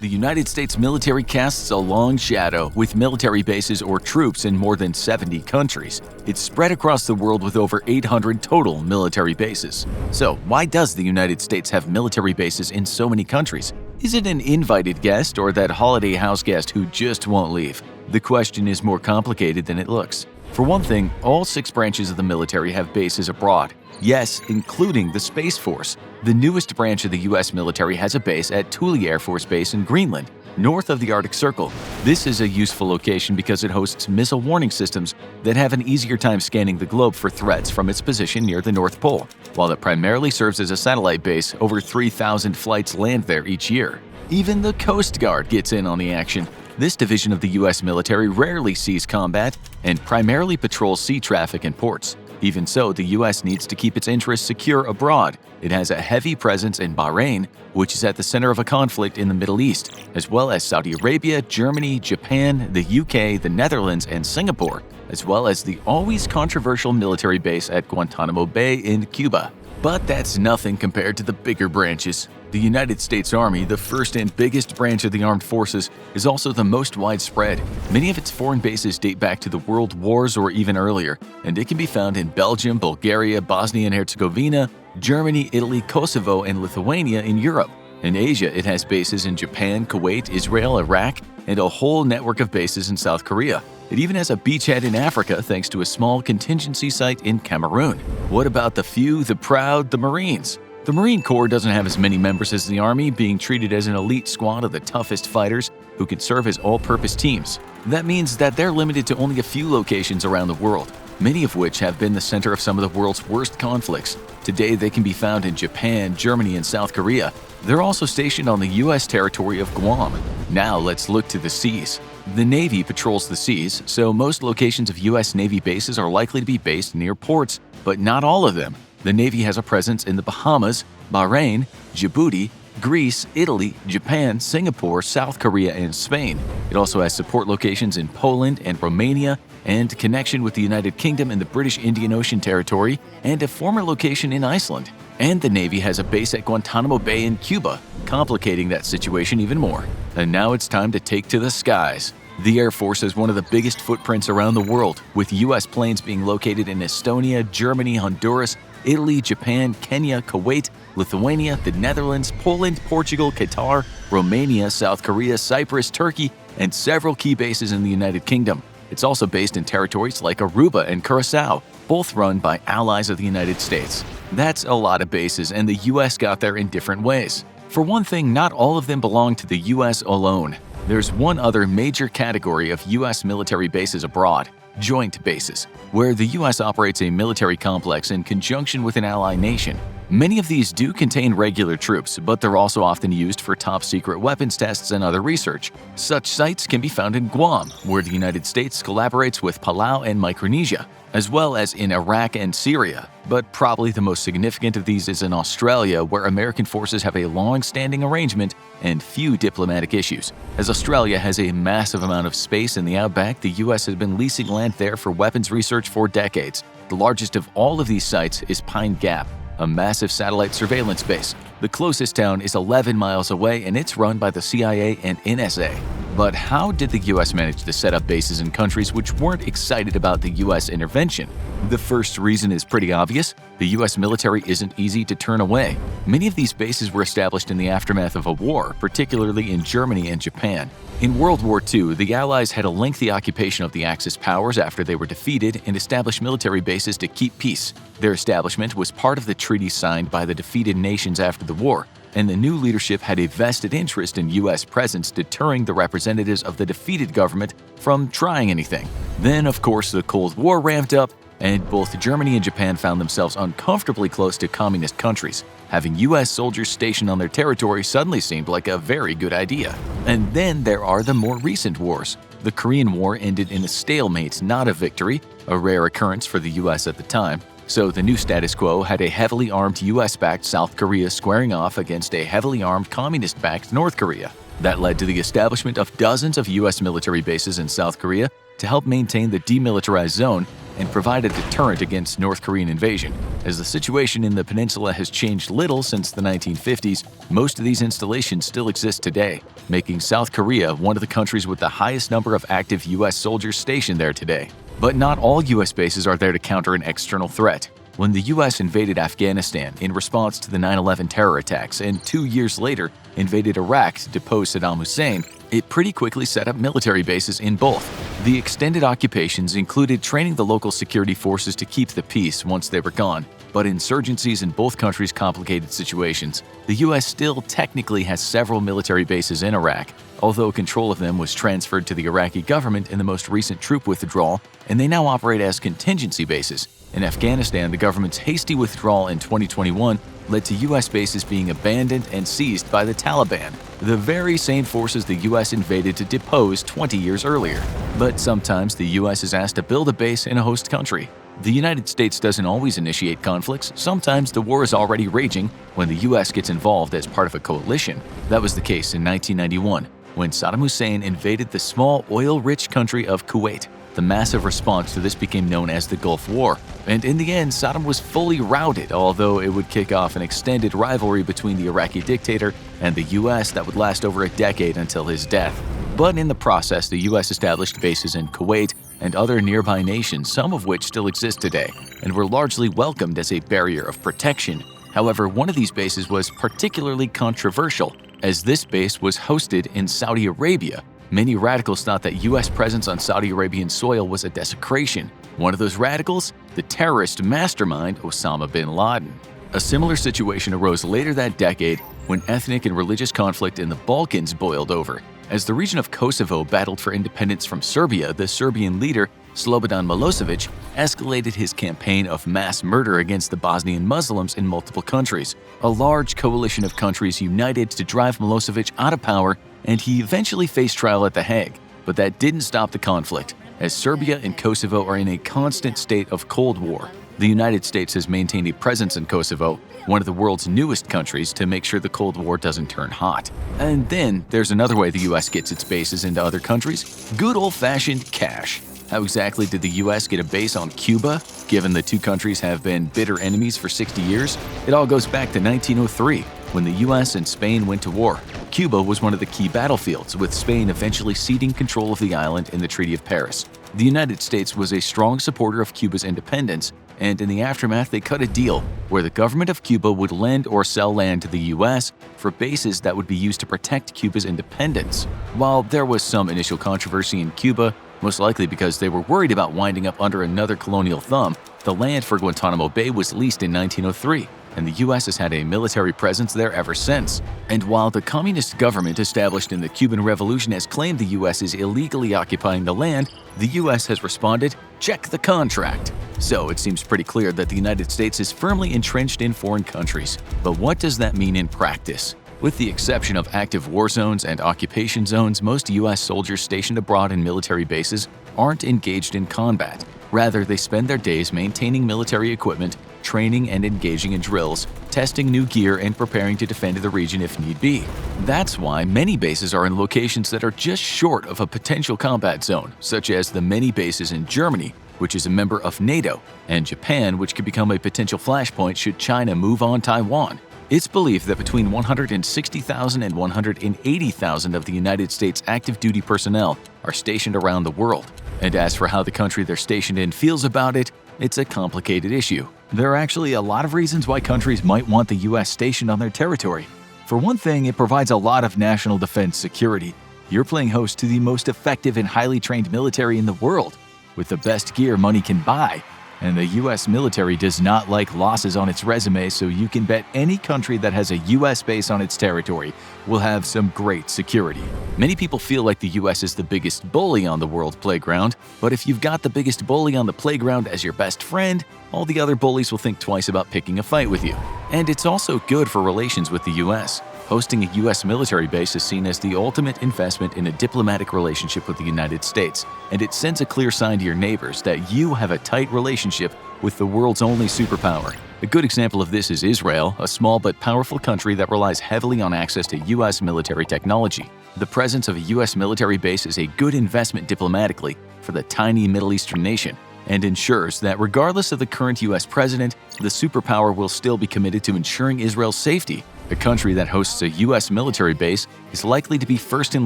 The United States military casts a long shadow with military bases or troops in more than 70 countries. It's spread across the world with over 800 total military bases. So, why does the United States have military bases in so many countries? Is it an invited guest or that holiday house guest who just won't leave? The question is more complicated than it looks. For one thing, all 6 branches of the military have bases abroad. Yes, including the Space Force. The newest branch of the US military has a base at Thule Air Force Base in Greenland, north of the Arctic Circle. This is a useful location because it hosts missile warning systems that have an easier time scanning the globe for threats from its position near the North Pole. While it primarily serves as a satellite base, over 3,000 flights land there each year. Even the Coast Guard gets in on the action. This division of the US military rarely sees combat and primarily patrols sea traffic and ports. Even so, the US needs to keep its interests secure abroad. It has a heavy presence in Bahrain, which is at the center of a conflict in the Middle East, as well as Saudi Arabia, Germany, Japan, the UK, the Netherlands, and Singapore, as well as the always controversial military base at Guantanamo Bay in Cuba. But that's nothing compared to the bigger branches. The United States Army, the first and biggest branch of the armed forces, is also the most widespread. Many of its foreign bases date back to the World Wars or even earlier, and it can be found in Belgium, Bulgaria, Bosnia and Herzegovina, Germany, Italy, Kosovo, and Lithuania in Europe. In Asia, it has bases in Japan, Kuwait, Israel, Iraq, and a whole network of bases in South Korea. It even has a beachhead in Africa thanks to a small contingency site in Cameroon. What about the few, the proud, the Marines? The Marine Corps doesn't have as many members as the Army, being treated as an elite squad of the toughest fighters who can serve as all-purpose teams. That means that they're limited to only a few locations around the world, many of which have been the center of some of the world's worst conflicts. Today, they can be found in Japan, Germany, and South Korea. They're also stationed on the U.S. territory of Guam. Now let's look to the seas. The Navy patrols the seas, so most locations of U.S. Navy bases are likely to be based near ports, but not all of them. The Navy has a presence in the Bahamas, Bahrain, Djibouti, Greece, Italy, Japan, Singapore, South Korea, and Spain. It also has support locations in Poland and Romania, and connection with the United Kingdom and the British Indian Ocean Territory, and a former location in Iceland. And the Navy has a base at Guantanamo Bay in Cuba, complicating that situation even more. And now it's time to take to the skies. The Air Force has one of the biggest footprints around the world, with U.S. planes being located in Estonia, Germany, Honduras, Italy, Japan, Kenya, Kuwait, Lithuania, the Netherlands, Poland, Portugal, Qatar, Romania, South Korea, Cyprus, Turkey, and several key bases in the United Kingdom. It's also based in territories like Aruba and Curaçao, both run by allies of the United States. That's a lot of bases, and the U.S. got there in different ways. For one thing, not all of them belong to the U.S. alone. There's one other major category of U.S. military bases abroad: joint bases, where the U.S. operates a military complex in conjunction with an ally nation. Many of these do contain regular troops, but they're also often used for top-secret weapons tests and other research. Such sites can be found in Guam, where the United States collaborates with Palau and Micronesia, as well as in Iraq and Syria. But probably the most significant of these is in Australia, where American forces have a long-standing arrangement and few diplomatic issues. As Australia has a massive amount of space in the outback, the U.S. has been leasing land there for weapons research for decades. The largest of all of these sites is Pine Gap, a massive satellite surveillance base. The closest town is 11 miles away, and it's run by the CIA and NSA. But how did the U.S. manage to set up bases in countries which weren't excited about the U.S. intervention? The first reason is pretty obvious. The U.S. military isn't easy to turn away. Many of these bases were established in the aftermath of a war, particularly in Germany and Japan. In World War II, the Allies had a lengthy occupation of the Axis powers after they were defeated and established military bases to keep peace. Their establishment was part of the treaty signed by the defeated nations after the war, and the new leadership had a vested interest in U.S. presence deterring the representatives of the defeated government from trying anything. Then, of course, the Cold War ramped up, and both Germany and Japan found themselves uncomfortably close to communist countries. Having U.S. soldiers stationed on their territory suddenly seemed like a very good idea. And then there are the more recent wars. The Korean War ended in a stalemate, not a victory, a rare occurrence for the U.S. at the time. So the new status quo had a heavily armed US-backed South Korea squaring off against a heavily armed communist-backed North Korea. That led to the establishment of dozens of US military bases in South Korea to help maintain the demilitarized zone and provide a deterrent against North Korean invasion. As the situation in the peninsula has changed little since the 1950s, most of these installations still exist today, making South Korea one of the countries with the highest number of active US soldiers stationed there today. But not all U.S. bases are there to counter an external threat. When the U.S. invaded Afghanistan in response to the 9/11 terror attacks and 2 years later invaded Iraq to depose Saddam Hussein, it pretty quickly set up military bases in both. The extended occupations included training the local security forces to keep the peace once they were gone, but insurgencies in both countries complicated situations. The U.S. still technically has several military bases in Iraq, although control of them was transferred to the Iraqi government in the most recent troop withdrawal, and they now operate as contingency bases. In Afghanistan, the government's hasty withdrawal in 2021 led to U.S. bases being abandoned and seized by the Taliban, the very same forces the U.S. invaded to depose 20 years earlier. But sometimes the U.S. is asked to build a base in a host country. The United States doesn't always initiate conflicts. Sometimes the war is already raging when the U.S. gets involved as part of a coalition. That was the case in 1991, when Saddam Hussein invaded the small oil-rich country of Kuwait. The massive response to this became known as the Gulf War, and in the end, Saddam was fully routed, although it would kick off an extended rivalry between the Iraqi dictator and the U.S. that would last over a decade until his death. But in the process, the U.S. established bases in Kuwait and other nearby nations, some of which still exist today, and were largely welcomed as a barrier of protection. However, one of these bases was particularly controversial, as this base was hosted in Saudi Arabia. Many radicals thought that U.S. presence on Saudi Arabian soil was a desecration. One of those radicals? The terrorist mastermind Osama bin Laden. A similar situation arose later that decade when ethnic and religious conflict in the Balkans boiled over. As the region of Kosovo battled for independence from Serbia, the Serbian leader, Slobodan Milosevic, escalated his campaign of mass murder against the Bosnian Muslims in multiple countries. A large coalition of countries united to drive Milosevic out of power, and he eventually faced trial at The Hague. But that didn't stop the conflict, as Serbia and Kosovo are in a constant state of Cold War. The United States has maintained a presence in Kosovo, one of the world's newest countries, to make sure the Cold War doesn't turn hot. And then there's another way the US gets its bases into other countries: good old-fashioned cash. How exactly did the US get a base on Cuba, given the two countries have been bitter enemies for 60 years? It all goes back to 1903, when the US and Spain went to war. Cuba was one of the key battlefields, with Spain eventually ceding control of the island in the Treaty of Paris. The United States was a strong supporter of Cuba's independence, and in the aftermath they cut a deal where the government of Cuba would lend or sell land to the US for bases that would be used to protect Cuba's independence. While there was some initial controversy in Cuba, most likely because they were worried about winding up under another colonial thumb, the land for Guantanamo Bay was leased in 1903, and the US has had a military presence there ever since. And while the communist government established in the Cuban Revolution has claimed the US is illegally occupying the land, the US has responded, "Check the contract." So it seems pretty clear that the United States is firmly entrenched in foreign countries. But what does that mean in practice? With the exception of active war zones and occupation zones, most US soldiers stationed abroad in military bases aren't engaged in combat. Rather, they spend their days maintaining military equipment, training and engaging in drills, testing new gear, and preparing to defend the region if need be. That's why many bases are in locations that are just short of a potential combat zone, such as the many bases in Germany, which is a member of NATO, and Japan, which could become a potential flashpoint should China move on Taiwan. It's believed that between 160,000 and 180,000 of the United States active duty personnel are stationed around the world. And as for how the country they're stationed in feels about it, it's a complicated issue. There are actually a lot of reasons why countries might want the US stationed on their territory. For one thing, it provides a lot of national defense security. You're playing host to the most effective and highly trained military in the world, with the best gear money can buy. And the US military does not like losses on its resume, so you can bet any country that has a US base on its territory will have some great security. Many people feel like the US is the biggest bully on the world playground, but if you've got the biggest bully on the playground as your best friend, all the other bullies will think twice about picking a fight with you. And it's also good for relations with the US. Hosting a US military base is seen as the ultimate investment in a diplomatic relationship with the United States, and it sends a clear sign to your neighbors that you have a tight relationship with the world's only superpower. A good example of this is Israel, a small but powerful country that relies heavily on access to US military technology. The presence of a US military base is a good investment diplomatically for the tiny Middle Eastern nation, and ensures that regardless of the current US president, the superpower will still be committed to ensuring Israel's safety. A country that hosts a US military base is likely to be first in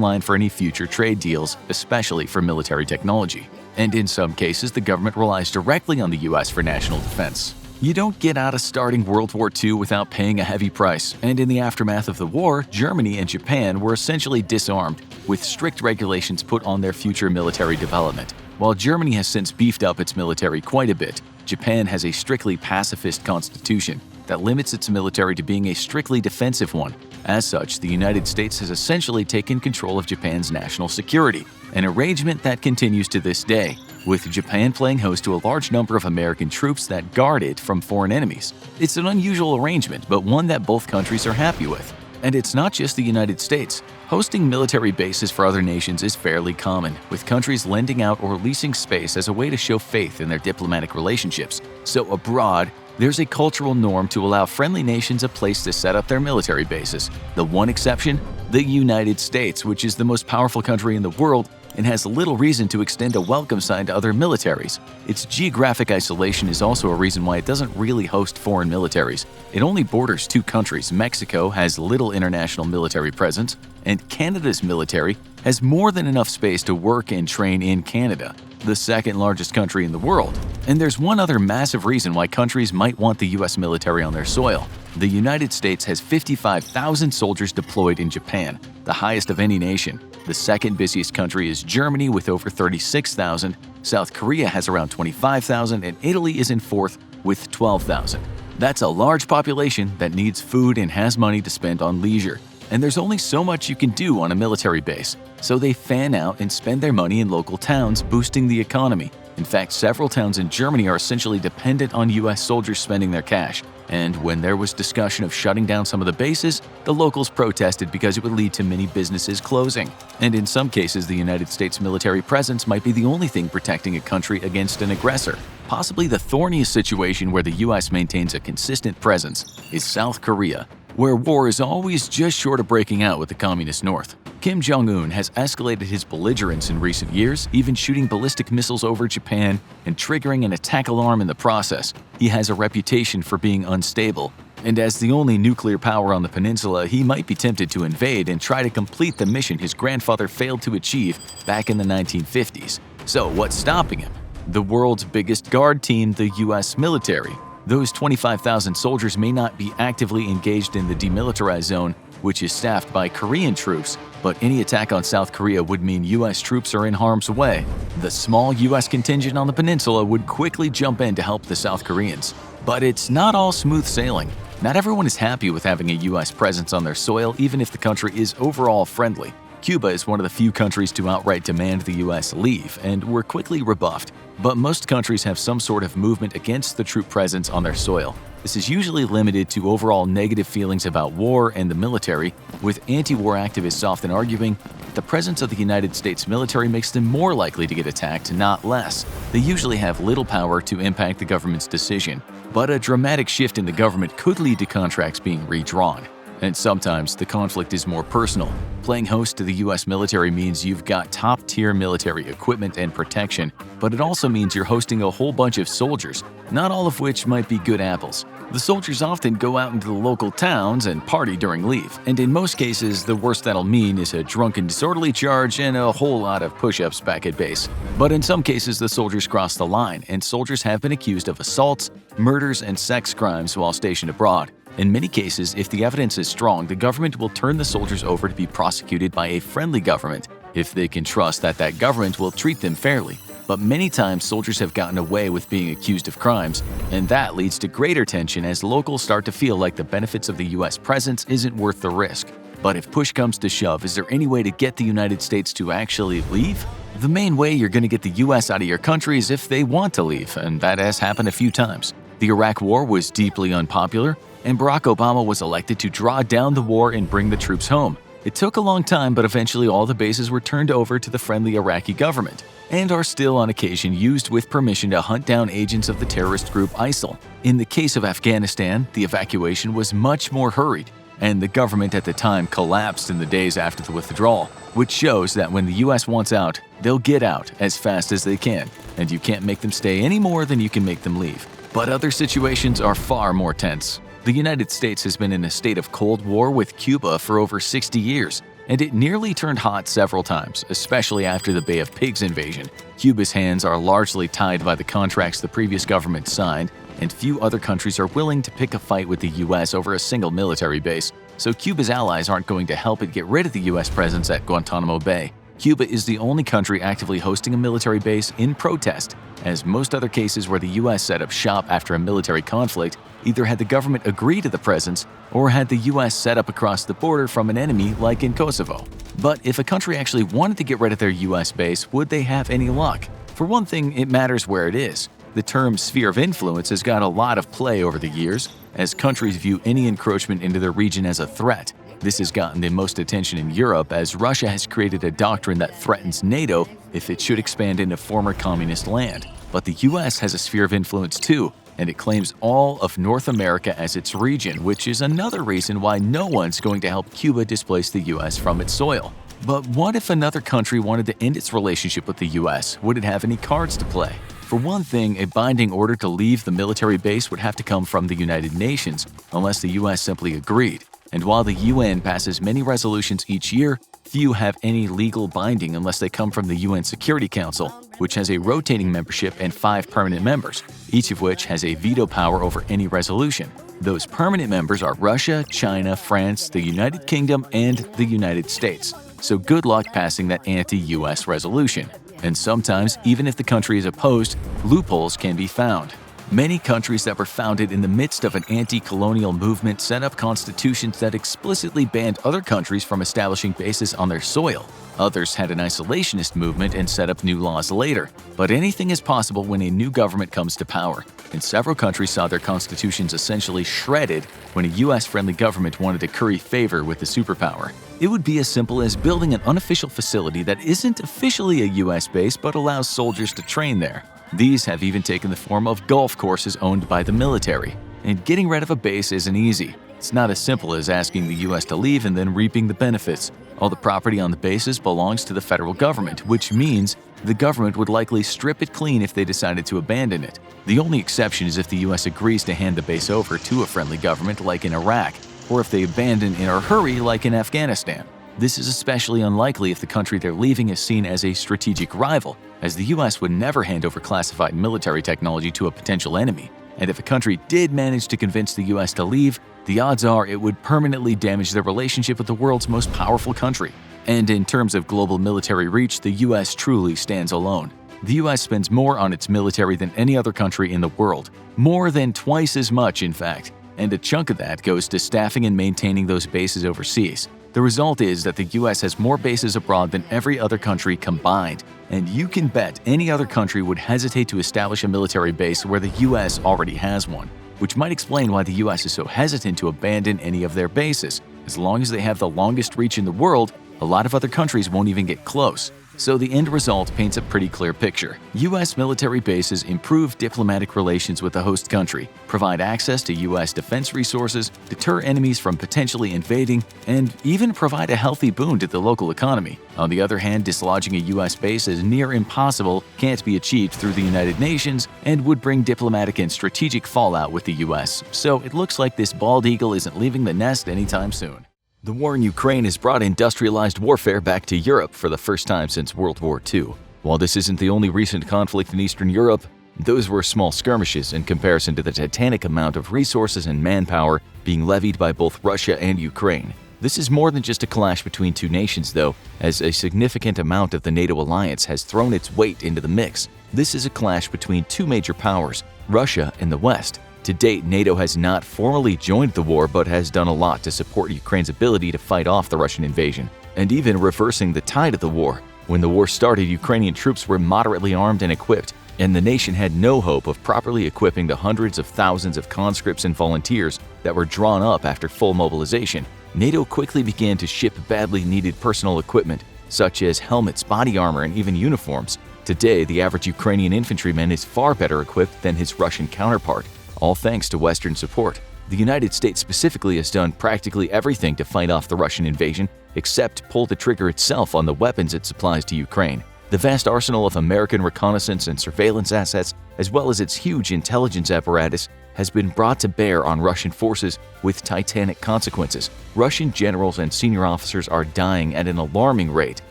line for any future trade deals, especially for military technology. And in some cases, the government relies directly on the US for national defense. You don't get out of starting World War II without paying a heavy price, and in the aftermath of the war, Germany and Japan were essentially disarmed, with strict regulations put on their future military development. While Germany has since beefed up its military quite a bit, Japan has a strictly pacifist constitution that limits its military to being a strictly defensive one. As such, the United States has essentially taken control of Japan's national security, an arrangement that continues to this day, with Japan playing host to a large number of American troops that guard it from foreign enemies. It's an unusual arrangement, but one that both countries are happy with. And it's not just the United States. Hosting military bases for other nations is fairly common, with countries lending out or leasing space as a way to show faith in their diplomatic relationships. So abroad, there's a cultural norm to allow friendly nations a place to set up their military bases. The one exception? The United States, which is the most powerful country in the world and has little reason to extend a welcome sign to other militaries. Its geographic isolation is also a reason why it doesn't really host foreign militaries. It only borders two countries. Mexico has little international military presence, and Canada's military has more than enough space to work and train in Canada, the second largest country in the world. And there's one other massive reason why countries might want the US military on their soil. The United States has 55,000 soldiers deployed in Japan, the highest of any nation. The second busiest country is Germany with over 36,000, South Korea has around 25,000, and Italy is in fourth with 12,000. That's a large population that needs food and has money to spend on leisure. And there's only so much you can do on a military base, so they fan out and spend their money in local towns, boosting the economy. In fact, several towns in Germany are essentially dependent on US soldiers spending their cash. And when there was discussion of shutting down some of the bases, the locals protested because it would lead to many businesses closing. And in some cases, the United States military presence might be the only thing protecting a country against an aggressor. Possibly the thorniest situation where the US maintains a consistent presence is South Korea, where war is always just short of breaking out with the Communist North. Kim Jong-un has escalated his belligerence in recent years, even shooting ballistic missiles over Japan and triggering an attack alarm in the process. He has a reputation for being unstable, and as the only nuclear power on the peninsula, he might be tempted to invade and try to complete the mission his grandfather failed to achieve back in the 1950s. So what's stopping him? The world's biggest guard team, the US military. Those 25,000 soldiers may not be actively engaged in the demilitarized zone, which is staffed by Korean troops, but any attack on South Korea would mean US troops are in harm's way. The small US contingent on the peninsula would quickly jump in to help the South Koreans. But it's not all smooth sailing. Not everyone is happy with having a US presence on their soil, even if the country is overall friendly. Cuba is one of the few countries to outright demand the US leave, and were quickly rebuffed. But most countries have some sort of movement against the troop presence on their soil. This is usually limited to overall negative feelings about war and the military, with anti-war activists often arguing that the presence of the United States military makes them more likely to get attacked, not less. They usually have little power to impact the government's decision, but a dramatic shift in the government could lead to contracts being redrawn. And sometimes the conflict is more personal. Playing host to the US military means you've got top-tier military equipment and protection, but it also means you're hosting a whole bunch of soldiers, not all of which might be good apples. The soldiers often go out into the local towns and party during leave, and in most cases, the worst that'll mean is a drunken disorderly charge and a whole lot of push-ups back at base. But in some cases, the soldiers cross the line, and soldiers have been accused of assaults, murders, and sex crimes while stationed abroad. In many cases, if the evidence is strong, the government will turn the soldiers over to be prosecuted by a friendly government if they can trust that that government will treat them fairly. But many times, soldiers have gotten away with being accused of crimes, and that leads to greater tension as locals start to feel like the benefits of the US presence isn't worth the risk. But if push comes to shove, is there any way to get the United States to actually leave? The main way you're going to get the US out of your country is if they want to leave, and that has happened a few times. The Iraq War was deeply unpopular, and Barack Obama was elected to draw down the war and bring the troops home. It took a long time, but eventually all the bases were turned over to the friendly Iraqi government, and are still on occasion used with permission to hunt down agents of the terrorist group ISIL. In the case of Afghanistan, the evacuation was much more hurried, and the government at the time collapsed in the days after the withdrawal, which shows that when the US wants out, they'll get out as fast as they can, and you can't make them stay any more than you can make them leave. But other situations are far more tense. The United States has been in a state of Cold War with Cuba for over 60 years, and it nearly turned hot several times, especially after the Bay of Pigs invasion. Cuba's hands are largely tied by the contracts the previous government signed, and few other countries are willing to pick a fight with the US over a single military base, so Cuba's allies aren't going to help it get rid of the US presence at Guantanamo Bay. Cuba is the only country actively hosting a military base in protest, as most other cases where the US set up shop after a military conflict either had the government agree to the presence or had the US set up across the border from an enemy like in Kosovo. But if a country actually wanted to get rid of their US base, would they have any luck? For one thing, it matters where it is. The term sphere of influence has got a lot of play over the years, as countries view any encroachment into their region as a threat. This has gotten the most attention in Europe, as Russia has created a doctrine that threatens NATO if it should expand into former communist land. But the US has a sphere of influence too, and it claims all of North America as its region, which is another reason why no one's going to help Cuba displace the US from its soil. But what if another country wanted to end its relationship with the US? Would it have any cards to play? For one thing, a binding order to leave the military base would have to come from the United Nations, unless the US simply agreed. And while the UN passes many resolutions each year, few have any legal binding unless they come from the UN Security Council, which has a rotating membership and 5 permanent members, each of which has a veto power over any resolution. Those permanent members are Russia, China, France, the United Kingdom, and the United States. So good luck passing that anti-US resolution. And sometimes, even if the country is opposed, loopholes can be found. Many countries that were founded in the midst of an anti-colonial movement set up constitutions that explicitly banned other countries from establishing bases on their soil. Others had an isolationist movement and set up new laws later. But anything is possible when a new government comes to power, and several countries saw their constitutions essentially shredded when a US-friendly government wanted to curry favor with the superpower. It would be as simple as building an unofficial facility that isn't officially a US base but allows soldiers to train there. These have even taken the form of golf courses owned by the military. And getting rid of a base isn't easy. It's not as simple as asking the US to leave and then reaping the benefits. All the property on the bases belongs to the federal government, which means the government would likely strip it clean if they decided to abandon it. The only exception is if the US agrees to hand the base over to a friendly government like in Iraq, or if they abandon in a hurry like in Afghanistan. This is especially unlikely if the country they're leaving is seen as a strategic rival, as the US would never hand over classified military technology to a potential enemy. And if a country did manage to convince the US to leave, the odds are it would permanently damage their relationship with the world's most powerful country. And in terms of global military reach, the US truly stands alone. The US spends more on its military than any other country in the world, more than twice as much in fact, and a chunk of that goes to staffing and maintaining those bases overseas. The result is that the US has more bases abroad than every other country combined, and you can bet any other country would hesitate to establish a military base where the US already has one, which might explain why the US is so hesitant to abandon any of their bases. As long as they have the longest reach in the world, a lot of other countries won't even get close. So the end result paints a pretty clear picture. US military bases improve diplomatic relations with the host country, provide access to US defense resources, deter enemies from potentially invading, and even provide a healthy boon to the local economy. On the other hand, dislodging a US base is near impossible, can't be achieved through the United Nations, and would bring diplomatic and strategic fallout with the US. So it looks like this bald eagle isn't leaving the nest anytime soon. The war in Ukraine has brought industrialized warfare back to Europe for the first time since World War II. While this isn't the only recent conflict in Eastern Europe, those were small skirmishes in comparison to the titanic amount of resources and manpower being levied by both Russia and Ukraine. This is more than just a clash between two nations, though, as a significant amount of the NATO alliance has thrown its weight into the mix. This is a clash between two major powers, Russia and the West. To date, NATO has not formally joined the war but has done a lot to support Ukraine's ability to fight off the Russian invasion, and even reversing the tide of the war. When the war started, Ukrainian troops were moderately armed and equipped, and the nation had no hope of properly equipping the hundreds of thousands of conscripts and volunteers that were drawn up after full mobilization. NATO quickly began to ship badly needed personal equipment, such as helmets, body armor, and even uniforms. Today, the average Ukrainian infantryman is far better equipped than his Russian counterpart, all thanks to Western support. The United States specifically has done practically everything to fight off the Russian invasion, except pull the trigger itself on the weapons it supplies to Ukraine. The vast arsenal of American reconnaissance and surveillance assets, as well as its huge intelligence apparatus, has been brought to bear on Russian forces with titanic consequences. Russian generals and senior officers are dying at an alarming rate,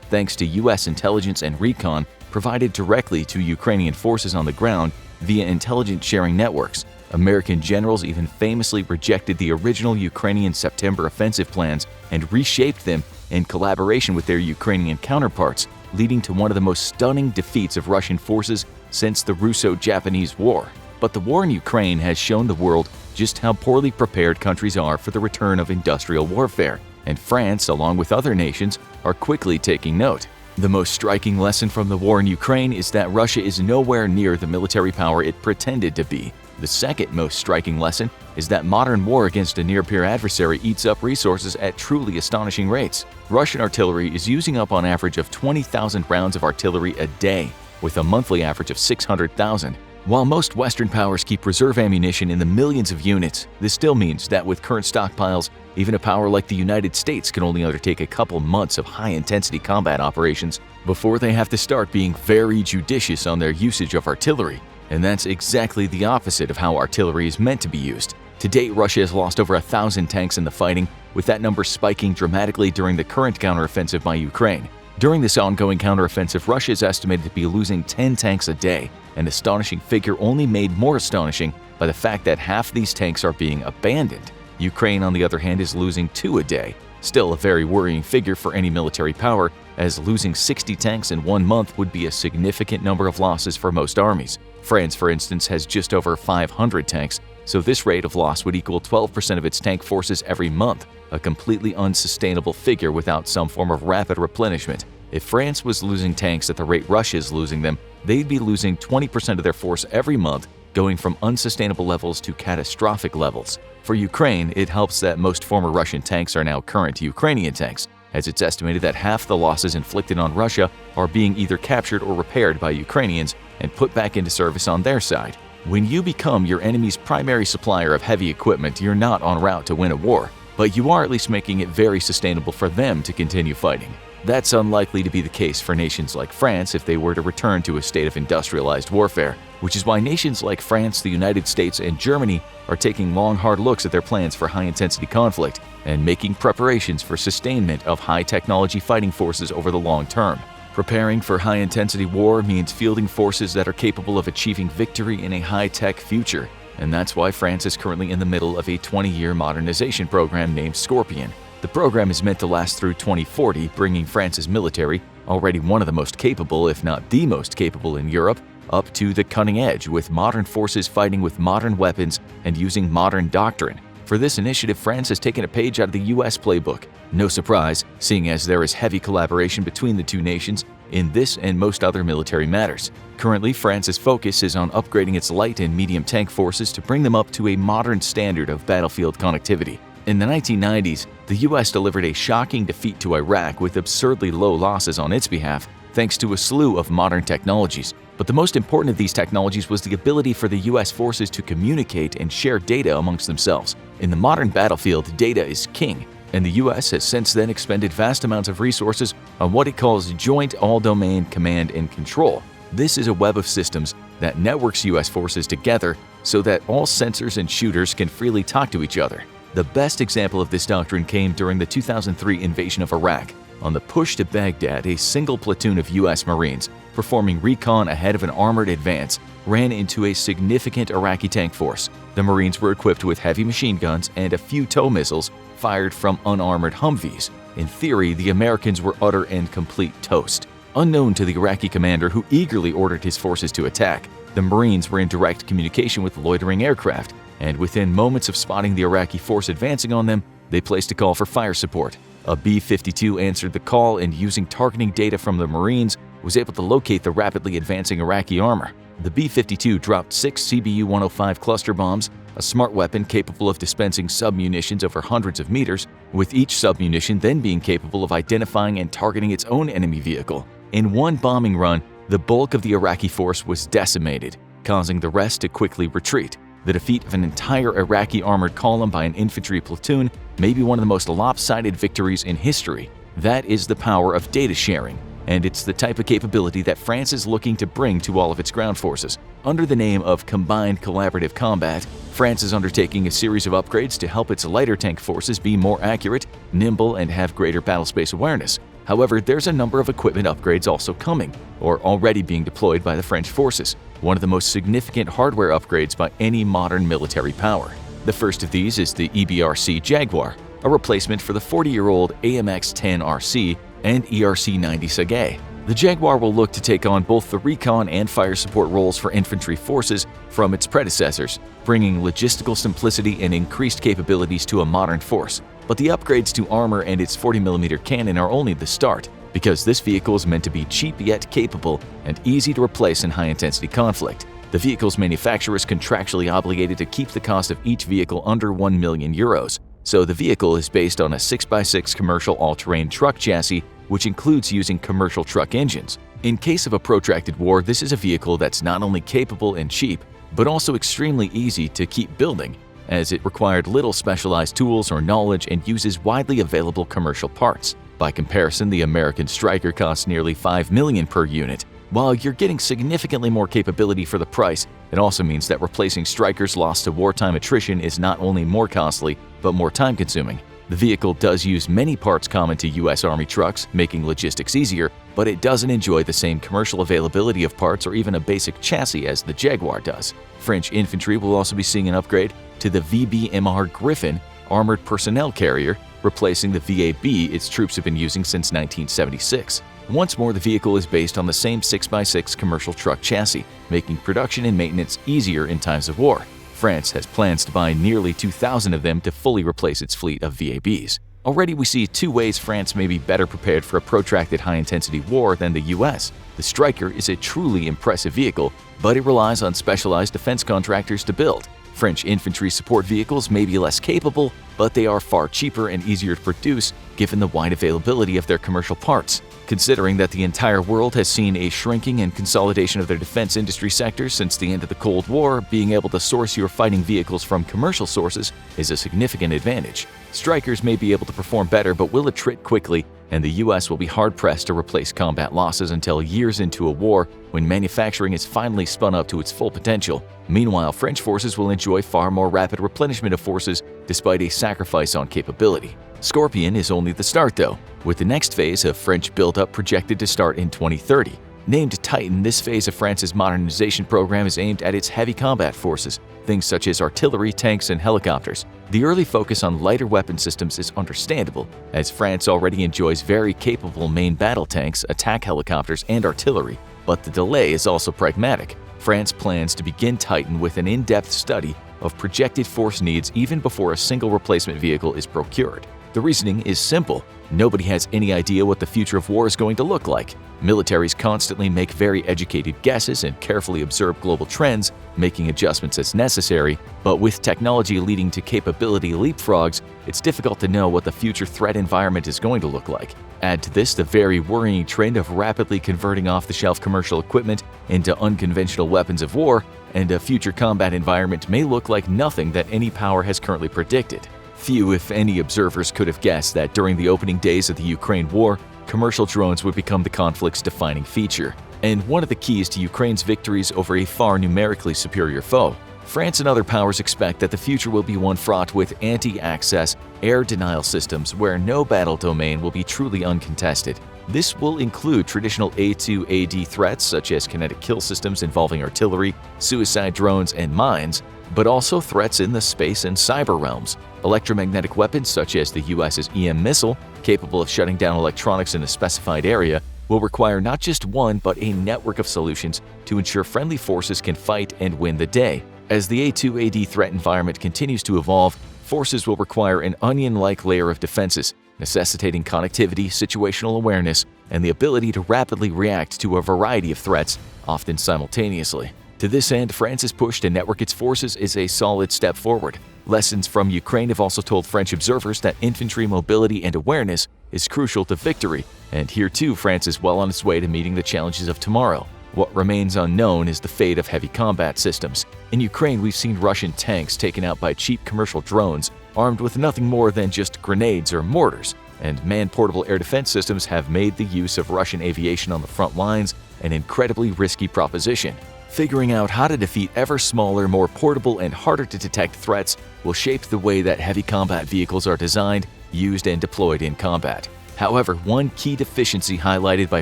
thanks to US intelligence and recon provided directly to Ukrainian forces on the ground via intelligence sharing networks. American generals even famously rejected the original Ukrainian September offensive plans and reshaped them in collaboration with their Ukrainian counterparts, leading to one of the most stunning defeats of Russian forces since the Russo-Japanese War. But the war in Ukraine has shown the world just how poorly prepared countries are for the return of industrial warfare, and France, along with other nations, are quickly taking note. The most striking lesson from the war in Ukraine is that Russia is nowhere near the military power it pretended to be. The second most striking lesson is that modern war against a near-peer adversary eats up resources at truly astonishing rates. Russian artillery is using up on average of 20,000 rounds of artillery a day, with a monthly average of 600,000. While most Western powers keep reserve ammunition in the millions of units, this still means that with current stockpiles, even a power like the United States can only undertake a couple months of high-intensity combat operations before they have to start being very judicious on their usage of artillery. And that's exactly the opposite of how artillery is meant to be used. To date, Russia has lost over 1,000 tanks in the fighting, with that number spiking dramatically during the current counteroffensive by Ukraine. During this ongoing counteroffensive, Russia is estimated to be losing 10 tanks a day, an astonishing figure only made more astonishing by the fact that half these tanks are being abandoned. Ukraine, on the other hand, is losing 2 a day. Still a very worrying figure for any military power, as losing 60 tanks in 1 month would be a significant number of losses for most armies. France, for instance, has just over 500 tanks, so this rate of loss would equal 12% of its tank forces every month, a completely unsustainable figure without some form of rapid replenishment. If France was losing tanks at the rate Russia is losing them, they'd be losing 20% of their force every month, going from unsustainable levels to catastrophic levels. For Ukraine, it helps that most former Russian tanks are now current Ukrainian tanks, as it's estimated that half the losses inflicted on Russia are being either captured or repaired by Ukrainians and put back into service on their side. When you become your enemy's primary supplier of heavy equipment, you're not en route to win a war, but you are at least making it very sustainable for them to continue fighting. That's unlikely to be the case for nations like France if they were to return to a state of industrialized warfare, which is why nations like France, the United States, and Germany are taking long, hard looks at their plans for high-intensity conflict and making preparations for sustainment of high-technology fighting forces over the long term. Preparing for high-intensity war means fielding forces that are capable of achieving victory in a high-tech future, and that's why France is currently in the middle of a 20-year modernization program named Scorpion. The program is meant to last through 2040, bringing France's military, already one of the most capable, if not the most capable in Europe, up to the cutting edge, with modern forces fighting with modern weapons and using modern doctrine. For this initiative, France has taken a page out of the US playbook. No surprise, seeing as there is heavy collaboration between the two nations in this and most other military matters. Currently, France's focus is on upgrading its light and medium tank forces to bring them up to a modern standard of battlefield connectivity. In the 1990s, the US delivered a shocking defeat to Iraq with absurdly low losses on its behalf, thanks to a slew of modern technologies. But the most important of these technologies was the ability for the US forces to communicate and share data amongst themselves. In the modern battlefield, data is king, and the US has since then expended vast amounts of resources on what it calls Joint All-Domain Command and Control. This is a web of systems that networks US forces together so that all sensors and shooters can freely talk to each other. The best example of this doctrine came during the 2003 invasion of Iraq. On the push to Baghdad, a single platoon of US Marines, performing recon ahead of an armored advance, ran into a significant Iraqi tank force. The Marines were equipped with heavy machine guns and a few tow missiles fired from unarmored Humvees. In theory, the Americans were utter and complete toast. Unknown to the Iraqi commander, who eagerly ordered his forces to attack, the Marines were in direct communication with loitering aircraft, and within moments of spotting the Iraqi force advancing on them, they placed a call for fire support. A B-52 answered the call and, using targeting data from the Marines, was able to locate the rapidly advancing Iraqi armor. The B-52 dropped 6 CBU-105 cluster bombs, a smart weapon capable of dispensing sub-munitions over hundreds of meters, with each sub-munition then being capable of identifying and targeting its own enemy vehicle. In one bombing run, the bulk of the Iraqi force was decimated, causing the rest to quickly retreat. The defeat of an entire Iraqi armored column by an infantry platoon may be one of the most lopsided victories in history. That is the power of data sharing, and it's the type of capability that France is looking to bring to all of its ground forces. Under the name of Combined Collaborative Combat, France is undertaking a series of upgrades to help its lighter tank forces be more accurate, nimble, and have greater battlespace awareness. However, there's a number of equipment upgrades also coming, or already being deployed by the French forces, one of the most significant hardware upgrades by any modern military power. The first of these is the EBRC Jaguar, a replacement for the 40-year-old AMX-10RC and ERC-90 Sagae. The Jaguar will look to take on both the recon and fire support roles for infantry forces from its predecessors, bringing logistical simplicity and increased capabilities to a modern force. But the upgrades to armor and its 40mm cannon are only the start, because this vehicle is meant to be cheap yet capable and easy to replace in high-intensity conflict. The vehicle's manufacturer is contractually obligated to keep the cost of each vehicle under 1 million euros, so the vehicle is based on a 6x6 commercial all-terrain truck chassis, which includes using commercial truck engines. In case of a protracted war, this is a vehicle that's not only capable and cheap, but also extremely easy to keep building, as it required little specialized tools or knowledge and uses widely available commercial parts. By comparison, the American Stryker costs nearly $5 million per unit. While you're getting significantly more capability for the price, It also means that replacing Strykers lost to wartime attrition is not only more costly, but more time-consuming. The vehicle does use many parts common to U.S. Army trucks, making logistics easier, but it doesn't enjoy the same commercial availability of parts or even a basic chassis as the Jaguar does. French infantry will also be seeing an upgrade to the VBMR Griffin armored personnel carrier, replacing the VAB its troops have been using since 1976. Once more, the vehicle is based on the same 6x6 commercial truck chassis, making production and maintenance easier in times of war. France has plans to buy nearly 2,000 of them to fully replace its fleet of VABs. Already we see two ways France may be better prepared for a protracted high-intensity war than the US. The Stryker is a truly impressive vehicle, but it relies on specialized defense contractors to build. French infantry support vehicles may be less capable, but they are far cheaper and easier to produce given the wide availability of their commercial parts. Considering that the entire world has seen a shrinking and consolidation of their defense industry sectors since the end of the Cold War, being able to source your fighting vehicles from commercial sources is a significant advantage. Strykers may be able to perform better but will attrit quickly, and the US will be hard-pressed to replace combat losses until years into a war when manufacturing is finally spun up to its full potential. Meanwhile, French forces will enjoy far more rapid replenishment of forces despite a sacrifice on capability. Scorpion is only the start though, with the next phase of French build-up projected to start in 2030. Named Titan, this phase of France's modernization program is aimed at its heavy combat forces, things such as artillery, tanks, and helicopters. The early focus on lighter weapon systems is understandable, as France already enjoys very capable main battle tanks, attack helicopters, and artillery, but the delay is also pragmatic. France plans to begin Titan with an in-depth study of projected force needs even before a single replacement vehicle is procured. The reasoning is simple. Nobody has any idea what the future of war is going to look like. Militaries constantly make very educated guesses and carefully observe global trends, making adjustments as necessary, but with technology leading to capability leapfrogs, it's difficult to know what the future threat environment is going to look like. Add to this the very worrying trend of rapidly converting off-the-shelf commercial equipment into unconventional weapons of war, and a future combat environment may look like nothing that any power has currently predicted. Few, if any, observers could have guessed that during the opening days of the Ukraine war, commercial drones would become the conflict's defining feature, and one of the keys to Ukraine's victories over a far numerically superior foe. France and other powers expect that the future will be one fraught with anti-access air denial systems where no battle domain will be truly uncontested. This will include traditional A2AD threats such as kinetic kill systems involving artillery, suicide drones, and mines, but also threats in the space and cyber realms. Electromagnetic weapons such as the US's EM missile, capable of shutting down electronics in a specified area, will require not just one but a network of solutions to ensure friendly forces can fight and win the day. As the A2AD threat environment continues to evolve, forces will require an onion-like layer of defenses, necessitating connectivity, situational awareness, and the ability to rapidly react to a variety of threats, often simultaneously. To this end, France's push to network its forces is a solid step forward. Lessons from Ukraine have also told French observers that infantry mobility and awareness is crucial to victory, and here too France is well on its way to meeting the challenges of tomorrow. What remains unknown is the fate of heavy combat systems. In Ukraine, we've seen Russian tanks taken out by cheap commercial drones, armed with nothing more than just grenades or mortars, and man-portable air defense systems have made the use of Russian aviation on the front lines an incredibly risky proposition. Figuring out how to defeat ever smaller, more portable, and harder to detect threats will shape the way that heavy combat vehicles are designed, used, and deployed in combat. However, one key deficiency highlighted by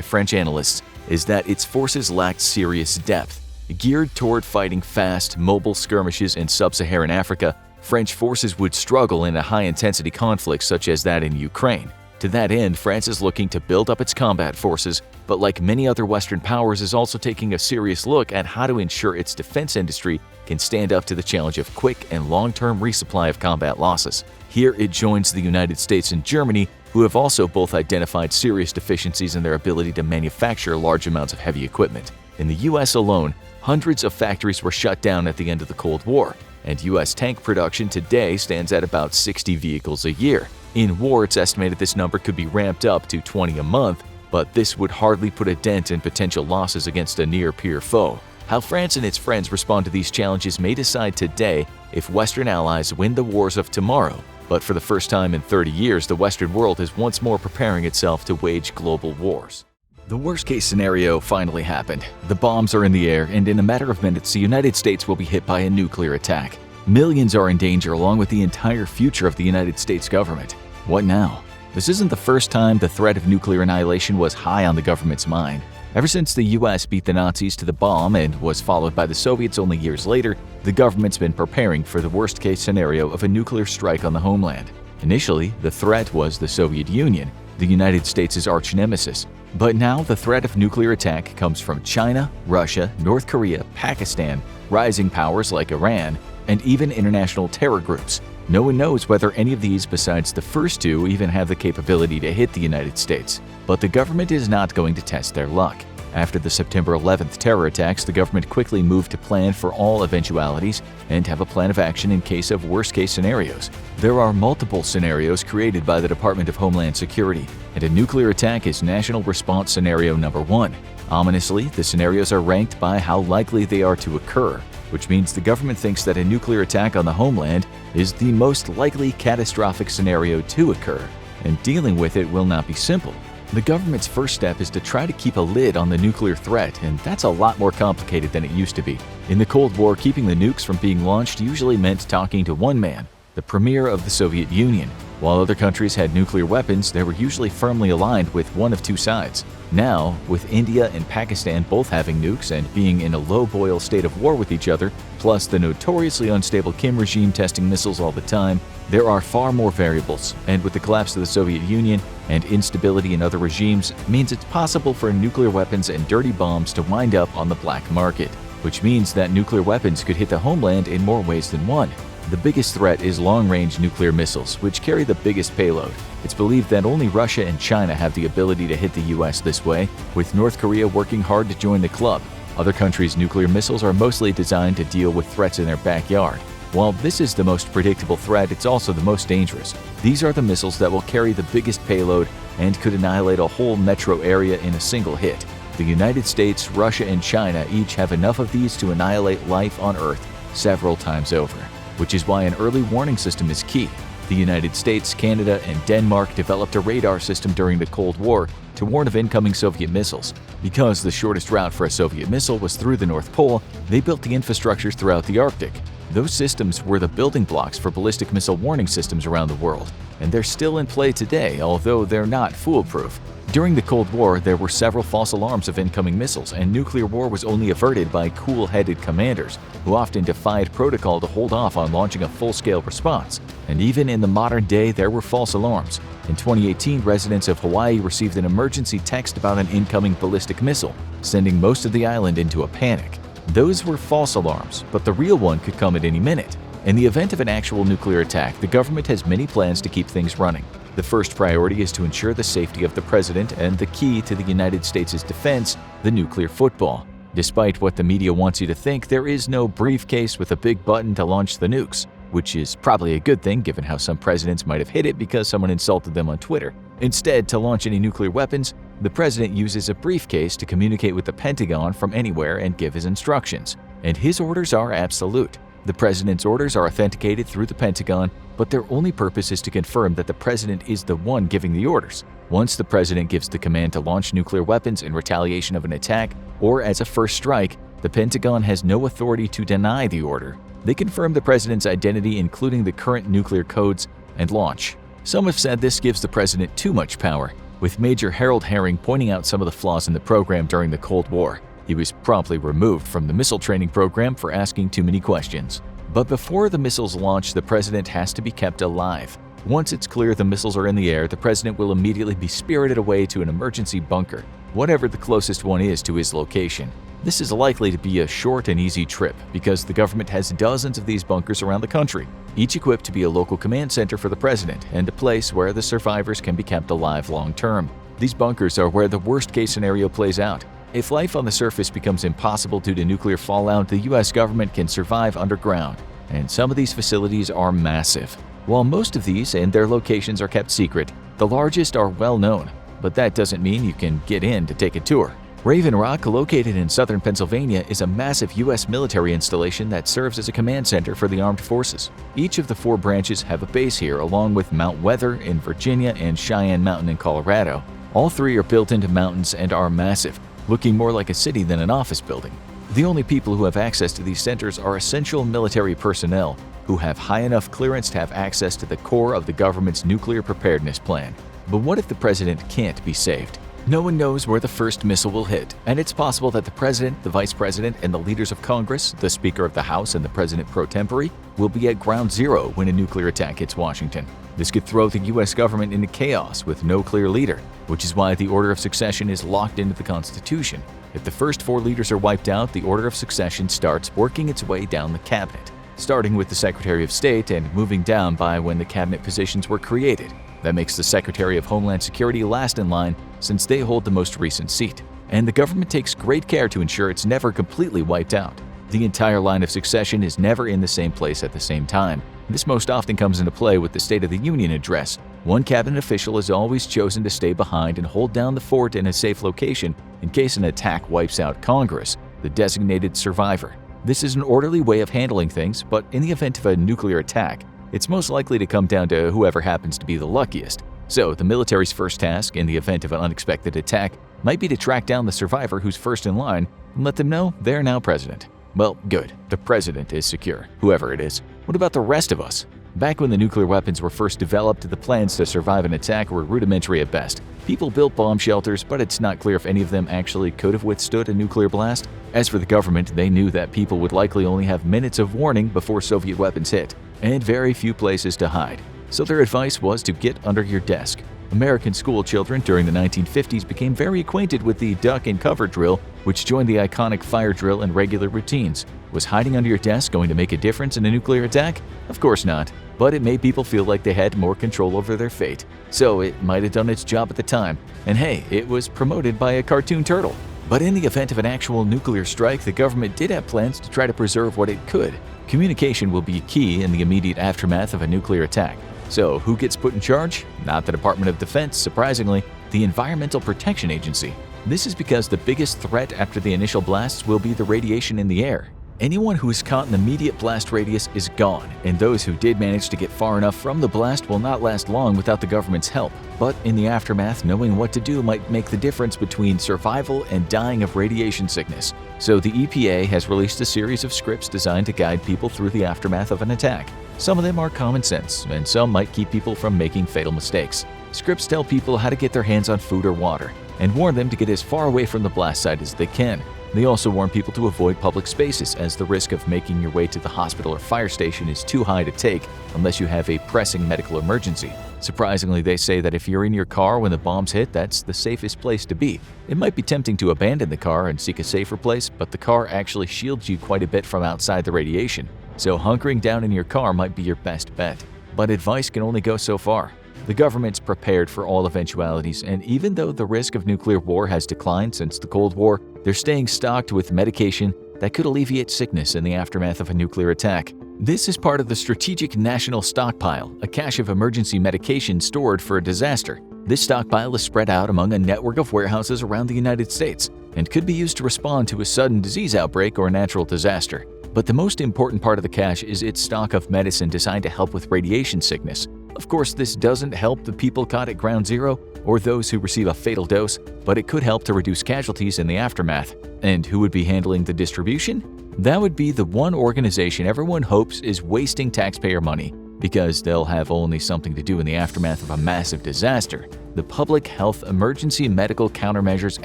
French analysts is that its forces lacked serious depth. Geared toward fighting fast, mobile skirmishes in sub-Saharan Africa, French forces would struggle in a high-intensity conflict such as that in Ukraine. To that end, France is looking to build up its combat forces, but like many other Western powers is also taking a serious look at how to ensure its defense industry can stand up to the challenge of quick and long-term resupply of combat losses. Here it joins the United States and Germany, who have also both identified serious deficiencies in their ability to manufacture large amounts of heavy equipment. In the US alone, hundreds of factories were shut down at the end of the Cold War, and US tank production today stands at about 60 vehicles a year. In war, it's estimated this number could be ramped up to 20 a month, but this would hardly put a dent in potential losses against a near-peer foe. How France and its friends respond to these challenges may decide today if Western allies win the wars of tomorrow. But for the first time in 30 years, the Western world is once more preparing itself to wage global wars. The worst-case scenario finally happened. The bombs are in the air, and in a matter of minutes, the United States will be hit by a nuclear attack. Millions are in danger, along with the entire future of the United States government. What now? This isn't the first time the threat of nuclear annihilation was high on the government's mind. Ever since the US beat the Nazis to the bomb and was followed by the Soviets only years later, the government's been preparing for the worst-case scenario of a nuclear strike on the homeland. Initially, the threat was the Soviet Union, the United States' arch-nemesis. But now the threat of nuclear attack comes from China, Russia, North Korea, Pakistan, rising powers like Iran, and even international terror groups. No one knows whether any of these besides the first two even have the capability to hit the United States. But the government is not going to test their luck. After the September 11th terror attacks, the government quickly moved to plan for all eventualities and have a plan of action in case of worst-case scenarios. There are multiple scenarios created by the Department of Homeland Security, and a nuclear attack is National Response Scenario Number 1. Ominously, the scenarios are ranked by how likely they are to occur, which means the government thinks that a nuclear attack on the homeland is the most likely catastrophic scenario to occur, and dealing with it will not be simple. The government's first step is to try to keep a lid on the nuclear threat, and that's a lot more complicated than it used to be. In the Cold War, keeping the nukes from being launched usually meant talking to one man, the premier of the Soviet Union. While other countries had nuclear weapons, they were usually firmly aligned with one of two sides. Now, with India and Pakistan both having nukes and being in a low-boil state of war with each other, plus the notoriously unstable Kim regime testing missiles all the time, there are far more variables, and with the collapse of the Soviet Union and instability in other regimes, means it's possible for nuclear weapons and dirty bombs to wind up on the black market, which means that nuclear weapons could hit the homeland in more ways than one. The biggest threat is long-range nuclear missiles, which carry the biggest payload. It's believed that only Russia and China have the ability to hit the US this way, with North Korea working hard to join the club. Other countries' nuclear missiles are mostly designed to deal with threats in their backyard. While this is the most predictable threat, it's also the most dangerous. These are the missiles that will carry the biggest payload and could annihilate a whole metro area in a single hit. The United States, Russia, and China each have enough of these to annihilate life on Earth several times over, which is why an early warning system is key. The United States, Canada, and Denmark developed a radar system during the Cold War to warn of incoming Soviet missiles. Because the shortest route for a Soviet missile was through the North Pole, they built the infrastructures throughout the Arctic. Those systems were the building blocks for ballistic missile warning systems around the world, and they're still in play today, although they're not foolproof. During the Cold War, there were several false alarms of incoming missiles, and nuclear war was only averted by cool-headed commanders who often defied protocol to hold off on launching a full-scale response. And even in the modern day, there were false alarms. In 2018, residents of Hawaii received an emergency text about an incoming ballistic missile, sending most of the island into a panic. Those were false alarms, but the real one could come at any minute. In the event of an actual nuclear attack, the government has many plans to keep things running. The first priority is to ensure the safety of the president and the key to the United States' defense, the nuclear football. Despite what the media wants you to think, there is no briefcase with a big button to launch the nukes, which is probably a good thing given how some presidents might have hit it because someone insulted them on Twitter. Instead, to launch any nuclear weapons, the president uses a briefcase to communicate with the Pentagon from anywhere and give his instructions. And his orders are absolute. The president's orders are authenticated through the Pentagon, but their only purpose is to confirm that the president is the one giving the orders. Once the president gives the command to launch nuclear weapons in retaliation of an attack or as a first strike, the Pentagon has no authority to deny the order. They confirm the president's identity, including the current nuclear codes, and launch. Some have said this gives the president too much power, with Major Harold Herring pointing out some of the flaws in the program during the Cold War. He was promptly removed from the missile training program for asking too many questions. But before the missiles launch, the president has to be kept alive. Once it's clear the missiles are in the air, the president will immediately be spirited away to an emergency bunker, whatever the closest one is to his location. This is likely to be a short and easy trip because the government has dozens of these bunkers around the country, each equipped to be a local command center for the president and a place where the survivors can be kept alive long term. These bunkers are where the worst-case scenario plays out. If life on the surface becomes impossible due to nuclear fallout, the US government can survive underground, and some of these facilities are massive. While most of these and their locations are kept secret, the largest are well known, but that doesn't mean you can get in to take a tour. Raven Rock, located in southern Pennsylvania, is a massive U.S. military installation that serves as a command center for the armed forces. Each of the 4 branches have a base here, along with Mount Weather in Virginia and Cheyenne Mountain in Colorado. All three are built into mountains and are massive, looking more like a city than an office building. The only people who have access to these centers are essential military personnel who have high enough clearance to have access to the core of the government's nuclear preparedness plan. But what if the president can't be saved? No one knows where the first missile will hit, and it's possible that the president, the vice president, and the leaders of Congress, the Speaker of the House, and the president pro tempore will be at ground zero when a nuclear attack hits Washington. This could throw the U.S. government into chaos with no clear leader, which is why the order of succession is locked into the Constitution. If the first four leaders are wiped out, the order of succession starts working its way down the cabinet, starting with the Secretary of State and moving down by when the cabinet positions were created. That makes the Secretary of Homeland Security last in line since they hold the most recent seat. And the government takes great care to ensure it's never completely wiped out. The entire line of succession is never in the same place at the same time. This most often comes into play with the State of the Union address. One cabinet official is always chosen to stay behind and hold down the fort in a safe location in case an attack wipes out Congress, the designated survivor. This is an orderly way of handling things, but in the event of a nuclear attack, it's most likely to come down to whoever happens to be the luckiest. So the military's first task in the event of an unexpected attack might be to track down the survivor who's first in line and let them know they're now president. Well, good. The president is secure, whoever it is. What about the rest of us? Back when the nuclear weapons were first developed, the plans to survive an attack were rudimentary at best. People built bomb shelters, but it's not clear if any of them actually could have withstood a nuclear blast. As for the government, they knew that people would likely only have minutes of warning before Soviet weapons hit, and very few places to hide. So their advice was to get under your desk. American school children during the 1950s became very acquainted with the duck and cover drill, which joined the iconic fire drill in regular routines. Was hiding under your desk going to make a difference in a nuclear attack? Of course not, but it made people feel like they had more control over their fate. So it might have done its job at the time, and hey, it was promoted by a cartoon turtle. But in the event of an actual nuclear strike, the government did have plans to try to preserve what it could. Communication will be key in the immediate aftermath of a nuclear attack. So who gets put in charge? Not the Department of Defense, surprisingly, the Environmental Protection Agency. This is because the biggest threat after the initial blasts will be the radiation in the air. Anyone who is caught in the immediate blast radius is gone, and those who did manage to get far enough from the blast will not last long without the government's help. But in the aftermath, knowing what to do might make the difference between survival and dying of radiation sickness. So the EPA has released a series of scripts designed to guide people through the aftermath of an attack. Some of them are common sense, and some might keep people from making fatal mistakes. Scripts tell people how to get their hands on food or water, and warn them to get as far away from the blast site as they can. They also warn people to avoid public spaces, as the risk of making your way to the hospital or fire station is too high to take unless you have a pressing medical emergency. Surprisingly, they say that if you're in your car when the bombs hit, that's the safest place to be. It might be tempting to abandon the car and seek a safer place, but the car actually shields you quite a bit from outside the radiation. So hunkering down in your car might be your best bet. But advice can only go so far. The government's prepared for all eventualities, and even though the risk of nuclear war has declined since the Cold War, they're staying stocked with medication that could alleviate sickness in the aftermath of a nuclear attack. This is part of the Strategic National Stockpile, a cache of emergency medication stored for a disaster. This stockpile is spread out among a network of warehouses around the United States and could be used to respond to a sudden disease outbreak or natural disaster. But the most important part of the cache is its stock of medicine designed to help with radiation sickness. Of course, this doesn't help the people caught at ground zero or those who receive a fatal dose, but it could help to reduce casualties in the aftermath. And who would be handling the distribution? That would be the one organization everyone hopes is wasting taxpayer money, because they'll have only something to do in the aftermath of a massive disaster: the Public Health Emergency Medical Countermeasures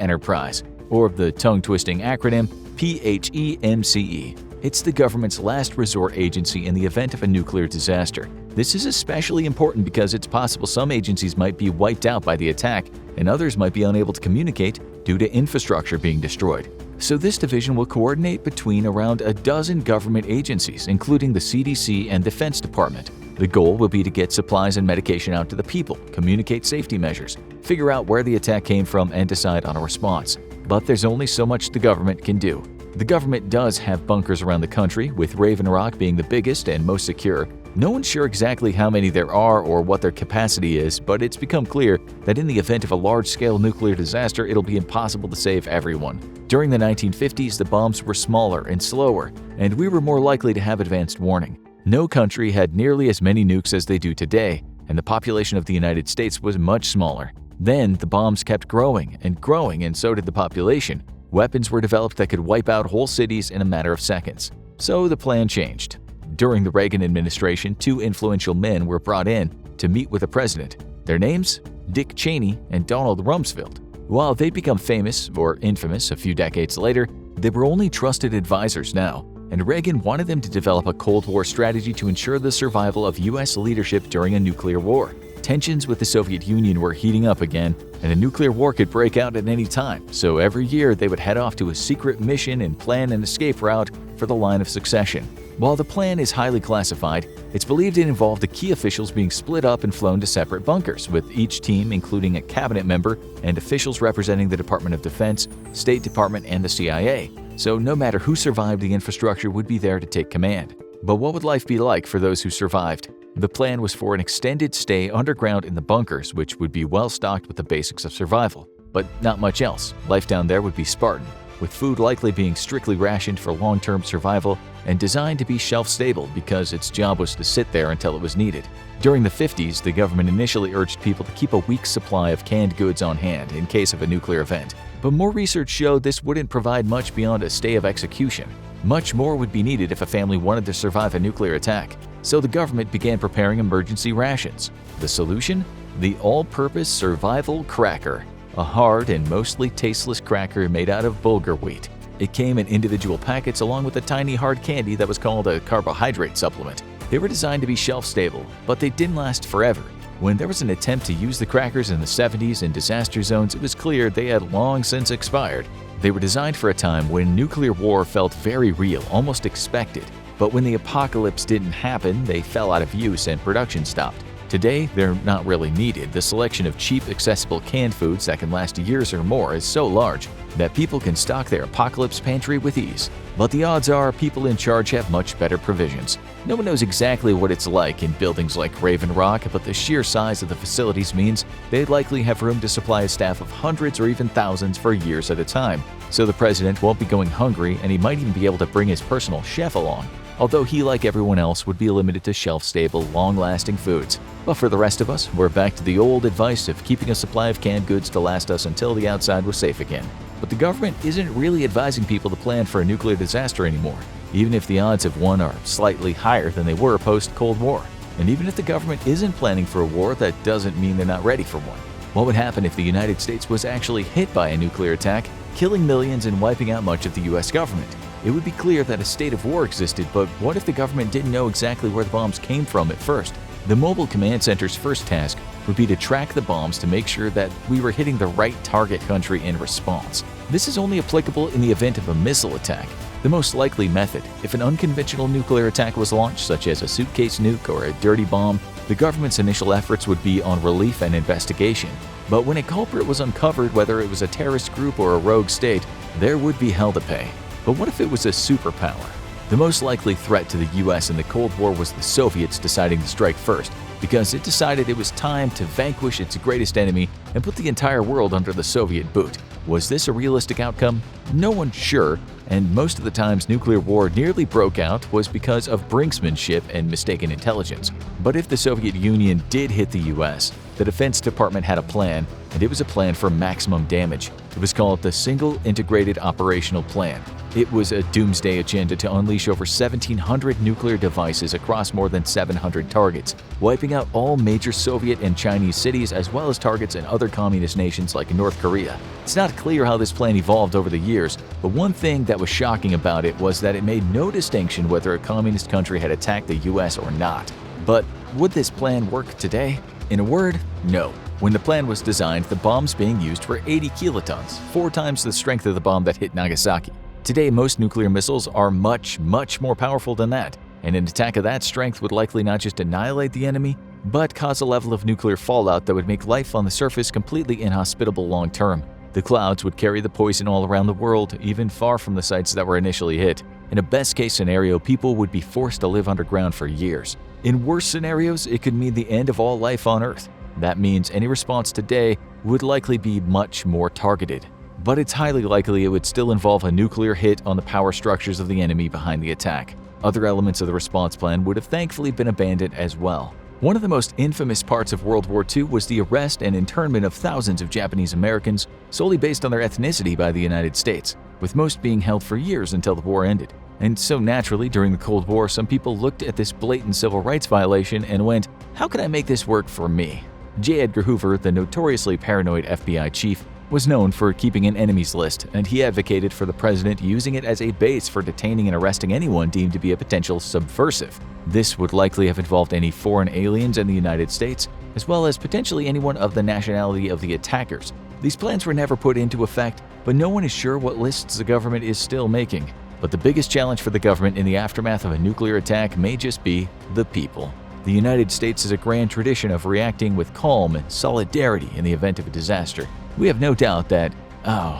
Enterprise, or the tongue-twisting acronym PHEMCE. It's the government's last resort agency in the event of a nuclear disaster. This is especially important because it's possible some agencies might be wiped out by the attack and others might be unable to communicate due to infrastructure being destroyed. So this division will coordinate between around a dozen government agencies, including the CDC and Defense Department. The goal will be to get supplies and medication out to the people, communicate safety measures, figure out where the attack came from, and decide on a response. But there's only so much the government can do. The government does have bunkers around the country, with Raven Rock being the biggest and most secure. No one's sure exactly how many there are or what their capacity is, but it's become clear that in the event of a large-scale nuclear disaster, it'll be impossible to save everyone. During the 1950s, the bombs were smaller and slower, and we were more likely to have advanced warning. No country had nearly as many nukes as they do today, and the population of the United States was much smaller. Then the bombs kept growing, and so did the population. Weapons were developed that could wipe out whole cities in a matter of seconds. So the plan changed. During the Reagan administration, two influential men were brought in to meet with the president. Their names? Dick Cheney and Donald Rumsfeld. While they'd become famous, or infamous, a few decades later, they were only trusted advisors now, and Reagan wanted them to develop a Cold War strategy to ensure the survival of U.S. leadership during a nuclear war. Tensions with the Soviet Union were heating up again, and a nuclear war could break out at any time, so every year they would head off to a secret mission and plan an escape route for the line of succession. While the plan is highly classified, it's believed it involved the key officials being split up and flown to separate bunkers, with each team including a cabinet member and officials representing the Department of Defense, State Department, and the CIA. So no matter who survived, the infrastructure would be there to take command. But what would life be like for those who survived? The plan was for an extended stay underground in the bunkers, which would be well stocked with the basics of survival. But not much else. Life down there would be Spartan, with food likely being strictly rationed for long-term survival and designed to be shelf-stable because its job was to sit there until it was needed. During the 50s, the government initially urged people to keep a week's supply of canned goods on hand in case of a nuclear event. But more research showed this wouldn't provide much beyond a stay of execution. Much more would be needed if a family wanted to survive a nuclear attack. So the government began preparing emergency rations. The solution? The all-purpose survival cracker. A hard and mostly tasteless cracker made out of bulgur wheat. It came in individual packets along with a tiny hard candy that was called a carbohydrate supplement. They were designed to be shelf-stable, but they didn't last forever. When there was an attempt to use the crackers in the 70s in disaster zones, it was clear they had long since expired. They were designed for a time when nuclear war felt very real, almost expected. But when the apocalypse didn't happen, they fell out of use and production stopped. Today, they're not really needed. The selection of cheap, accessible canned foods that can last years or more is so large that people can stock their apocalypse pantry with ease. But the odds are people in charge have much better provisions. No one knows exactly what it's like in buildings like Raven Rock, but the sheer size of the facilities means they'd likely have room to supply a staff of hundreds or even thousands for years at a time. So the president won't be going hungry, and he might even be able to bring his personal chef along. Although he, like everyone else, would be limited to shelf-stable, long-lasting foods. But for the rest of us, we're back to the old advice of keeping a supply of canned goods to last us until the outside was safe again. But the government isn't really advising people to plan for a nuclear disaster anymore, even if the odds of one are slightly higher than they were post-Cold War. And even if the government isn't planning for a war, that doesn't mean they're not ready for one. What would happen if the United States was actually hit by a nuclear attack, killing millions and wiping out much of the U.S. government? It would be clear that a state of war existed, but what if the government didn't know exactly where the bombs came from at first? The Mobile Command Center's first task would be to track the bombs to make sure that we were hitting the right target country in response. This is only applicable in the event of a missile attack. The most likely method, if an unconventional nuclear attack was launched, such as a suitcase nuke or a dirty bomb, the government's initial efforts would be on relief and investigation. But when a culprit was uncovered, whether it was a terrorist group or a rogue state, there would be hell to pay. But what if it was a superpower? The most likely threat to the US in the Cold War was the Soviets deciding to strike first, because it decided it was time to vanquish its greatest enemy and put the entire world under the Soviet boot. Was this a realistic outcome? No one's sure, and most of the times nuclear war nearly broke out was because of brinksmanship and mistaken intelligence. But if the Soviet Union did hit the US, the Defense Department had a plan, and it was a plan for maximum damage. It was called the Single Integrated Operational Plan. It was a doomsday agenda to unleash over 1,700 nuclear devices across more than 700 targets, wiping out all major Soviet and Chinese cities as well as targets in other communist nations like North Korea. It's not clear how this plan evolved over the years, but one thing that was shocking about it was that it made no distinction whether a communist country had attacked the US or not. But would this plan work today? In a word, no. When the plan was designed, the bombs being used were 80 kilotons, 4 times the strength of the bomb that hit Nagasaki. Today, most nuclear missiles are much more powerful than that, and an attack of that strength would likely not just annihilate the enemy, but cause a level of nuclear fallout that would make life on the surface completely inhospitable long term. The clouds would carry the poison all around the world, even far from the sites that were initially hit. In a best-case scenario, people would be forced to live underground for years. In worse scenarios, it could mean the end of all life on Earth. That means any response today would likely be much more targeted. But it's highly likely it would still involve a nuclear hit on the power structures of the enemy behind the attack. Other elements of the response plan would have thankfully been abandoned as well. One of the most infamous parts of World War II was the arrest and internment of thousands of Japanese Americans solely based on their ethnicity by the United States, with most being held for years until the war ended. And so naturally, during the Cold War, some people looked at this blatant civil rights violation and went, "How can I make this work for me?" J. Edgar Hoover, the notoriously paranoid FBI chief, was known for keeping an enemies list, and he advocated for the president using it as a base for detaining and arresting anyone deemed to be a potential subversive. This would likely have involved any foreign aliens in the United States, as well as potentially anyone of the nationality of the attackers. These plans were never put into effect, but no one is sure what lists the government is still making. But the biggest challenge for the government in the aftermath of a nuclear attack may just be the people. The United States has a grand tradition of reacting with calm and solidarity in the event of a disaster. We have no doubt that,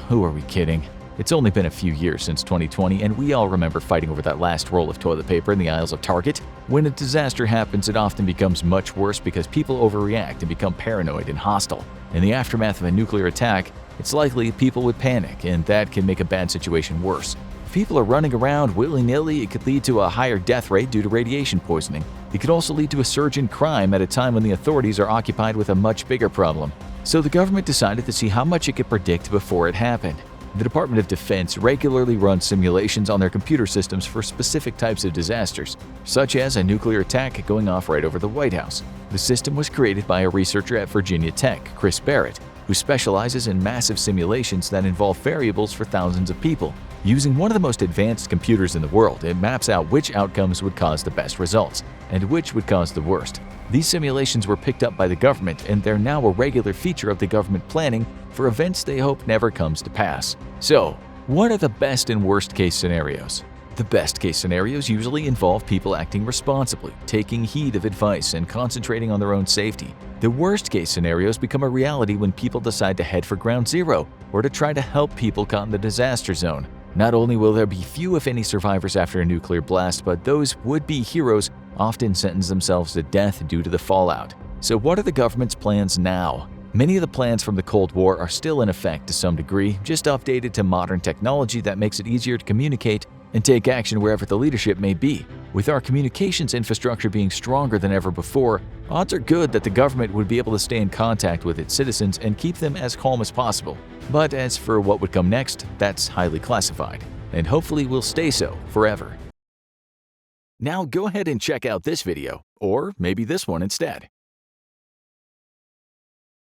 who are we kidding? It's only been a few years since 2020, and we all remember fighting over that last roll of toilet paper in the aisles of Target. When a disaster happens, it often becomes much worse because people overreact and become paranoid and hostile. In the aftermath of a nuclear attack, it's likely people would panic, and that can make a bad situation worse. If people are running around willy-nilly, it could lead to a higher death rate due to radiation poisoning. It could also lead to a surge in crime at a time when the authorities are occupied with a much bigger problem. So the government decided to see how much it could predict before it happened. The Department of Defense regularly runs simulations on their computer systems for specific types of disasters, such as a nuclear attack going off right over the White House. The system was created by a researcher at Virginia Tech, Chris Barrett, who specializes in massive simulations that involve variables for thousands of people. Using one of the most advanced computers in the world, it maps out which outcomes would cause the best results and which would cause the worst. These simulations were picked up by the government, and they're now a regular feature of the government planning for events they hope never comes to pass. So, what are the best and worst case scenarios? The best case scenarios usually involve people acting responsibly, taking heed of advice, and concentrating on their own safety. The worst case scenarios become a reality when people decide to head for ground zero or to try to help people caught in the disaster zone. Not only will there be few if any survivors after a nuclear blast, but those would-be heroes often sentence themselves to death due to the fallout. So what are the government's plans now? Many of the plans from the Cold War are still in effect to some degree, just updated to modern technology that makes it easier to communicate and take action wherever the leadership may be. With our communications infrastructure being stronger than ever before, odds are good that the government would be able to stay in contact with its citizens and keep them as calm as possible. But as for what would come next, that's highly classified, and hopefully will stay so forever. Now go ahead and check out this video, or maybe this one instead.